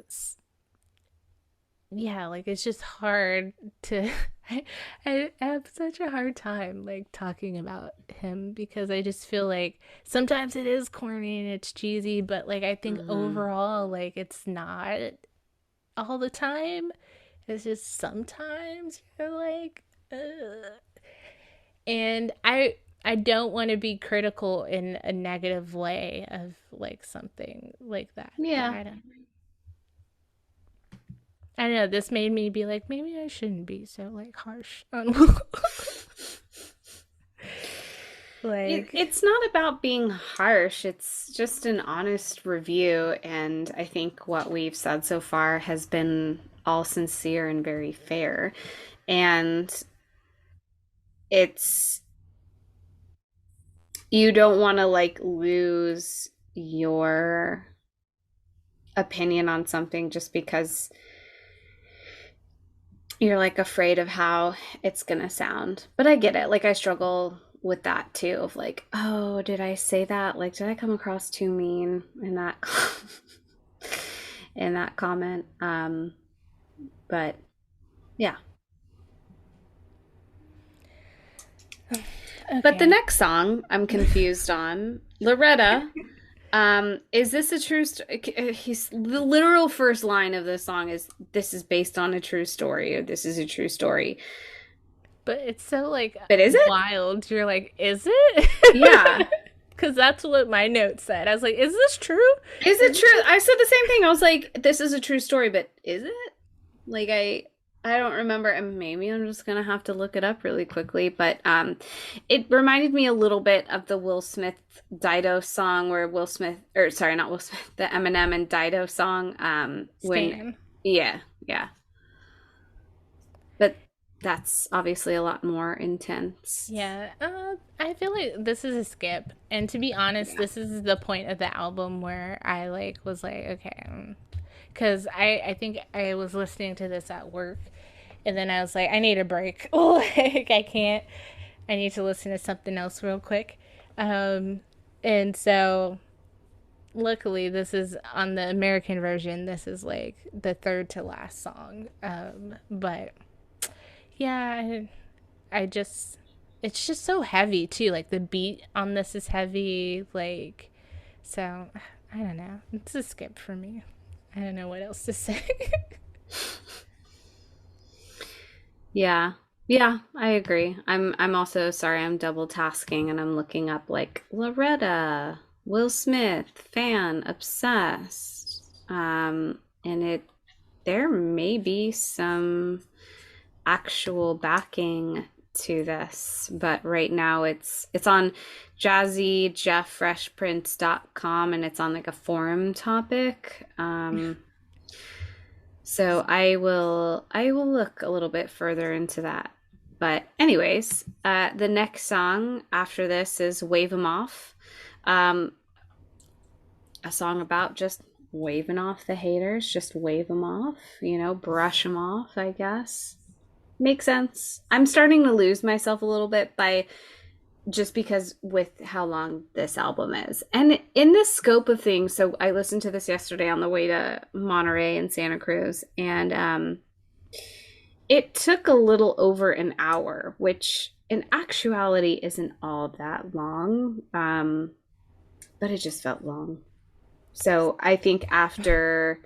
yeah, like it's just hard to I have such a hard time like talking about him because I just feel like sometimes it is corny and it's cheesy, but like I think Mhm. overall like it's not all the time. It's just sometimes you're like, ugh. And I don't want to be critical in a negative way of like something like that. But Yeah. I don't know. This made me be like, maybe I shouldn't be so like harsh on like. It's not about being harsh. It's just an honest review. And I think what we've said so far has been all sincere and very fair. And it's, you don't want to like lose your opinion on something just because you're like afraid of how it's gonna sound. But I get it. Like I struggle with that too of like, oh, did I say that? Like, did I come across too mean in that in that comment? But yeah. Okay. But the next song I'm confused on, Loretta. Is this a true he's the literal first line of the song is this is based on a true story or this is a true story. But it's so like But is it? wild. You're like, is it? Yeah. Because that's what my note said. I was like, is this true? Is it true? I said the same thing. I was like, this is a true story, but is it? Like I don't remember, and maybe I'm just gonna have to look it up really quickly, but it reminded me a little bit of the Will Smith Dido song where Will Smith, or sorry, not Will Smith, the Eminem and Dido song when yeah. But that's obviously a lot more intense. Yeah, I feel like this is a skip. And to be honest, this is the point of the album where I like was like, okay, because I think I was listening to this at work, and then I was like, I need a break. Like I can't. I need to listen to something else real quick. And so luckily this is on the American version. This is like the third to last song. But yeah, I just it's just so heavy too. Like the beat on this is heavy. Like so I don't know. It's a skip for me. I don't know what else to say. Yeah. Yeah, I agree. I'm also sorry, I'm double tasking and I'm looking up like Loretta, Will Smith, fan, obsessed. And it there may be some actual backing to this, but right now it's on Jazzy Jeff freshprince.com and it's on like a forum topic. So I will look a little bit further into that. But anyways, the next song after this is "Wave 'Em Off," um, a song about just waving off the haters, just wave them off, you know, brush them off. I guess makes sense. I'm starting to lose myself a little bit by just because with how long this album is. And in the scope of things, so I listened to this yesterday on the way to Monterey and Santa Cruz, and it took a little over an hour, which in actuality isn't all that long, but it just felt long. So I think after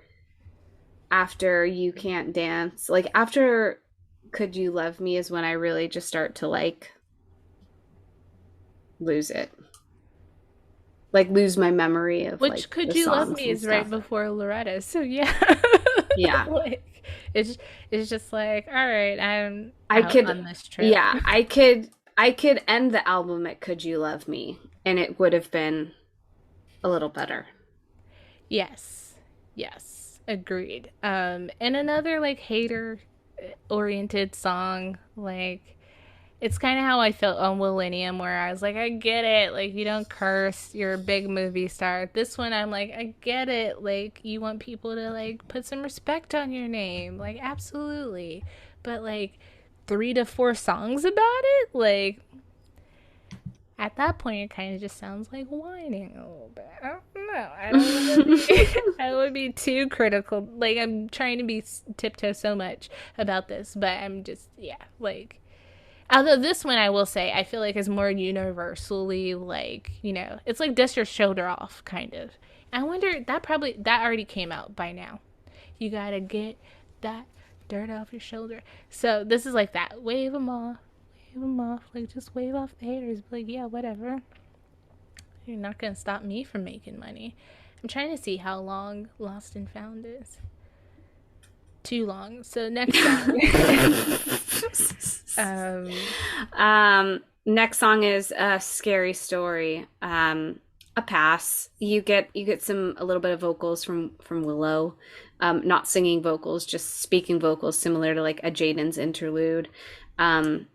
You Can't Dance, like after Could You Love Me is when I really just start to like lose it, like lose my memory of Which like Could the You Love songs Me and is right stuff. before Loretta. So yeah. Yeah. Like it's just like, all right, I'm I out could on this trip. yeah, I could end the album at Could You Love Me and it would have been a little better. Yes. Yes. Agreed. And another like hater oriented song, like it's kind of how I felt on Millennium, where I was like, I get it. Like, you don't curse. You're a big movie star. This one, I'm like, I get it. Like, you want people to, like, put some respect on your name. Like, absolutely. But, like, 3 to 4 songs about it? Like, at that point, it kind of just sounds like whining a little bit. I don't know. I don't want to be, I would be too critical. Like, I'm trying to be tiptoe so much about this, but I'm just, yeah, like, although this one, I will say, I feel like is more universally like, you know, it's like dust your shoulder off, kind of. I wonder, that already came out by now. You gotta get that dirt off your shoulder. So this is like that. Wave them off, give them off. Like, just wave off the haters. Be like, yeah, whatever. You're not gonna stop me from making money. I'm trying to see how long Lost and Found is. Too long. So next song. Next song is a Scary Story. A pass. You get a little bit of vocals from Willow. Not singing vocals, just speaking vocals, similar to like a Jaden's interlude.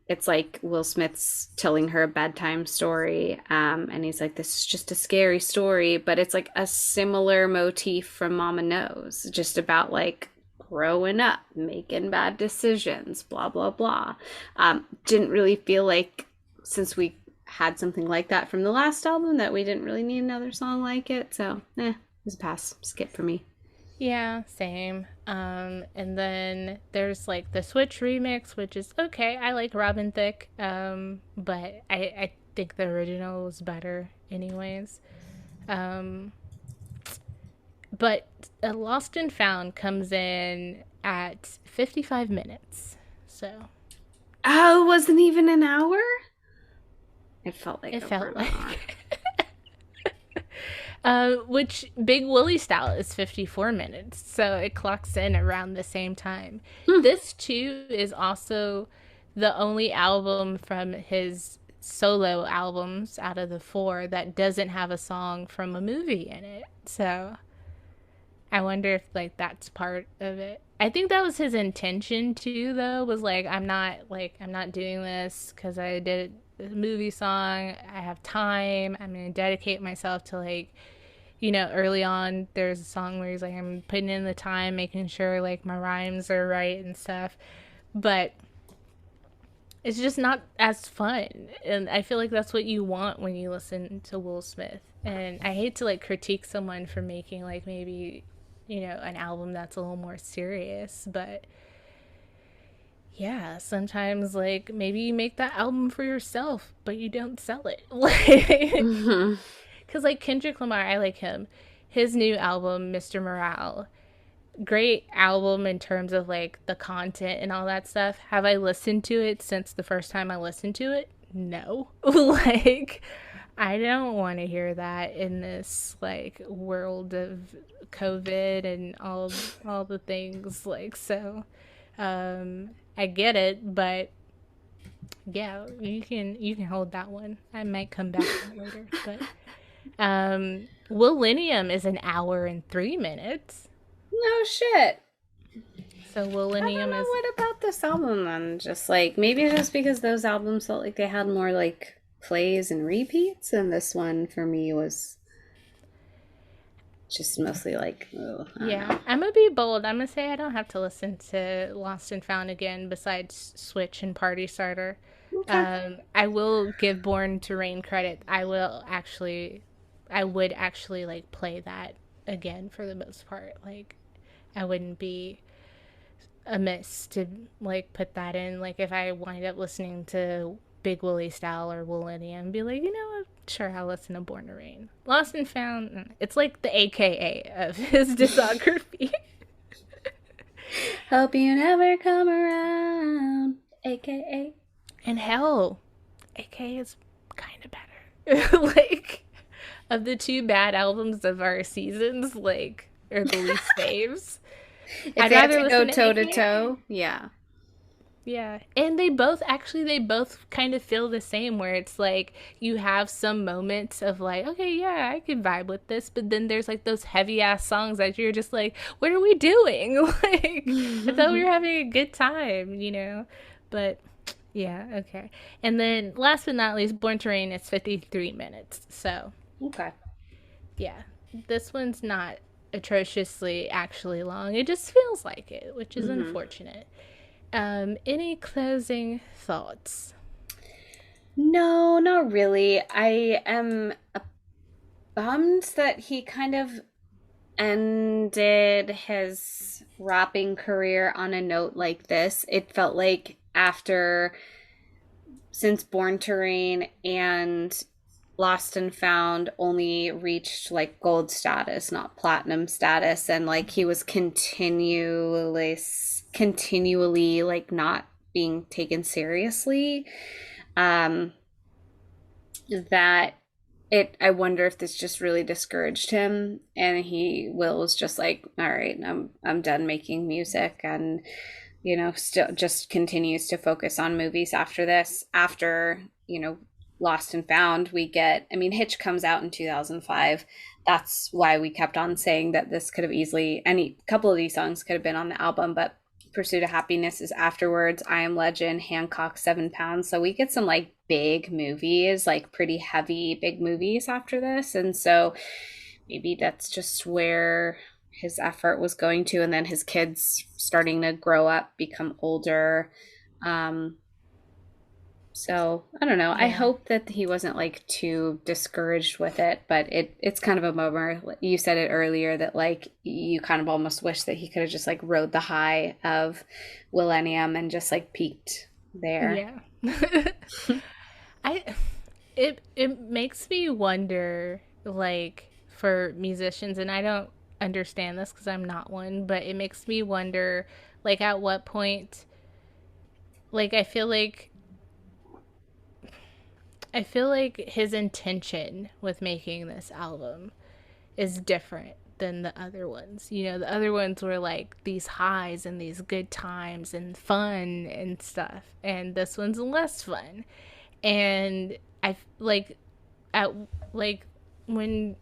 It's like Will Smith's telling her a bedtime story, and he's like, this is just a scary story, but it's like a similar motif from Mama Knows, just about like growing up, making bad decisions, blah blah blah. Didn't really feel like, since we had something like that from the last album, that we didn't really need another song like it, so it was a pass, skip for me. Yeah, same. And then there's like the Switch remix, which is okay. I like Robin Thicke, but I think the original was better anyways. But Lost and Found comes in at 55 minutes. So. Oh, it wasn't even an hour? It felt like which Big Willie style is 54 minutes, so it clocks in around the same time. This too is also the only album from his solo albums out of the 4 that doesn't have a song from a movie in it. So I wonder if like that's part of it. I think that was his intention too, though, was like, I'm not doing this because I did a movie song. I have time. I'm going to dedicate myself to like, you know, early on there's a song where he's like, I'm putting in the time, making sure like my rhymes are right and stuff. But it's just not as fun. And I feel like that's what you want when you listen to Will Smith. And I hate to like critique someone for making like maybe, you know, an album that's a little more serious, but yeah, sometimes like maybe you make that album for yourself, but you don't sell it. Like, because like Kendrick Lamar, I like him. His new album, Mr. Morale, great album in terms of like the content and all that stuff. Have I listened to it since the first time I listened to it? No. Like, I don't want to hear that in this like world of COVID and all the things. Like, so I get it, but yeah, you can hold that one. I might come back to that later. But Millennium is an hour and 3 minutes. No shit. So Millennium is. What about this album then? Just like, maybe just because those albums felt like they had more like plays and repeats, and this one for me was just mostly like, yeah. I'm gonna be bold. I'm gonna say I don't have to listen to Lost and Found again besides Switch and Party Starter. Okay. I will give Born to Rain credit. I would actually like play that again for the most part. Like, I wouldn't be amiss to like put that in. Like, if I wind up listening to Big Willie style or Millennium, be like, you know what? Sure, I'll listen to Born to Rain. Lost and Found, it's like the AKA of his discography. Hope you never come around, AKA. And hell, AKA is kind of better. Like, of the 2 bad albums of our seasons, like, or the least faves. If I'd rather go toe to toe, yeah. Yeah, and they both kind of feel the same, where it's like you have some moments of like, okay, yeah, I can vibe with this, but then there's like those heavy ass songs that you're just like, what are we doing? Like, I thought we were having a good time, you know? But yeah, okay. And then last but not least, Born to Rain is 53 minutes. So okay, yeah, this one's not atrociously actually long. It just feels like it, which is unfortunate. Any closing thoughts? No, not really. I am bummed that he kind of ended his rapping career on a note like this. It felt like since Born to Rain and Lost and Found only reached like gold status, not platinum status, and like he was continually like not being taken seriously. Um, that I wonder if this just really discouraged him, and Will was just like, all right, I'm done making music, and still just continues to focus on movies after this. After, Lost and Found, we get, I mean, Hitch comes out in 2005. That's why we kept on saying that this could have easily, any couple of these songs could have been on the album, but Pursuit of Happiness is afterwards. I Am Legend, Hancock, 7 Pounds. So we get some like big movies, like pretty heavy big movies after this. And so maybe that's just where his effort was going to. And then his kids starting to grow up, become older. Um, so I don't know. I Yeah. hope that he wasn't like too discouraged with it, but it's kind of a bummer. You said it earlier that like you kind of almost wish that he could have just like rode the high of Millennium and just like peaked there. Yeah. I it makes me wonder, like, for musicians, and I don't understand this because I'm not one, but it makes me wonder, like, at what point, like, I feel like his intention with making this album is different than the other ones. You know, the other ones were like these highs and these good times and fun and stuff, and this one's less fun. And I like at like when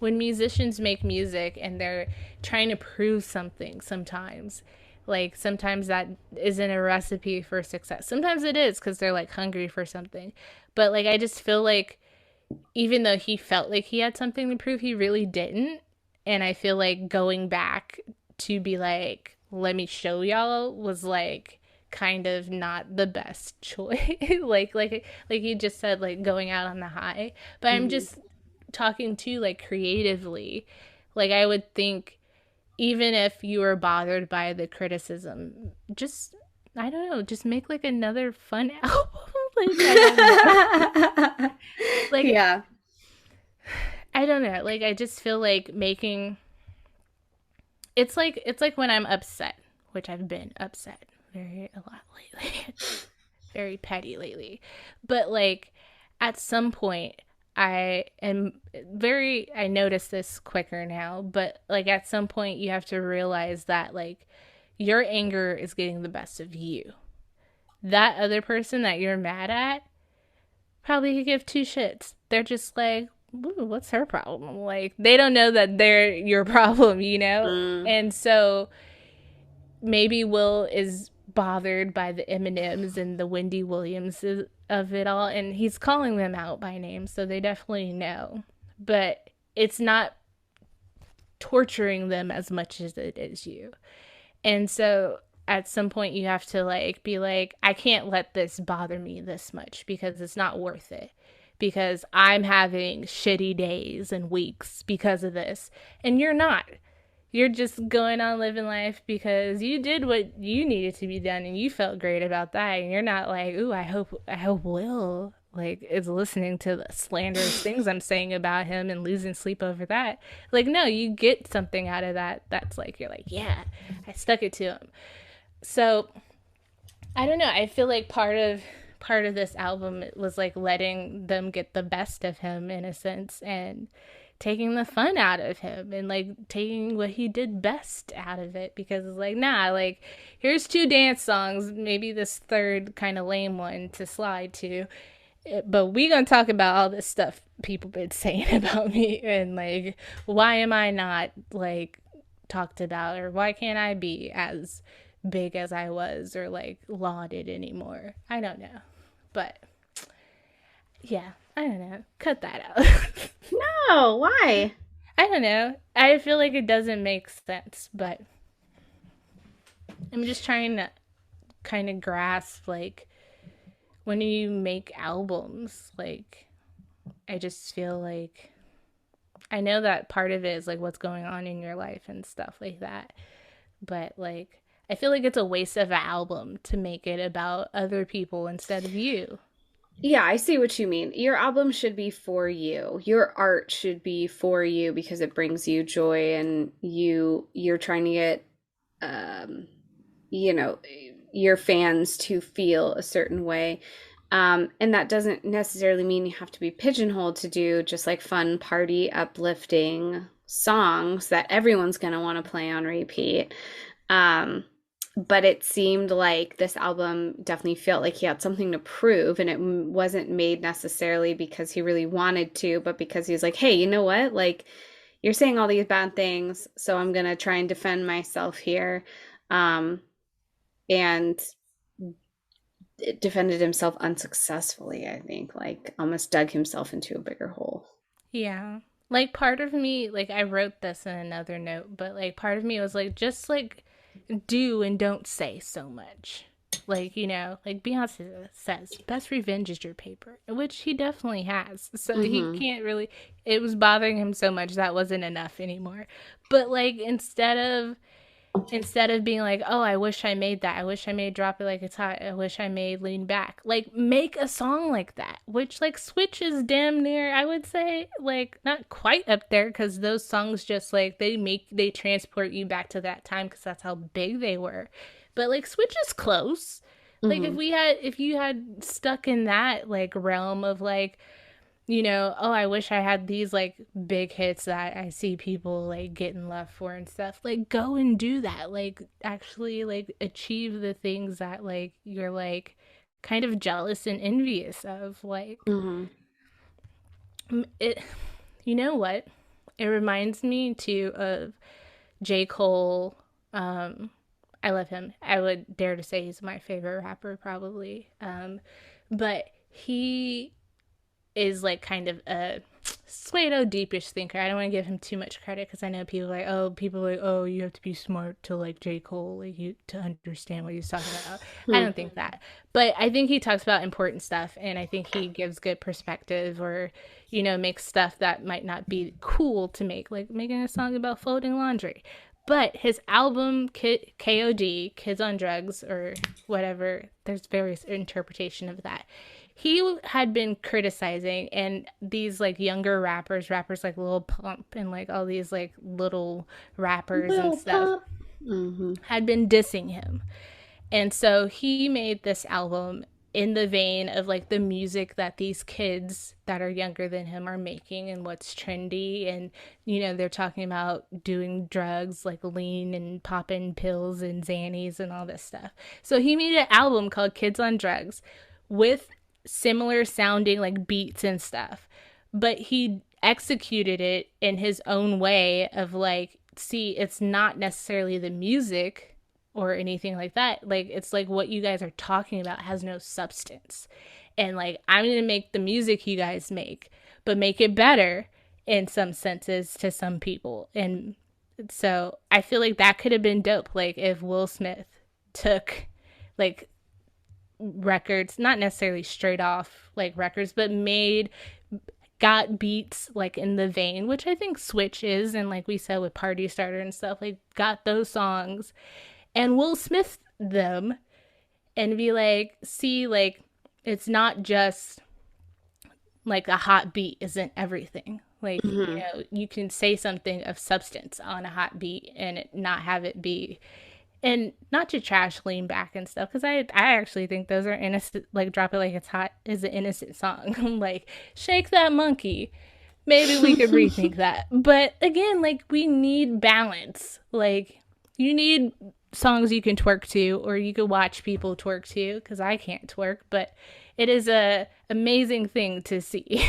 musicians make music and they're trying to prove something, sometimes that isn't a recipe for success. Sometimes it is because they're like hungry for something. But like I just feel like even though he felt like he had something to prove, he really didn't. And I feel like going back to be like, let me show y'all, was like kind of not the best choice. like you just said, like going out on the high. But I'm Mhm. just talking to like creatively. Like I would think even if you were bothered by the criticism, just I don't know, just make like another fun album. Like I don't know. Like Yeah. I don't know. Like I just feel like making it's like when I'm upset, which I've been upset very a lot lately. Very petty lately. But like at some point I notice this quicker now, but like at some point you have to realize that like your anger is getting the best of you. That other person that you're mad at probably could give two shits. They're just like, ooh, what's her problem? Like they don't know that they're your problem, you know? Mm. And so maybe Will is bothered by the Eminems and the Wendy Williams of it all, and he's calling them out by name, so they definitely know. But it's not torturing them as much as it is you. And so at some point you have to like be like, I can't let this bother me this much because it's not worth it. Because I'm having shitty days and weeks because of this. And you're not. You're just going on living life because you did what you needed to be done and you felt great about that. And you're not like, ooh, I hope Will like is listening to the slanderous things I'm saying about him and losing sleep over that. Like, no, you get something out of that. That's like you're like, yeah, I stuck it to him. So I don't know. I feel like part of this album was like letting them get the best of him in a sense and taking the fun out of him and like taking what he did best out of it because it's like nah, like here's two dance songs, maybe this third kind of lame one to slide to, but we gonna talk about all this stuff people been saying about me and like why am I not like talked about or why can't I be as big as I was or like lauded anymore. I don't know, but yeah, I don't know, cut that out. No, why? I don't know. I feel like it doesn't make sense, but I'm just trying to kind of grasp like when you make albums, like I just feel like I know that part of it is like what's going on in your life and stuff like that. But like I feel like it's a waste of an album to make it about other people instead of you. Yeah, I see what you mean. Your album should be for you. Your art should be for you because it brings you joy, and you're trying to get um you know your fans to feel a certain way. And that doesn't necessarily mean you have to be pigeonholed to do just like fun, party, uplifting songs that everyone's going to want to play on repeat. But it seemed like this album definitely felt like he had something to prove, and it wasn't made necessarily because he really wanted to, but because he's like, hey, you know what? Like, you're saying all these bad things, so I'm going to try and defend myself here. And defended himself unsuccessfully, I think, like almost dug himself into a bigger hole. Yeah. Like part of me, like I wrote this in another note, but like part of me was like, just like do and don't say so much. Like, you know, like Beyonce says, best revenge is your paper, which he definitely has. So he can't really, it was bothering him so much that wasn't enough anymore. But like, instead of being like, oh, I wish I made that, I wish I made Drop It Like It's Hot, I wish I made Lean Back, like make a song like that, which like Switch is damn near, I would say, like not quite up there, because those songs just like they transport you back to that time because that's how big they were. But like Switch is close. Like if you had stuck in that like realm of like, you know, oh, I wish I had these like big hits that I see people like getting love for and stuff, like go and do that, like actually like achieve the things that like you're like kind of jealous and envious of, like it, you know what, it reminds me too of J. Cole. I love him. I would dare to say he's my favorite rapper probably. But he is like kind of a pseudo deepish thinker. I don't want to give him too much credit because I know people are like, oh, you have to be smart to like J. Cole, like you to understand what he's talking about. I don't think that, but I think he talks about important stuff, and I think he gives good perspective, or you know, makes stuff that might not be cool to make, like making a song about folding laundry. But his album, KOD, Kids on Drugs, or whatever, there's various interpretation of that. He had been criticizing, and these like younger rappers like Lil Pump and like all these like little rappers and stuff had been dissing him. And so he made this album in the vein of like the music that these kids that are younger than him are making and what's trendy. And, you know, they're talking about doing drugs like lean and popping pills and Xannies and all this stuff. So he made an album called Kids on Drugs with similar sounding like beats and stuff. But he executed it in his own way of like, see, it's not necessarily the music or anything like that. Like, it's like what you guys are talking about has no substance. And like, I'm going to make the music you guys make, but make it better in some senses to some people. And so I feel like that could have been dope. Like if Will Smith took like records, not necessarily straight off like records, but got beats like in the vein, which I think Switch is, and like we said with Party Starter and stuff, like got those songs and Will Smith them and be like, see, like it's not just like a hot beat isn't everything. Like, you know, you can say something of substance on a hot beat and it not have it be, and not to trash Lean Back and stuff, because I actually think those are innocent. Like Drop It Like It's Hot is an innocent song. Like Shake That Monkey, maybe we could rethink that. But again, like we need balance. Like you need songs you can twerk to, or you could watch people twerk to, because I can't twerk, but it is a amazing thing to see.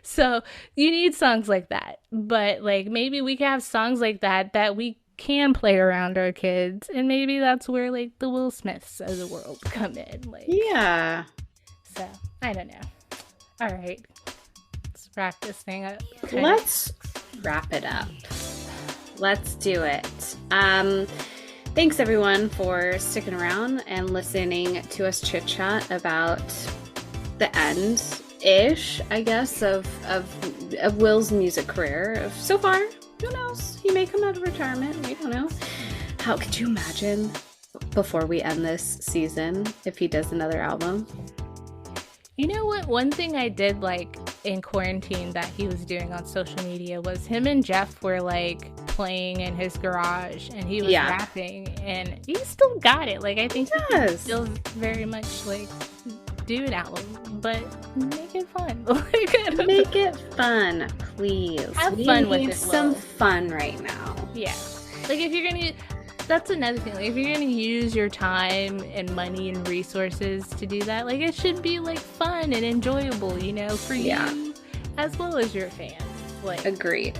So you need songs like that, but like maybe we can have songs like that we can play around our kids, and maybe that's where like the Will Smiths of the world come in. Like, yeah. So I don't know. All right, let's wrap this thing up. Let's wrap it up. Let's do it. Thanks everyone for sticking around and listening to us chit chat about the end-ish, I guess, of Will's music career. So far, who knows? He may come out of retirement. We don't know. How could you imagine before we end this season if he does another album? You know what? One thing I did like in quarantine that he was doing on social media was him and Jeff were like playing in his garage and he was rapping, and he still got it. Like I think he's still very much like do an album, but make it fun. Like, Make it fun, please. Have fun with it. Some fun right now. Yeah. Like, if you're gonna, that's another thing. Like, if you're gonna use your time and money and resources to do that, like, it should be like fun and enjoyable, you know, for you as well as your fans. Like, agreed.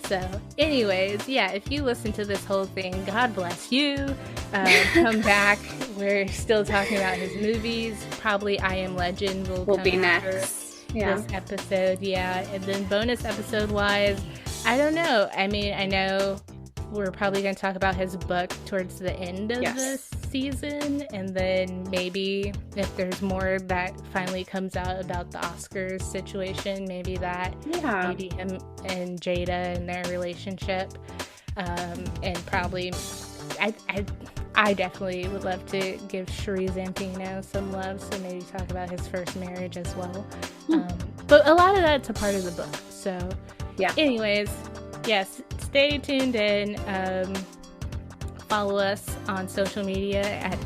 So, anyways, yeah, if you listen to this whole thing, God bless you. Come back. We're still talking about his movies. Probably I Am Legend will be come next. Yeah. this episode. Yeah. And then bonus episode wise, I don't know. I mean, I know we're probably going to talk about his book towards the end of this season. And then maybe if there's more that finally comes out about the Oscars situation, maybe that. Yeah. Maybe him and Jada and their relationship. And probably, I definitely would love to give Sheree Zampino some love. So maybe talk about his first marriage as well. But a lot of that's a part of the book. So yeah. Anyways, yes, stay tuned in. Follow us on social media at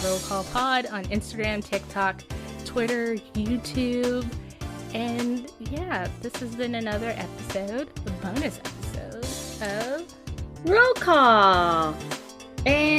Roll Call Pod on Instagram, TikTok, Twitter, YouTube. And yeah, this has been another episode, a bonus episode of Roll Call. And